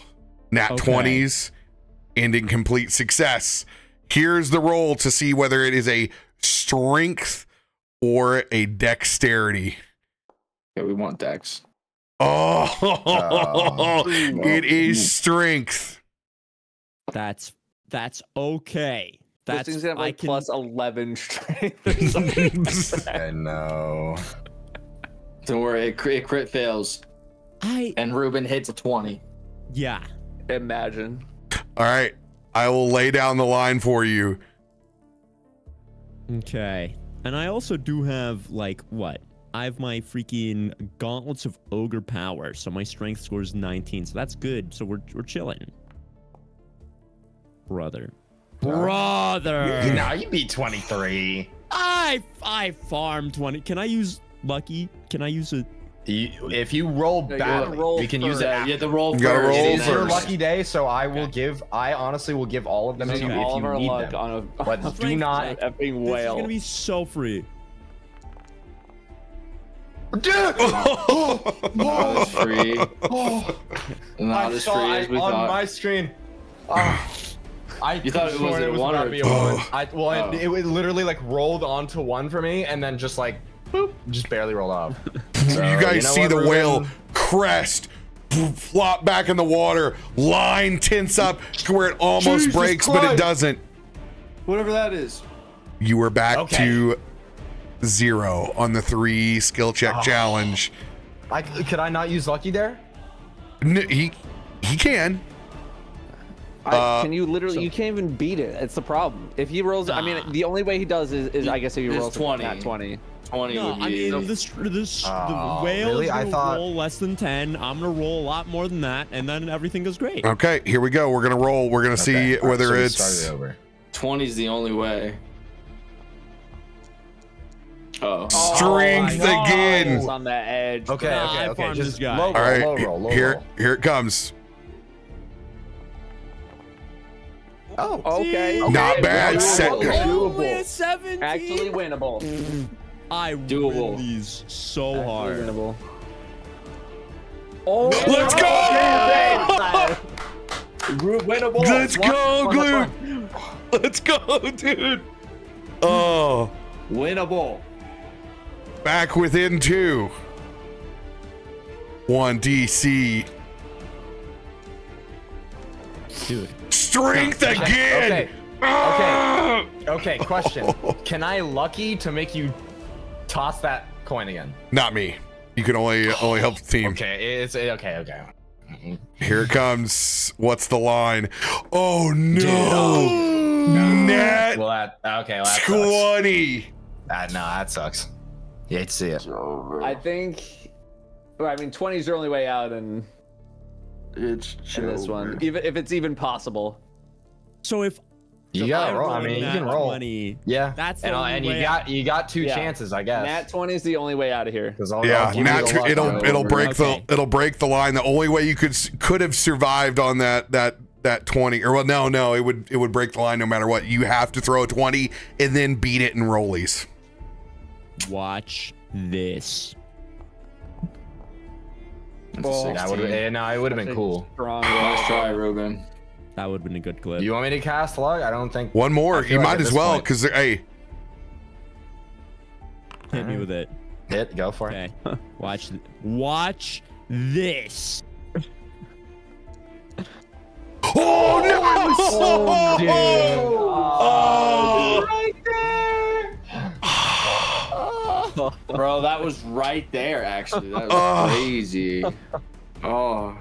Nat 20s end in complete success. Here's the roll to see whether it is a strength or a dexterity. Yeah, we want Dex. It is strength. That's okay. This That's thing's gonna have like can, plus 11 strength or something. I know. Don't worry, it crit fails. And Ruben hits a 20. Yeah. Imagine. All right. I will lay down the line for you. Okay. And I also do have like what? I have my freaking gauntlets of ogre power, so my strength score is 19. So that's good. So we're chilling. Brother. Now you beat 23. I farmed 20. Can I use lucky? Can I use a If you roll badly, we can use it. You have to roll You gotta first. roll It is your first. lucky day, so I honestly will give all of them to you if all of you our need luck them. on a But do Strength not. check. effing This is whale. gonna be so free. Dude! Not as free. Not as free as we on thought. my screen. I You thought it was a one about or to be two? a 1. It literally like rolled onto 1 for me, and then just like boop, just barely rolled off. So, You guys know see what, the Ruben? whale crest flop back in the water, line tense up to where it almost Jesus breaks, but it Christ. doesn't. Whatever that is. You were back Okay. to 0 on the 3 skill check challenge. Could I not use lucky there? He can. Can you literally? You can't even beat it. It's the problem. If he rolls, I mean, the only way he does is I guess if he It's rolls 20. at 20. 20 No, would I be. mean the whale really? is I gonna thought- roll less than 10. I'm gonna roll a lot more than that, and then everything goes great. Okay, here we go. We're gonna roll. We're gonna see Okay, all right, whether so we it's. started over. 20 is the only way. Oh. Strength Oh, again. it's on the edge. Okay, Nah, okay, I okay. farmed Just this guy. low All roll, right, low roll, low here roll. it comes. Oh, Okay. Not bad. Doable. Oh, 17. Actually winnable. I Doable. win these so Actually hard. winnable. Oh, Let's go! Group winnable. Let's go, One, Glue. one. Let's go, dude. Oh, Winnable. back within 2. 1 DC. Dude. Strength again. Okay. Ah! Okay, question. Can I lucky to make you toss that coin again? Not me. You can only help the team. Okay, it's okay. Here it comes. What's the line? Oh no! Net Well, that sucks. 20. That sucks. You hate to see it. I think. Well, I mean, 20 is your only way out, and It's in this one, even if it's even possible. So if You gotta roll. I mean, you can roll. 20, Yeah, That's the and only way you got 2 Yeah. chances, I guess. Nat 20 is the only way out of here. 'Cause I'll Yeah, give you nat the tw- luck on it'll it. break Okay. it'll break the line. The only way you could have survived on that 20, or well, no, it would break the line no matter what. You have to throw a 20 and then beat it in rollies. watch this. That would have, no, it would have been cool. Strong. Nice try, Ruben. That would have been a good clip. You want me to cast luck? I don't think. One more. You might as well, because hey. Hit me with it. Go for it. Okay. Watch this. Oh no! Oh, dude. Oh, Right there. Bro, that was right there, actually. That was crazy. Oh.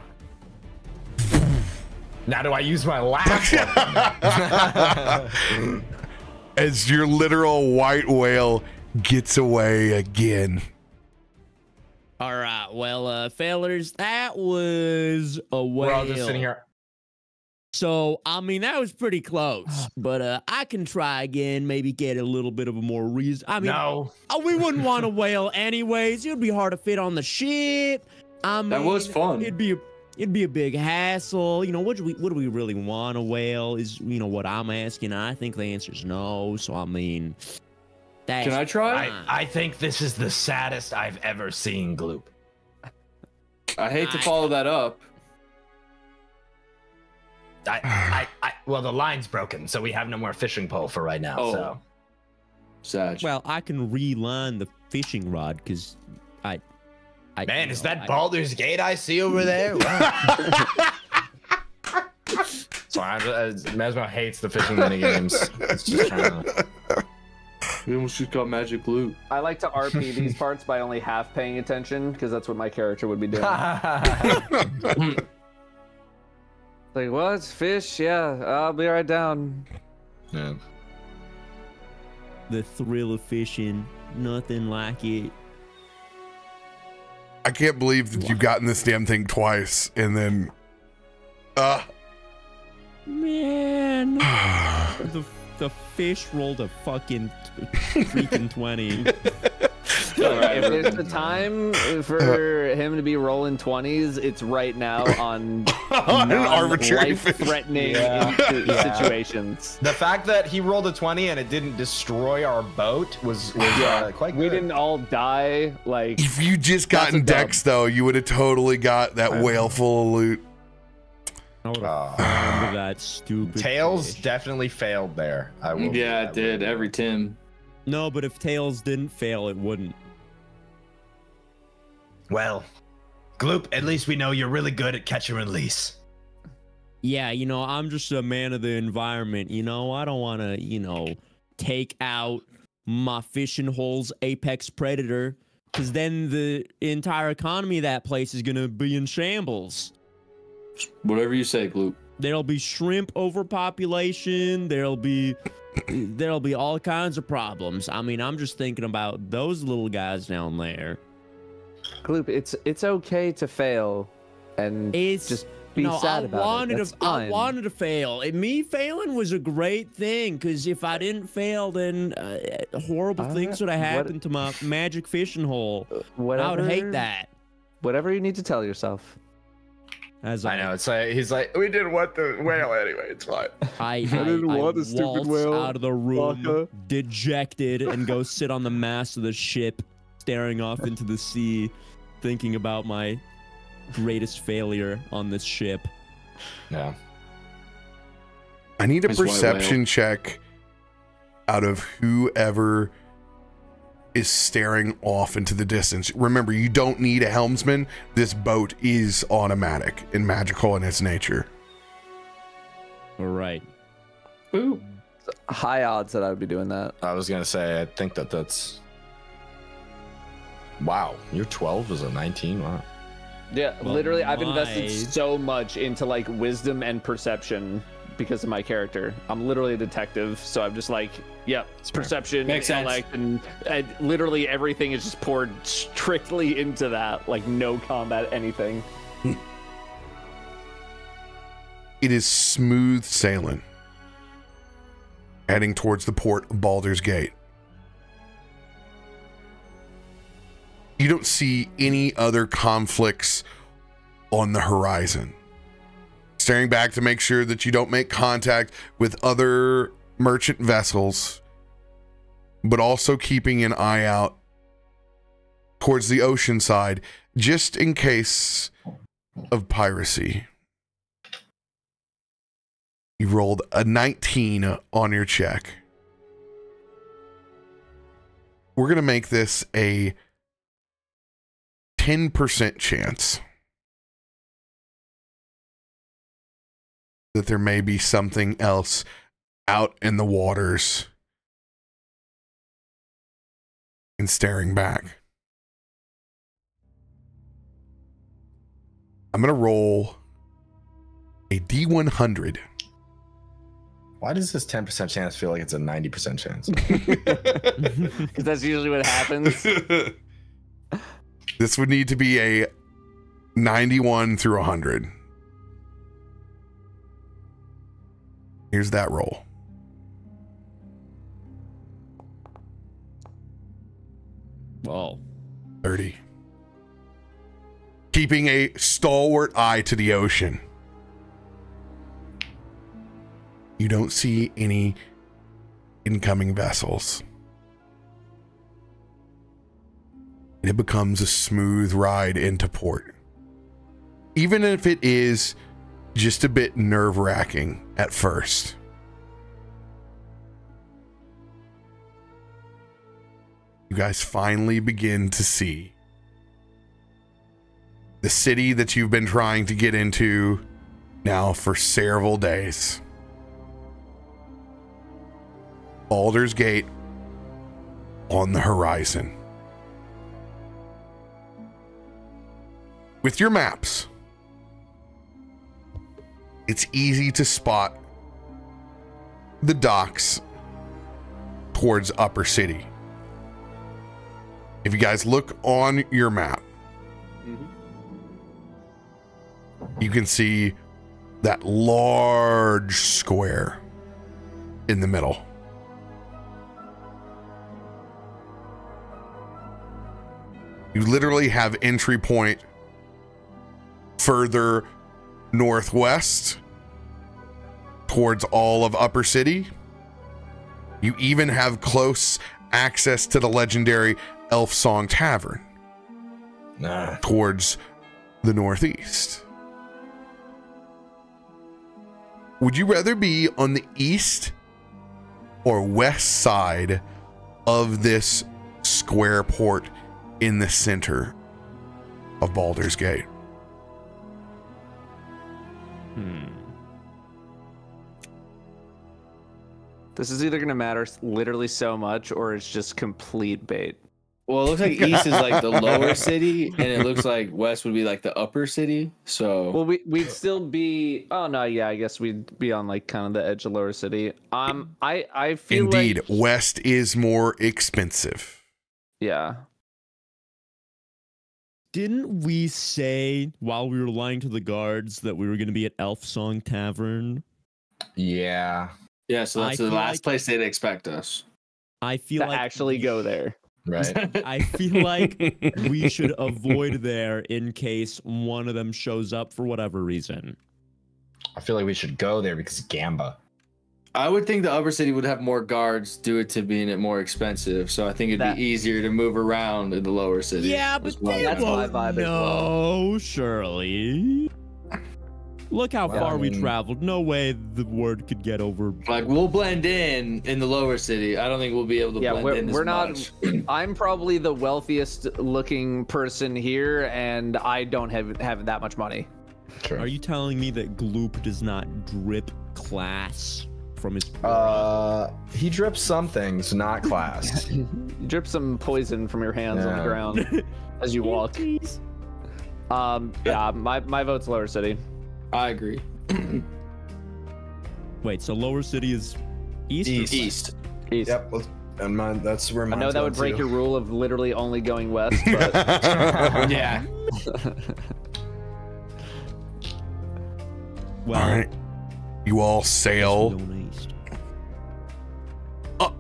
Now do I use my last one? As your literal white whale gets away again. All right. Well, fellas, that was a whale. We're all just sitting here. So, I mean, that was pretty close, but I can try again, maybe get a little bit of a more reason. I mean, no. We wouldn't want a whale anyways. It would be hard to fit on the ship. I mean, that was fun. It'd be a big hassle. You know, what do we really want a whale is, you know, what I'm asking. I think the answer is no. So, I mean, that's Can I try? I think this is the saddest I've ever seen Gloop. I hate to follow that up. Well, the line's broken, so we have no more fishing pole for right now. Oh. So, Sag. well, I can reline the fishing rod because I man, is that Baldur's Gate I see over there? Wow. Sorry, Mezmo hates the fishing minigames. It's just trying to... We almost just got magic loot. I like to RP these parts by only half paying attention because that's what my character would be doing. Like, what? Fish? Yeah, I'll be right down. Yeah. The thrill of fishing, nothing like it. I can't believe that you've gotten this damn thing twice, and then, man, the fish rolled a fucking freaking 20. If there's a time for him to be rolling 20s, it's right now on an arbitrary life-threatening situations. The fact that he rolled a 20 and it didn't destroy our boat was quite good. We didn't all die. Like, if you just gotten Dex, though, you would have totally got that whale full of loot. I would have found that stupid Tails fish. definitely failed there. I will. Yeah, it did. Every Tim. No, but if Tails didn't fail, it wouldn't. well, Gloop, at least we know you're really good at catch and release. Yeah, you know, I'm just a man of the environment, you know? I don't want to, you know, take out my fishing hole's apex predator, because then the entire economy of that place is going to be in shambles. Whatever you say, Gloop. There'll be shrimp overpopulation. There'll be all kinds of problems. I mean, I'm just thinking about those little guys down there. Gloop, it's okay to fail, and just be sad about it. I wanted to fail. And me failing was a great thing, because if I didn't fail, then horrible things would have happened to my magic fishing hole. I would hate that. Whatever you need to tell yourself. I know, it's like he's like, we didn't want the whale anyway. It's fine. I didn't want the stupid whale. Out of the room, dejected, and go sit on the mast of the ship, staring off into the sea, thinking about my greatest failure on this ship. Yeah. I need a perception check out of whoever is staring off into the distance. Remember, you don't need a helmsman. This boat is automatic and magical in its nature. All right. Ooh. High odds that I would be doing that. I was gonna say, I think that's. Wow, your 12 is a 19. Wow. Yeah, well, literally, I've invested so much into like wisdom and perception because of my character. I'm literally a detective, so I'm just like, yep, it's perception, intellect, and literally everything is just poured strictly into that. Like no combat, anything. It is smooth sailing, heading towards the port of Baldur's Gate. You don't see any other conflicts on the horizon. Staring back to make sure that you don't make contact with other merchant vessels, but also keeping an eye out towards the ocean side, just in case of piracy. You rolled a 19 on your check. We're going to make this a 10% chance that there may be something else out in the waters and staring back. I'm going to roll a D100. Why does this 10% chance feel like it's a 90% chance? Because that's usually what happens. This would need to be a 91 through 100. Here's that roll. Whoa. 30. Keeping a stalwart eye to the ocean. You don't see any incoming vessels. And it becomes a smooth ride into port. Even if it is just a bit nerve-wracking at first. You guys finally begin to see the city that you've been trying to get into now for several days. Baldur's Gate on the horizon. With your maps, it's easy to spot the docks towards Upper City. If you guys look on your map, you can see that large square in the middle. You literally have entry point further northwest towards all of Upper City. You even have close access to the legendary Elf Song Tavern towards the northeast. Would you rather be on the east or west side of this square port in the center of Baldur's Gate? This is either going to matter literally so much or it's just complete bait. Well, it looks like east is like the lower city, and it looks like west would be like the upper city. So, well, we'd still be. Oh no, yeah, I guess we'd be on like kind of the edge of lower city. I feel indeed, like west is more expensive. Yeah. Didn't we say while we were lying to the guards that we were going to be at Elf Song Tavern? Yeah. Yeah, so that's the last place they'd expect us. I feel to like actually go there. Right. I feel like we should avoid there in case one of them shows up for whatever reason. I feel like we should go there because Gamba. I would think the upper city would have more guards due it to being it more expensive. So I think it'd be easier to move around in the lower city. Yeah, but well. they won't know, surely. Look how far we traveled. No way the word could get over. Like, we'll blend in the lower city. I don't think we'll be able to blend in we're as not. much. I'm probably the wealthiest looking person here, and I don't have that much money. True. Are you telling me that Gloop does not drip class from his? He drips some things, not class. You drip some poison from your hands on the ground as you walk. Yeah, my vote's lower city. I agree. Wait, so lower city is east? East. Yep. And mine, that's where mine. I know that would break your rule of literally only going west, but yeah. Well, all right. You all sail up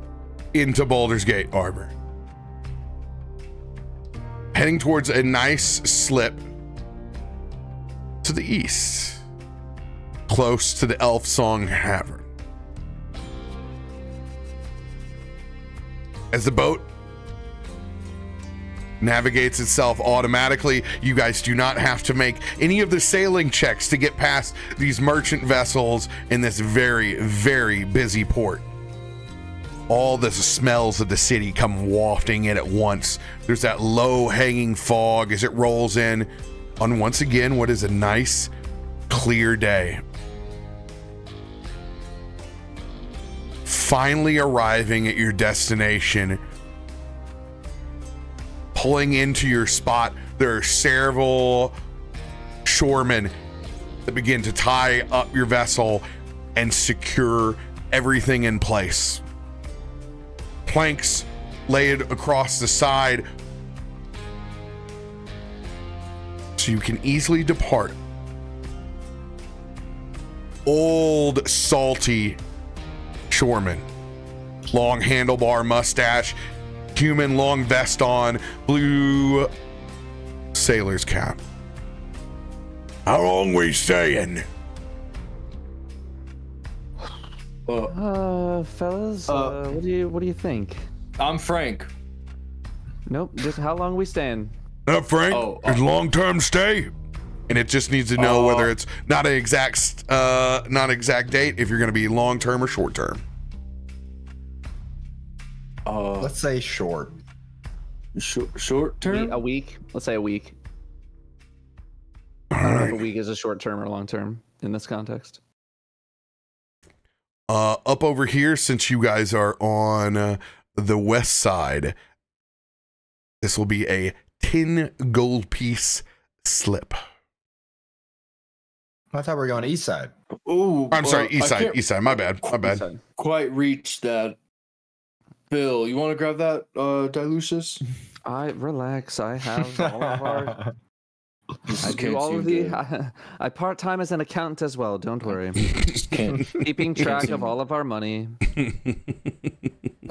into Baldur's Gate Harbor, heading towards a nice slip to the east, close to the Elf Song Tavern. As the boat navigates itself automatically. You guys do not have to make any of the sailing checks to get past these merchant vessels in this very, very busy port. All the smells of the city come wafting in at once. There's that low hanging fog as it rolls in on once again what is a nice, clear day. Finally arriving at your destination, pulling into your spot, there are several shoremen that begin to tie up your vessel and secure everything in place. Planks laid across the side so you can easily depart. Old, salty shoreman, long handlebar mustache, human long vest on, blue sailor's cap. How long we staying? Fellas, what do you think? I'm Frank. Nope, just how long we staying? Frank, it's long-term stay. And it just needs to know whether it's not an exact date, if you're going to be long-term or short-term. Let's say short. Short term? A week. Let's say a week. I don't know if a week is a short term or long term in this context. Up over here, since you guys are on the west side, this will be a 10 gold piece slip. I thought we were going east side. Ooh, I'm sorry, east side. My bad. Quite reached that. Bill, you want to grab that, Dylucious? Relax. I have all of our. I do all of the. I part time as an accountant as well. Don't worry. Keeping track of all of our money.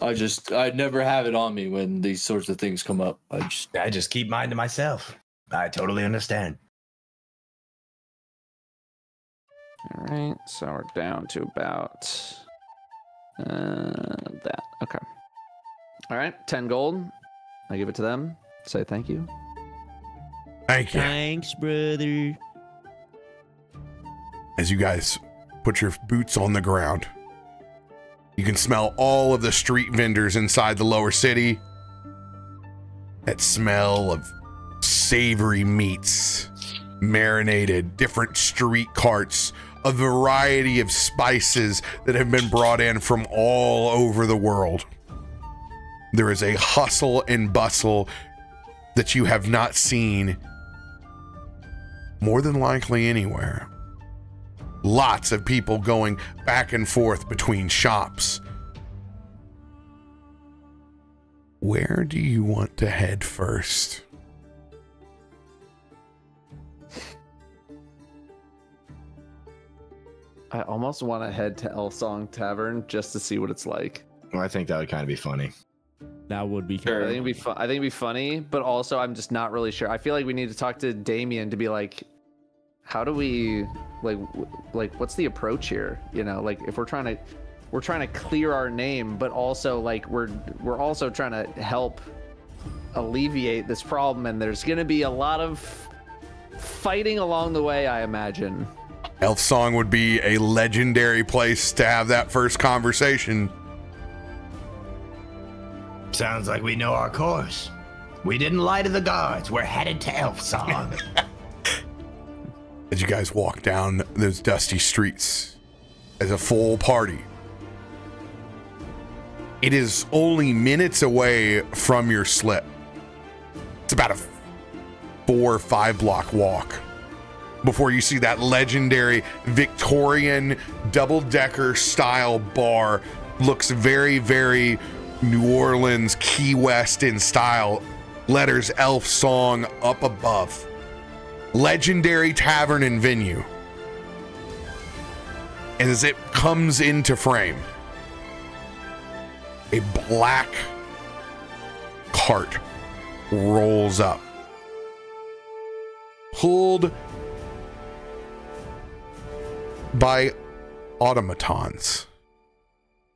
I never have it on me when these sorts of things come up. I just keep mine to myself. I totally understand. All right, so we're down to about that. Okay. All right, 10 gold. I give it to them. Say thank you. Thank you. Thanks, brother. As you guys put your boots on the ground, you can smell all of the street vendors inside the lower city. That smell of savory meats, marinated, different street carts, a variety of spices that have been brought in from all over the world. There is a hustle and bustle that you have not seen more than likely anywhere. Lots of people going back and forth between shops. Where do you want to head first? I almost want to head to Elfsong Tavern just to see what it's like. Well, I think that would kind of be funny. That would be I think it'd be fun. I think it'd be funny, but also I'm just not really sure. I feel like we need to talk to Damien to be like, how do we like what's the approach here? You know, like if we're trying to clear our name, but also like we're also trying to help alleviate this problem, and there's gonna be a lot of fighting along the way, I imagine. Elfsong would be a legendary place to have that first conversation. Sounds like we know our course. We didn't lie to the guards. We're headed to Elfsong. As you guys walk down those dusty streets as a full party, it is only minutes away from your slip. It's about a 4 or 5 block walk before you see that legendary Victorian double-decker style bar. Looks very, very New Orleans, Key West in style. Letters Elfsong up above. Legendary tavern and venue. And as it comes into frame, a black cart rolls up, pulled by automatons,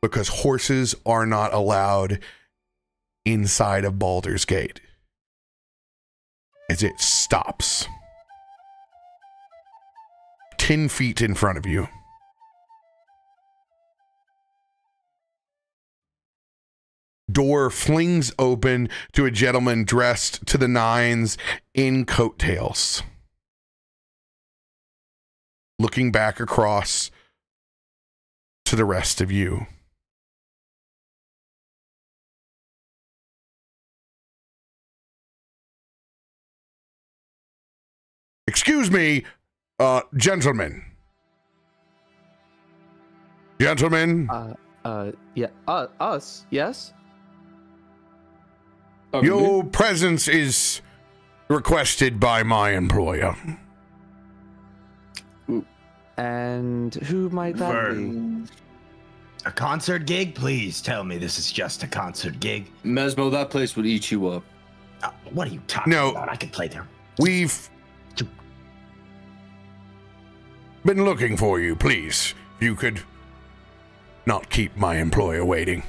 because horses are not allowed inside of Baldur's Gate. as it stops 10 feet in front of you. Door flings open to a gentleman dressed to the nines in coattails, looking back across to the rest of you. Excuse me, gentlemen. Gentlemen. Yeah, us, yes? Your presence is requested by my employer. And who might that be? A concert gig? Please tell me this is just a concert gig. Mezmo, that place would eat you up. What are you talking about? I could play there. We've been looking for you. Please, you could not keep my employer waiting.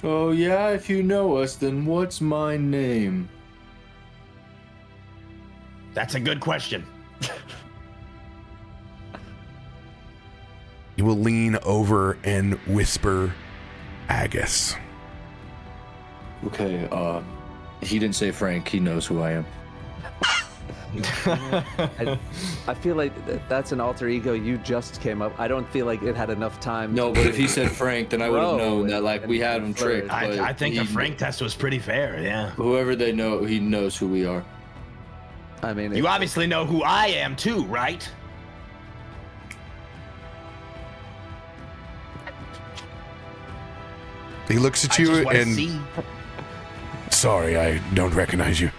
Oh yeah, if you know us, then what's my name? That's a good question. You will lean over and whisper, Agus. Okay, he didn't say Frank. He knows who I am. I feel like that's an alter ego you just came up. I don't feel like it had enough time. No, but if he said Frank, then I would have known that like we had him tricked. I think the Frank test was pretty fair, yeah. Whoever they know, he knows who we are. I mean, you obviously know who I am too, right? He looks at you and... Sorry, I don't recognize you.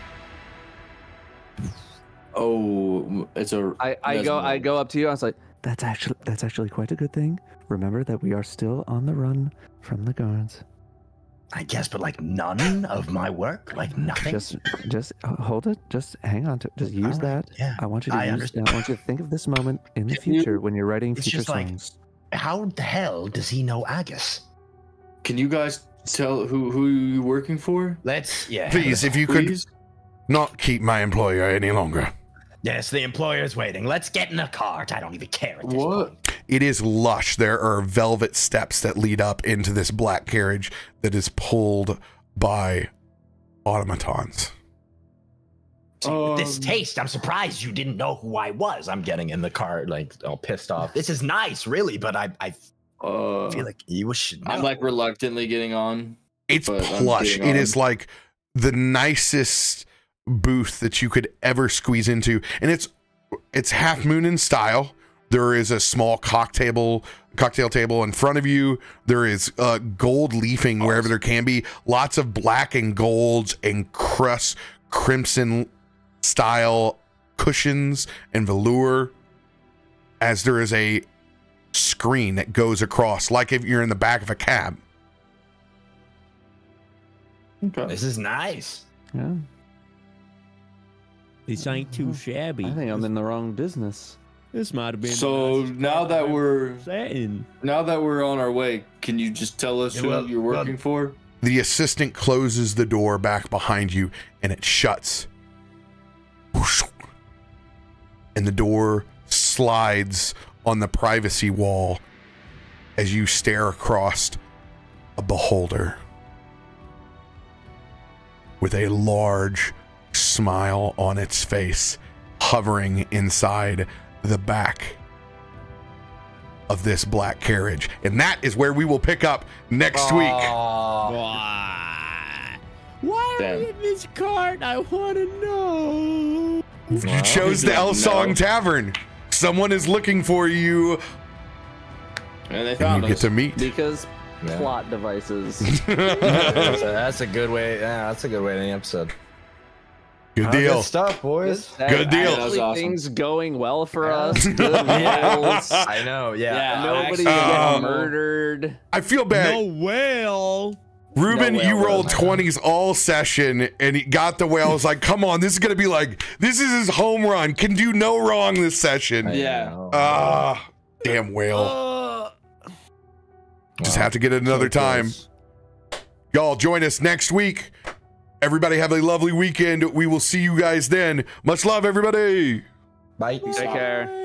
Oh, it's a... I go up to you. I was like, that's actually quite a good thing. Remember that we are still on the run from the guards. I guess, but like none of my work, like nothing. Just hold it. Just hang on to it. Just use that. Yeah, I want you to use that. I want you to think of this moment in the future when you're writing future songs. Like, how the hell does he know Agus? Can you guys tell who you're working for? Please, if you could not keep my employer any longer. Yes, the employer's waiting. Let's get in a cart. I don't even care at this point. It is lush. There are velvet steps that lead up into this black carriage that is pulled by automatons. With this taste, I'm surprised you didn't know who I was. I'm getting in the car, like, all pissed off. This is nice, really, but I feel like you should know. I'm like reluctantly getting on. It's plush. It is like the nicest booth that you could ever squeeze into, and it's Half Moon in style. There is a small cocktail table in front of you. There is gold leafing wherever there can be. Lots of black and golds and crimson style cushions and velour, as there is a screen that goes across like if you're in the back of a cab. Okay. This is nice. Yeah. This ain't too shabby. I think I'm in the wrong business. This might have been. So now that we're on our way, can you just tell us who you're working for? The assistant closes the door back behind you and it shuts. And the door slides on the privacy wall as you stare across a beholder with a large smile on its face, hovering inside the back of this black carriage. And that is where we will pick up next week. Why are we in this cart? I want to know. You chose the El Song Tavern. Someone is looking for you. And they found you get to meet. Because plot devices. That's a good way. Yeah, that's a good way to end the episode. Good deal. Good stuff, boys. Good deal. Awesome. Things going well for us. Good rules. I know. Yeah. Nobody getting murdered. I feel bad. No whale. Ruben, you rolled 20s all session and he got the whale. I was like, come on, this is going to be like, this is his home run. Can do no wrong this session. Yeah. Damn whale. Just have to get it another time. Y'all join us next week Everybody have a lovely weekend. We will see you guys then. Much love, everybody. Bye. Take care.